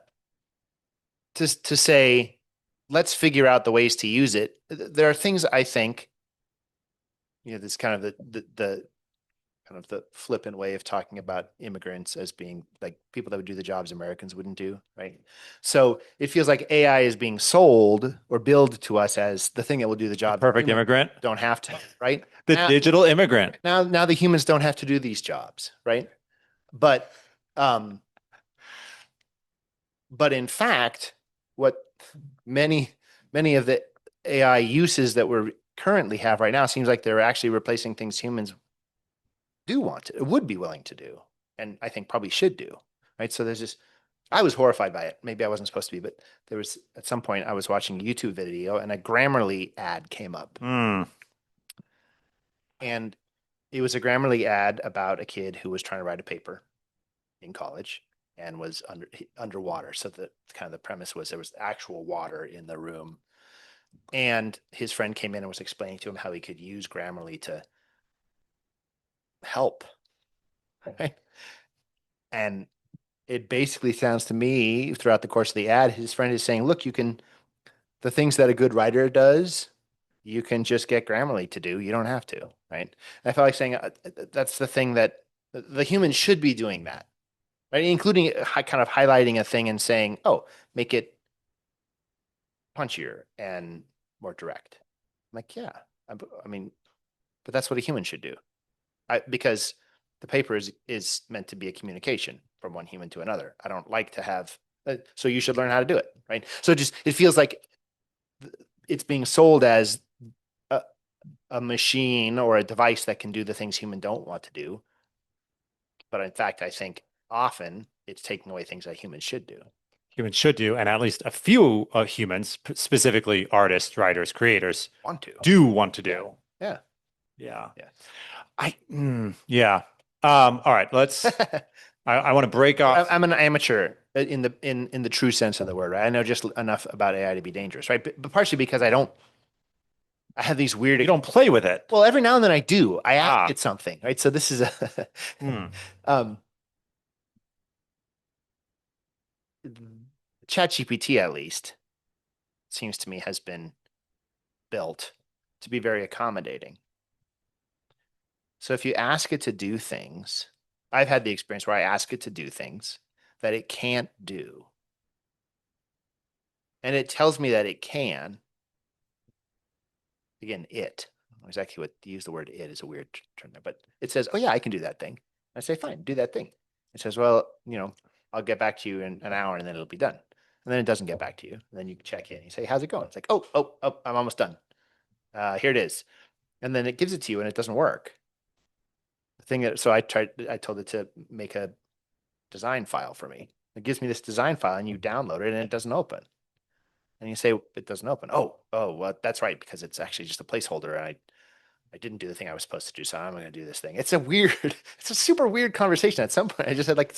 Speaker 1: to say let's figure out the ways to use it. There are things I think, this kind of the kind of the flippant way of talking about immigrants as being like people that would do the jobs Americans wouldn't do, right? So it feels like AI is being sold or billed to us as the thing that will do the
Speaker 2: The
Speaker 1: job that
Speaker 2: perfect
Speaker 1: humans
Speaker 2: immigrant,
Speaker 1: don't have to, right?
Speaker 2: the digital immigrant.
Speaker 1: Now the humans don't have to do these jobs, right? But um, but in fact, what many many of the AI uses that we currently have right now seems like they're actually replacing things humans do want to, would be willing to do, and I think probably should do, right? So there's this. I was horrified by it. Maybe I wasn't supposed to be, but there was at some point I was watching a YouTube video and a Grammarly ad came up,
Speaker 2: Hmm.
Speaker 1: and it was a Grammarly ad about a kid who was trying to write a paper in college, and was underwater. So the kind of the premise was there was actual water in the room. And his friend came in and was explaining to him how he could use Grammarly to help. Right? And it basically sounds to me throughout the course of the ad, his friend is saying, look, the things that a good writer does, you can just get Grammarly to do. You don't have to, right? And I felt like saying that's the thing that the human should be doing that, right? Including kind of highlighting a thing and saying, oh, make it punchier and more direct. I'm like, yeah, I mean, but that's what a human should do. Because the paper is meant to be a communication from one human to another. I don't like to have, so you should learn how to do it, right? So just it feels like it's being sold as a machine or a device that can do the things human don't want to do. But in fact, I think often it's taking away things that humans should do.
Speaker 2: Humans should do, and at least a few humans, specifically artists, writers, creators,
Speaker 1: Want to.
Speaker 2: do want to do.
Speaker 1: Yeah.
Speaker 2: Yeah.
Speaker 1: Yeah.
Speaker 2: Yeah. All right. Let's. I want to break off.
Speaker 1: I'm an amateur in the true sense of the word, right? I know just enough about AI to be dangerous, right? But partially because I have these weird.
Speaker 2: You don't play with it.
Speaker 1: Well, every now and then I do. I ask it something, right? So this is a. ChatGPT, at least, seems to me has been built to be very accommodating. So if you ask it to do things, I've had the experience where I ask it to do things that it can't do. And it tells me that it can. Again, exactly what to use the word it is a weird term there, but it says, oh yeah, I can do that thing. I say, fine, do that thing. It says, well, I'll get back to you in an hour and then it'll be done. And then it doesn't get back to you. And then you check in. You say, how's it going? It's like, oh, I'm almost done. Here it is. And then it gives it to you and it doesn't work. So I told it to make a design file for me. It gives me this design file and you download it and it doesn't open. And you say it doesn't open. Oh, well, that's right, because it's actually just a placeholder and I didn't do the thing I was supposed to do, so I'm going to do this thing. It's a super weird conversation. At some point, I just said like,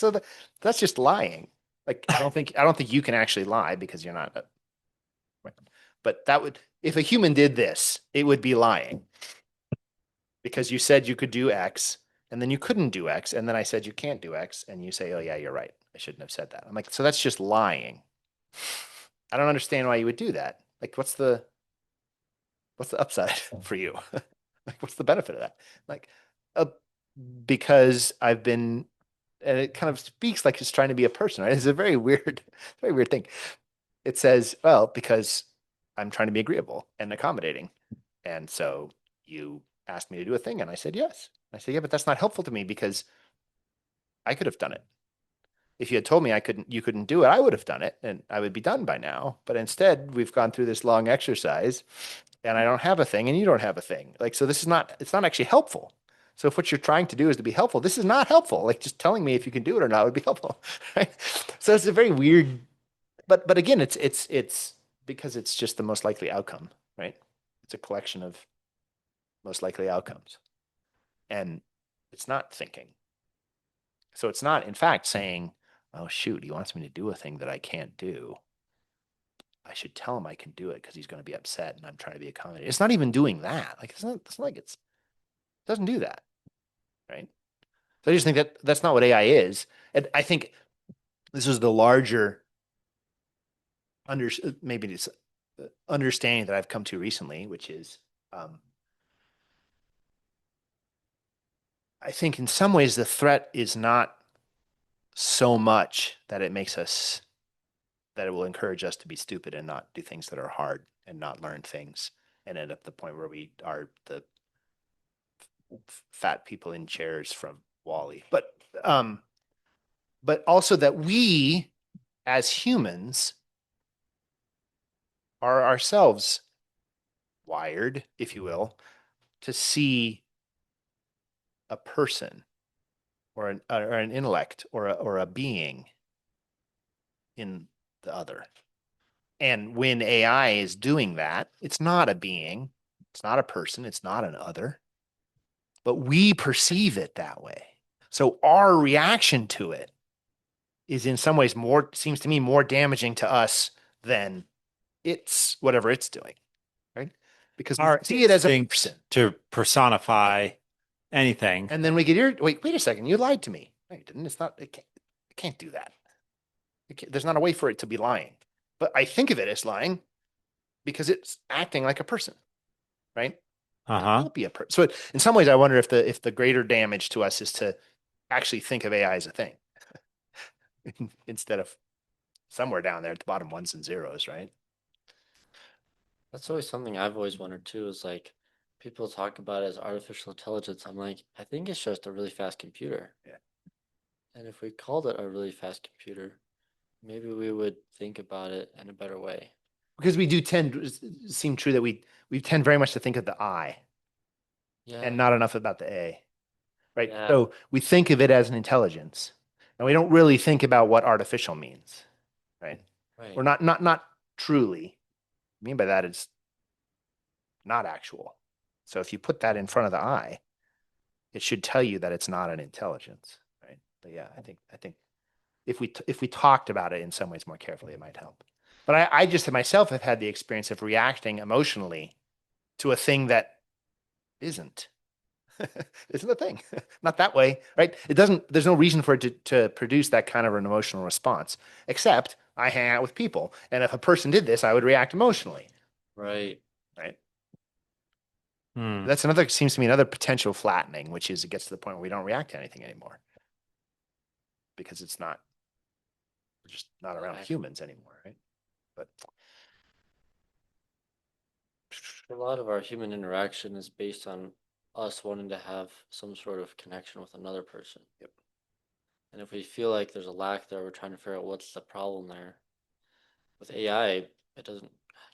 Speaker 1: that's just lying. Like, I don't think you can actually lie because you're not. Right. But if a human did this, it would be lying because you said you could do X and then you couldn't do X. And then I said you can't do X. And you say, oh yeah, you're right. I shouldn't have said that. I'm like, so that's just lying. I don't understand why you would do that. Like, what's the upside for you? Like, what's the benefit of that? Like, because I've been, and it kind of speaks like it's trying to be a person, right? It's a very weird thing. It says, well, because I'm trying to be agreeable and accommodating. And so you asked me to do a thing and I said, yes. I said, yeah, but that's not helpful to me because I could have done it. If you had told me you couldn't do it, I would have done it and I would be done by now. But instead, we've gone through this long exercise and I don't have a thing and you don't have a thing. Like, so it's not actually helpful. So if what you're trying to do is to be helpful, this is not helpful. Like just telling me if you can do it or not would be helpful, right? So it's a very weird, but again, it's because it's just the most likely outcome, right? It's a collection of most likely outcomes. And it's not thinking. So it's not, in fact, saying, oh, shoot, he wants me to do a thing that I can't do. I should tell him I can do it because he's going to be upset and I'm trying to be accommodating. It's not even doing that. Like, it's not like it doesn't do that, right? So I just think that that's not what AI is. And I think this is the larger maybe it's understanding that I've come to recently, which is I think in some ways the threat is not so much that it will encourage us to be stupid and not do things that are hard and not learn things and end up the point where we are the fat people in chairs from Wall-E. But also that we as humans are ourselves wired, if you will, to see a person or an intellect or a being in the other. And when AI is doing that, it's not a being, it's not a person, it's not an other, but we perceive it that way. So our reaction to it is in some ways seems to me more damaging to us than it's whatever it's doing, right? Because we
Speaker 2: Our
Speaker 1: see it as a
Speaker 2: instinct
Speaker 1: person.
Speaker 2: to personify anything.
Speaker 1: And then we get wait a second, you lied to me. No, you didn't. It can't do that. There's not a way for it to be lying. But I think of it as lying because it's acting like a person, right? It
Speaker 2: Uh-huh.
Speaker 1: won't be a person. So in some ways, I wonder if the greater damage to us is to actually think of AI as a thing instead of somewhere down there at the bottom, ones and zeros, right?
Speaker 3: That's always something I've always wondered too, is like people talk about it as artificial intelligence. I'm like, I think it's just a really fast computer.
Speaker 1: Yeah.
Speaker 3: And if we called it a really fast computer, maybe we would think about it in a better way.
Speaker 1: Because we do seem true that we tend very much to think of the I
Speaker 3: Yeah.
Speaker 1: and not enough about the A, right?
Speaker 3: Yeah.
Speaker 1: So we think of it as an intelligence, and we don't really think about what artificial means, right?
Speaker 3: Right.
Speaker 1: Or not truly. I mean by that it's not actual. So if you put that in front of the I, it should tell you that it's not an intelligence, right? But yeah, I think if we talked about it in some ways more carefully, it might help. But I just myself have had the experience of reacting emotionally to a thing that isn't. Isn't a thing. Not that way, right? It doesn't, there's no reason for it to produce that kind of an emotional response, except I hang out with people. And if a person did this, I would react emotionally,
Speaker 3: Right.
Speaker 1: right?
Speaker 2: Hmm.
Speaker 1: That's another, seems to me another potential flattening, which is it gets to the point where we don't react to anything anymore because it's not, we're just not around humans anymore, right? But
Speaker 3: A lot of our human interaction is based on us wanting to have some sort of connection with another person.
Speaker 1: Yep.
Speaker 3: And if we feel like there's a lack there, we're trying to figure out what's the problem there. With AI, it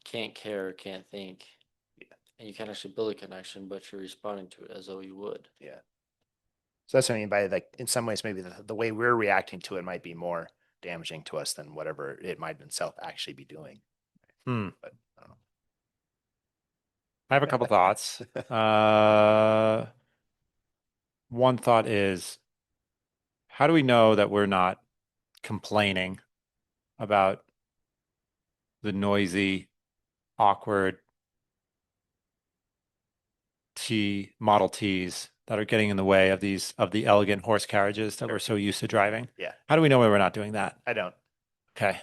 Speaker 3: can't care, can't think.
Speaker 1: yeah,
Speaker 3: And you can't actually build a connection, but you're responding to it as though you would.
Speaker 1: yeah. So that's what I mean by like, in some ways, maybe the way we're reacting to it might be more damaging to us than whatever it might itself actually be doing.
Speaker 2: Hmm.
Speaker 1: But I don't know.
Speaker 2: I have a couple thoughts. One thought is, how do we know that we're not complaining about the noisy, awkward Model Ts that are getting in the way of the elegant horse carriages that
Speaker 1: Sure.
Speaker 2: we're so used to driving?
Speaker 1: Yeah,
Speaker 2: How do we know we're not doing that?
Speaker 1: I don't.
Speaker 2: Okay.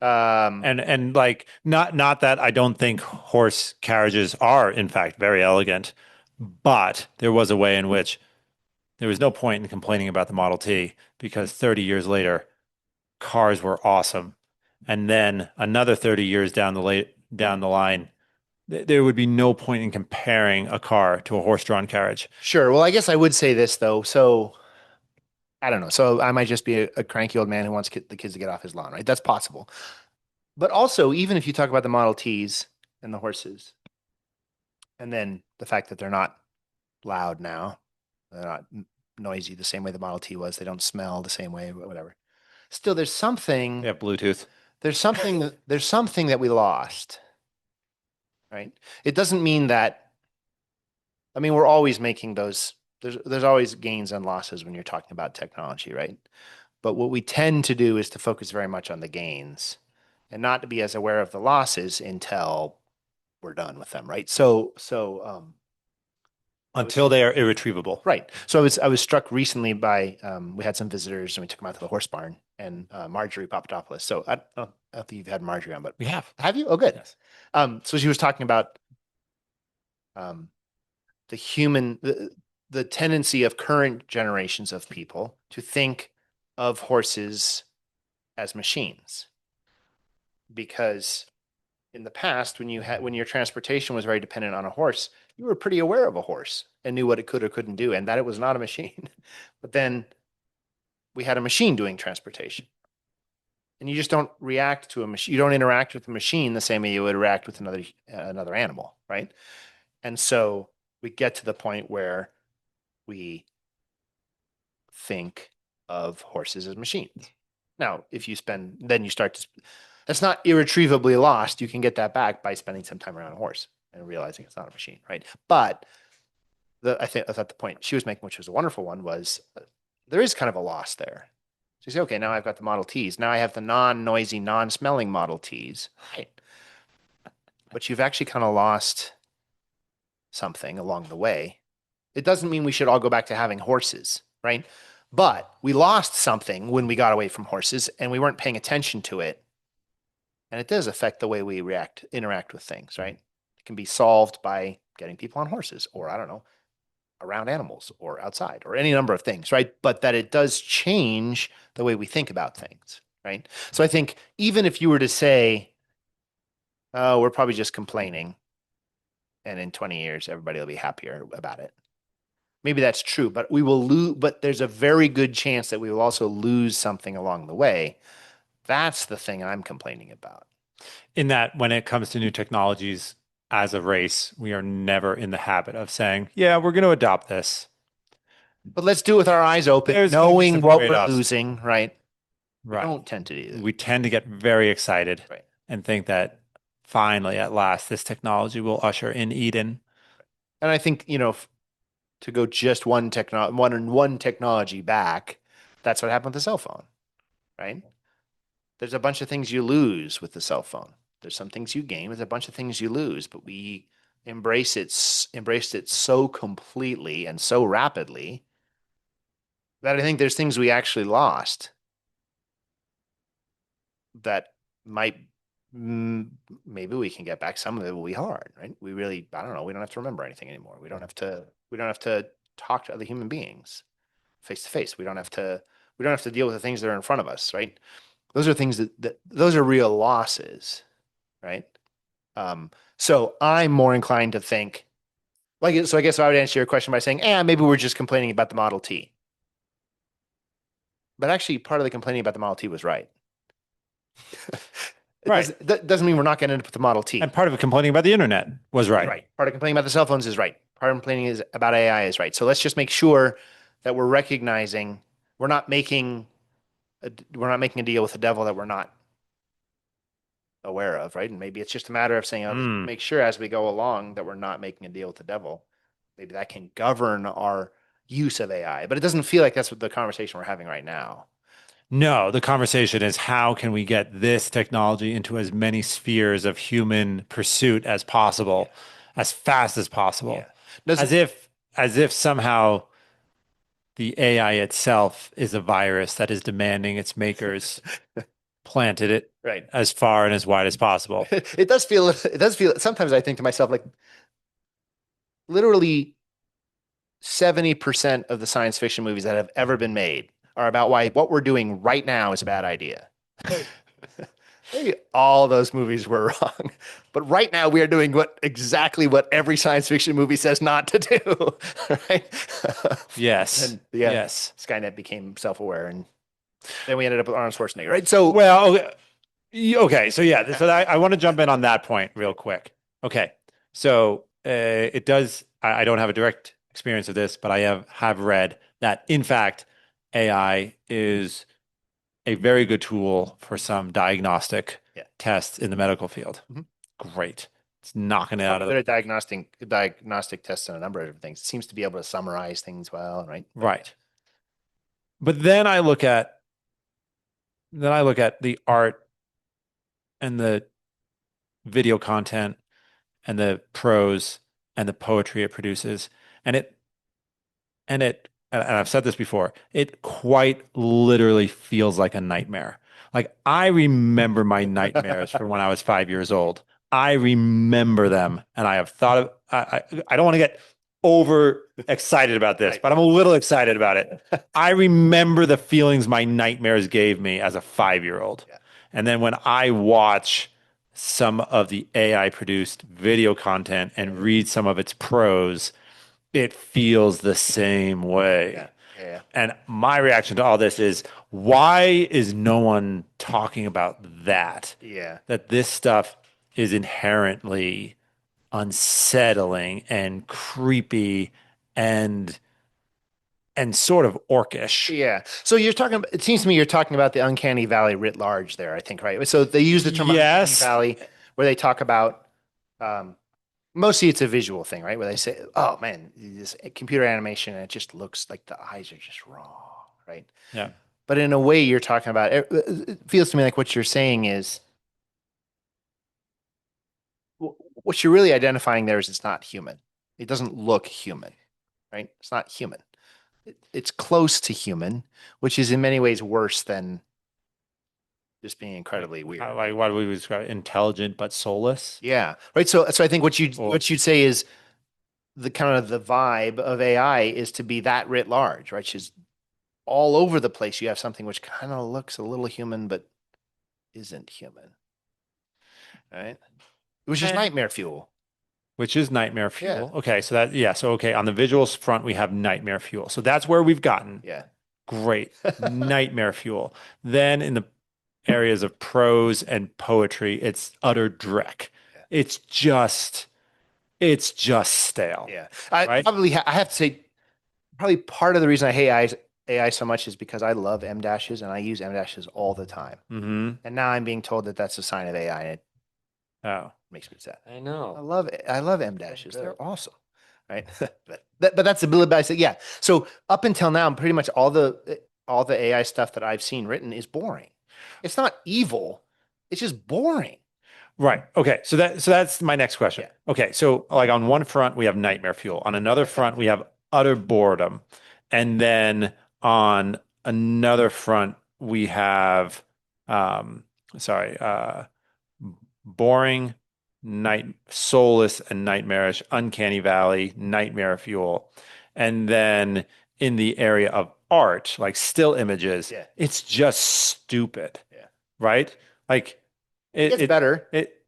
Speaker 1: Um,
Speaker 2: And like not that I don't think horse carriages are in fact very elegant, but there was a way in which there was no point in complaining about the Model T because 30 years later, cars were awesome. And then another 30 years down the line, there would be no point in comparing a car to a horse-drawn carriage.
Speaker 1: sure. Well, I guess I would say this though. So I don't know. So I might just be a cranky old man who wants the kids to get off his lawn, right? That's possible. But also, even if you talk about the Model Ts and the horses, and then the fact that they're not loud now, they're not noisy the same way the Model T was. They don't smell the same way, whatever. Still,
Speaker 2: They have Bluetooth.
Speaker 1: there's something that we lost, right? It doesn't mean that, I mean, we're always making those, there's always gains and losses when you're talking about technology, right? But what we tend to do is to focus very much on the gains and not to be as aware of the losses until we're done with them, right?
Speaker 2: Until they are irretrievable.
Speaker 1: Right. So I was struck recently by we had some visitors and we took them out to the horse barn and Marjorie Papadopoulos. So I don't know if you've had Marjorie on, but
Speaker 2: We have.
Speaker 1: have you? Oh, good.
Speaker 2: Yes.
Speaker 1: So she was talking about um, the human the tendency of current generations of people to think of horses as machines because in the past when your transportation was very dependent on a horse you were pretty aware of a horse and knew what it could or couldn't do and that it was not a machine but then we had a machine doing transportation and you just don't react to a machine you don't interact with a machine the same way you would interact with another animal, right? And so we get to the point where we think of horses as machines. Now, if you spend, then you start to, that's not irretrievably lost. You can get that back by spending some time around a horse and realizing it's not a machine, right? But I thought the point she was making, which was a wonderful one, was there is kind of a loss there. So you say, okay, now I've got the Model Ts. Now I have the non-noisy, non-smelling Model Ts. Right. But you've actually kind of lost something along the way. It doesn't mean we should all go back to having horses, right? But we lost something when we got away from horses and we weren't paying attention to it. And it does affect the way we interact with things, right? It can be solved by getting people on horses or, I don't know, around animals or outside or any number of things, right? But that it does change the way we think about things, right? So I think even if you were to say, oh, we're probably just complaining, and in 20 years, everybody will be happier about it. Maybe that's true, but we will lose, but there's a very good chance that we will also lose something along the way. That's the thing I'm complaining about.
Speaker 2: In that when it comes to new technologies as a race, we are never in the habit of saying, yeah, we're going to adopt this.
Speaker 1: But let's do it with our eyes open,
Speaker 2: There's gonna be
Speaker 1: knowing
Speaker 2: some
Speaker 1: what we're
Speaker 2: trade-offs.
Speaker 1: losing, right? We
Speaker 2: Right.
Speaker 1: don't tend to do that.
Speaker 2: We tend to get very excited
Speaker 1: Right.
Speaker 2: and think that finally, at last, this technology will usher in Eden.
Speaker 1: And I think, to go just one technology back, that's what happened with the cell phone, right? There's a bunch of things you lose with the cell phone. There's some things you gain, there's a bunch of things you lose, but we embraced it so completely and so rapidly that I think there's things we actually lost that might maybe we can get back. Some of it will be hard, right? I don't know, we don't have to remember anything anymore. We don't have to talk to other human beings face to face. We don't have to deal with the things that are in front of us, right? Those are things that those are real losses, right? So I'm more inclined to think so I guess I would answer your question by saying, maybe we're just complaining about the Model T. But actually, part of the complaining about the Model T was right. That doesn't mean we're not going to end up with the Model T.
Speaker 2: And part of it complaining about the internet was right.
Speaker 1: Right. Part of complaining about the cell phones is right. Part of complaining about AI is right. So let's just make sure that we're recognizing we're not making a deal with the devil that we're not aware of, right? And maybe it's just a matter of saying, make sure as we go along that we're not making a deal with the devil. Maybe that can govern our use of AI, but it doesn't feel like that's what the conversation we're having right now.
Speaker 2: No, the conversation is how can we get this technology into as many spheres of human pursuit as possible, as fast as possible. As if somehow the AI itself is a virus that is demanding its makers planted it
Speaker 1: right
Speaker 2: as far and as wide as possible.
Speaker 1: It does feel sometimes I think to myself, like, literally 70% of the science fiction movies that have ever been made are about why what we're doing right now is a bad idea. Maybe all those movies were wrong, but right now we are doing exactly what every science fiction movie says not to do. Right?
Speaker 2: Yes.
Speaker 1: And
Speaker 2: yes.
Speaker 1: Skynet became self-aware, and then we ended up with Arnold Schwarzenegger. Right? So
Speaker 2: okay. So yeah. So I want to jump in on that point real quick. Okay. So it does. I don't have a direct experience of this, but I have read that in fact AI is a very good tool for some diagnostic tests in the medical field. Mm-hmm. Great. It's knocking it out of
Speaker 1: the diagnostic tests on a number of different things. It seems to be able to summarize things well, right?
Speaker 2: Right. But then I look at the art and the video content and the prose and the poetry it produces, and I've said this before, it quite literally feels like a nightmare. Like I remember my nightmares from when I was 5 years old. I remember them, and I have thought of. I don't want to get over excited about this, but I'm a little excited about it. I remember the feelings my nightmares gave me as a 5-year-old, and then when I watch some of the AI produced video content and read some of its prose, it feels the same way.
Speaker 1: Yeah.
Speaker 2: And my reaction to all this is, why is no one talking about that?
Speaker 1: Yeah.
Speaker 2: That this stuff is inherently unsettling and creepy and sort of orcish.
Speaker 1: Yeah. So it seems to me you're talking about the uncanny valley writ large there, I think, right? So they use the term uncanny valley where they talk about, mostly it's a visual thing, right? Where they say, oh man, this computer animation, and it just looks like the eyes are just wrong, right?
Speaker 2: Yeah.
Speaker 1: But in a way, you're talking about it feels to me like what you're saying is what you're really identifying there is it's not human. It doesn't look human, right? It's not human. It's close to human, which is in many ways worse than just being incredibly weird.
Speaker 2: Like what we would describe intelligent but soulless.
Speaker 1: Yeah. Right. So I think
Speaker 2: Or
Speaker 1: what you'd say is the kind of the vibe of AI is to be that writ large, right? She's all over the place. You have something which kind of looks a little human, but isn't human, right? Which is
Speaker 2: eh,
Speaker 1: nightmare fuel.
Speaker 2: which is nightmare
Speaker 1: Yeah.
Speaker 2: fuel. Okay, so that yeah, so okay, on the visuals front we have nightmare fuel. So that's where we've gotten.
Speaker 1: Yeah.
Speaker 2: Great. Nightmare fuel. Then in the areas of prose and poetry, it's utter dreck.
Speaker 1: Yeah.
Speaker 2: It's just stale.
Speaker 1: Yeah.
Speaker 2: Right?
Speaker 1: I have to say, probably part of the reason I hate AI so much is because I love M dashes and I use M dashes all the time.
Speaker 2: Mm-hmm.
Speaker 1: And now I'm being told that that's a sign of AI and it
Speaker 2: Oh.
Speaker 1: makes me sad.
Speaker 3: I know.
Speaker 1: I love M dashes.
Speaker 3: good.
Speaker 1: They're awesome. Right. But that's a little bit I said, yeah. So up until now, pretty much all the AI stuff that I've seen written is boring. It's not evil. It's just boring.
Speaker 2: Right. Okay. So that's my next question.
Speaker 1: Yeah.
Speaker 2: Okay. So like on one front we have nightmare fuel. On another front we have utter boredom. And then on another front we have um sorry, boring, soulless and nightmarish, uncanny valley, nightmare fuel. And then in the area of art, like still images,
Speaker 1: Yeah.
Speaker 2: it's just stupid.
Speaker 1: Yeah.
Speaker 2: Right? Like
Speaker 1: It gets better.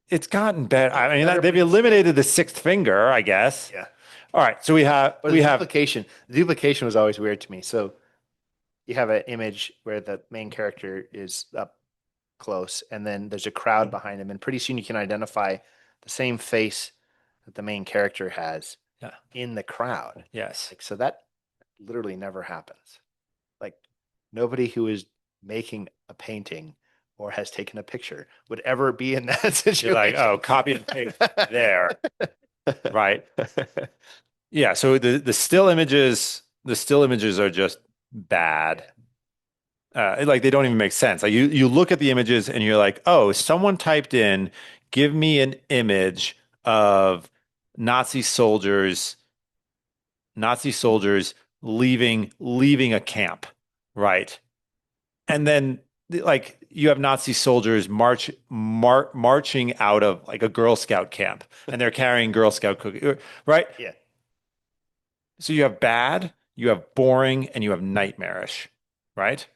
Speaker 2: it's gotten better. I mean,
Speaker 1: better,
Speaker 2: they've
Speaker 1: but it's
Speaker 2: eliminated the sixth finger, I guess.
Speaker 1: yeah.
Speaker 2: All right, so
Speaker 1: But
Speaker 2: we have
Speaker 1: the duplication was always weird to me. So you have an image where the main character is up close, and then there's a crowd behind him, and pretty soon you can identify the same face that the main character has
Speaker 2: yeah,
Speaker 1: in the crowd.
Speaker 2: yes.
Speaker 1: Like so that literally never happens. Like nobody who is making a painting or has taken a picture would ever be in that situation.
Speaker 2: You're like, oh, copy and paste there, right? Yeah, so the still images are just bad. Like they don't even make sense. Like you look at the images and you're like, oh, someone typed in, give me an image of Nazi soldiers, Nazi soldiers leaving a camp, right? And then like you have Nazi soldiers marching out of like a Girl Scout camp and they're carrying Girl Scout cookies, right?
Speaker 1: Yeah.
Speaker 2: So you have bad, you have boring, and you have nightmarish, right?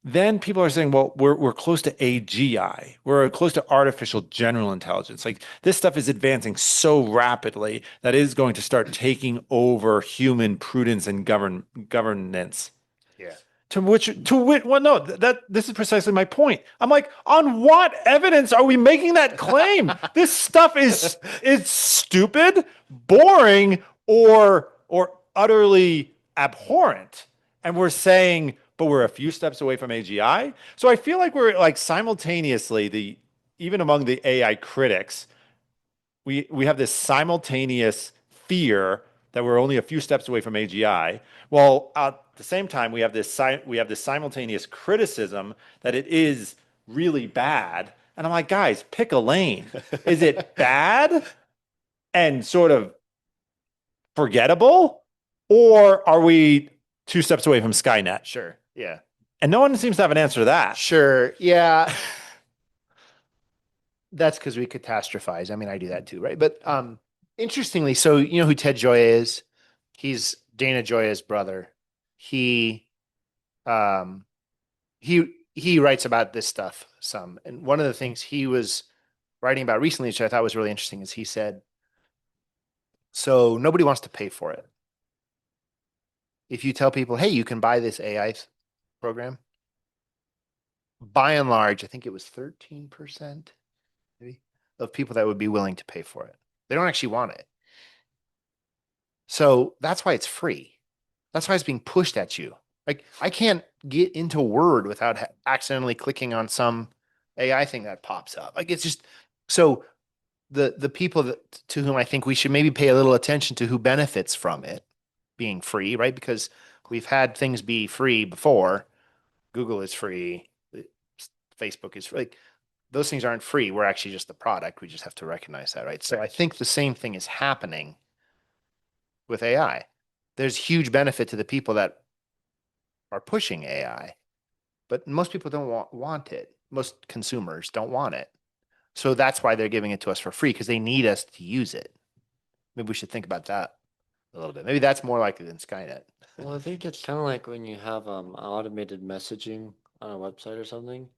Speaker 2: Then people are saying, well, we're close to AGI. We're close to artificial general intelligence. Like this stuff is advancing so rapidly that it is going to start taking over human prudence and governance.
Speaker 1: Yeah.
Speaker 2: Well, no, that this is precisely my point. I'm like, on what evidence are we making that claim? This stuff is stupid, boring, or utterly abhorrent. And we're saying, but we're a few steps away from AGI. So I feel like we're like simultaneously even among the AI critics, we have this simultaneous fear that we're only a few steps away from AGI, while at the same time we have this simultaneous criticism that it is really bad. And I'm like, guys, pick a lane. Is it bad and sort of forgettable, or are we two steps away from Skynet?
Speaker 1: Sure. Yeah.
Speaker 2: And no one seems to have an answer to that.
Speaker 1: Sure. Yeah. That's because we catastrophize. I mean, I do that too, right? But interestingly, so you know who Ted Joya is? He's Dana Joya's brother. He um he writes about this stuff some. And one of the things he was writing about recently, which I thought was really interesting, is he said, so nobody wants to pay for it. If you tell people, hey, you can buy this AI program, by and large, I think it was 13% maybe of people that would be willing to pay for it. They don't actually want it. So that's why it's free. That's why it's being pushed at you. Like I can't get into Word without accidentally clicking on some AI thing that pops up. Like it's just so the people to whom I think we should maybe pay a little attention to who benefits from it being free, right? Because we've had things be free before, Google is free. Facebook is free. Like, those things aren't free. We're actually just the product. We just have to recognize that, right? So I think the same thing is happening with AI. There's huge benefit to the people that are pushing AI, but most people don't want it. Most consumers don't want it. So that's why they're giving it to us for free, because they need us to use it. Maybe we should think about that a little bit. Maybe that's more likely than Skynet.
Speaker 3: Well, I think it's kind of like when you have automated messaging on a website or something,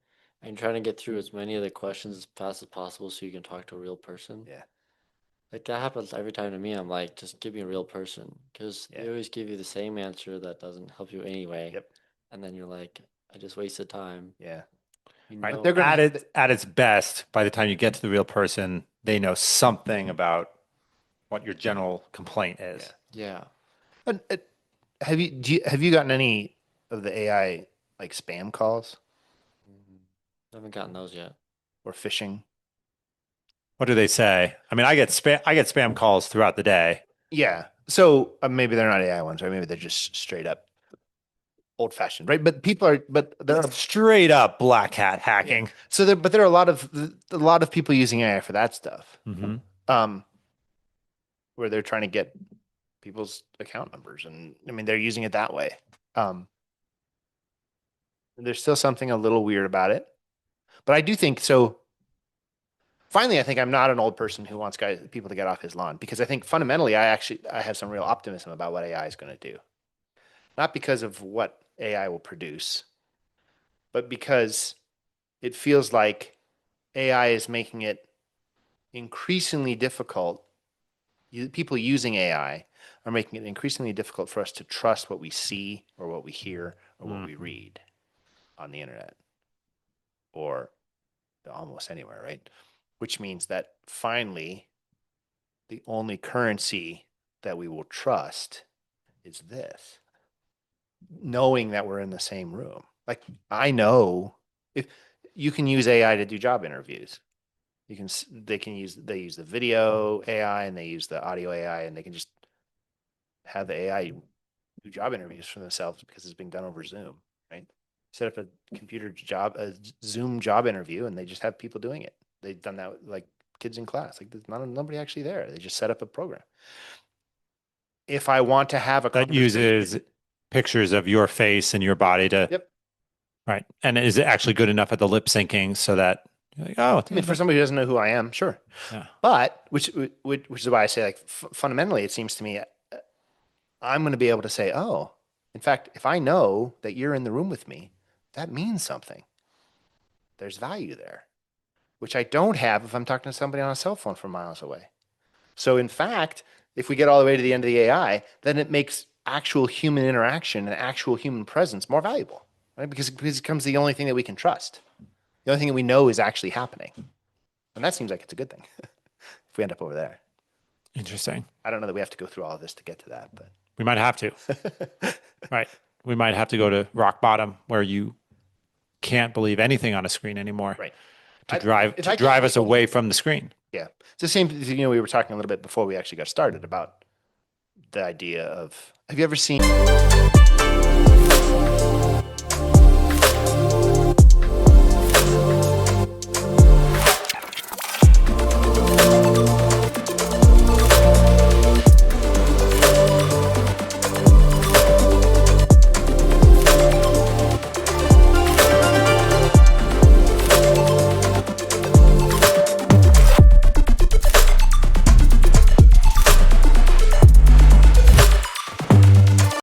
Speaker 3: and trying to get through as many of the questions as fast as possible so you can talk to a real person.
Speaker 1: Yeah.
Speaker 3: Like that happens every time to me. I'm like, just give me a real person, because
Speaker 1: Yeah.
Speaker 3: they always give you the same answer that doesn't help you anyway.
Speaker 1: Yep.
Speaker 3: And then you're like, I just wasted time.
Speaker 1: Yeah.
Speaker 3: You
Speaker 2: Right.
Speaker 3: know,
Speaker 1: They're gonna
Speaker 2: At its best, by the time you get to the real person, they know something about what your general complaint is.
Speaker 3: yeah.
Speaker 1: And, have you gotten any of the AI like spam calls
Speaker 3: I haven't gotten those yet.
Speaker 1: or phishing?
Speaker 2: What do they say? I mean, I get spam calls throughout the day.
Speaker 1: Yeah. So maybe they're not AI ones, right? Maybe they're just straight up old fashioned, right? But there are
Speaker 2: Straight up black hat hacking.
Speaker 1: so there are a lot of people using AI for that stuff.
Speaker 2: Mhm.
Speaker 1: Where they're trying to get people's account numbers, and I mean they're using it that way. There's still something a little weird about it, but I do think so. Finally, I think I'm not an old person who wants people to get off his lawn, because I think fundamentally I have some real optimism about what AI is going to do. Not because of what AI will produce, but because it feels like AI is making it increasingly difficult. People using AI are making it increasingly difficult for us to trust what we see or what we hear or what we read on the internet or almost anywhere, right? Which means that finally, the only currency that we will trust is this, knowing that we're in the same room. Like, I know if you can use AI to do job interviews. They use the video AI and they use the audio AI, and they can just have the AI do job interviews for themselves because it's being done over Zoom, right? Set up a Zoom job interview, and they just have people doing it. They've done that with, like, kids in class. Like, there's nobody actually there. They just set up a program. If I want to have a
Speaker 2: That uses pictures of your face and your body to.
Speaker 1: Yep.
Speaker 2: Right. And is it actually good enough at the lip syncing so that you're like, oh,
Speaker 1: I mean, for somebody who doesn't know who I am, sure.
Speaker 2: Yeah.
Speaker 1: But which is why I say, like, fundamentally, it seems to me I'm going to be able to say, oh, in fact, if I know that you're in the room with me, that means something. There's value there, which I don't have if I'm talking to somebody on a cell phone from miles away. So in fact, if we get all the way to the end of the AI, then it makes actual human interaction and actual human presence more valuable, right? Because it becomes the only thing that we can trust. The only thing that we know is actually happening. And that seems like it's a good thing if we end up over there.
Speaker 2: Interesting.
Speaker 1: I don't know that we have to go through all of this to get to that, but
Speaker 2: We might have to. Right. We might have to go to rock bottom where you can't believe anything on a screen anymore.
Speaker 1: right.
Speaker 2: To drive us away from the screen.
Speaker 1: Yeah. It's the same, we were talking a little bit before we actually got started about the idea of, have you ever seen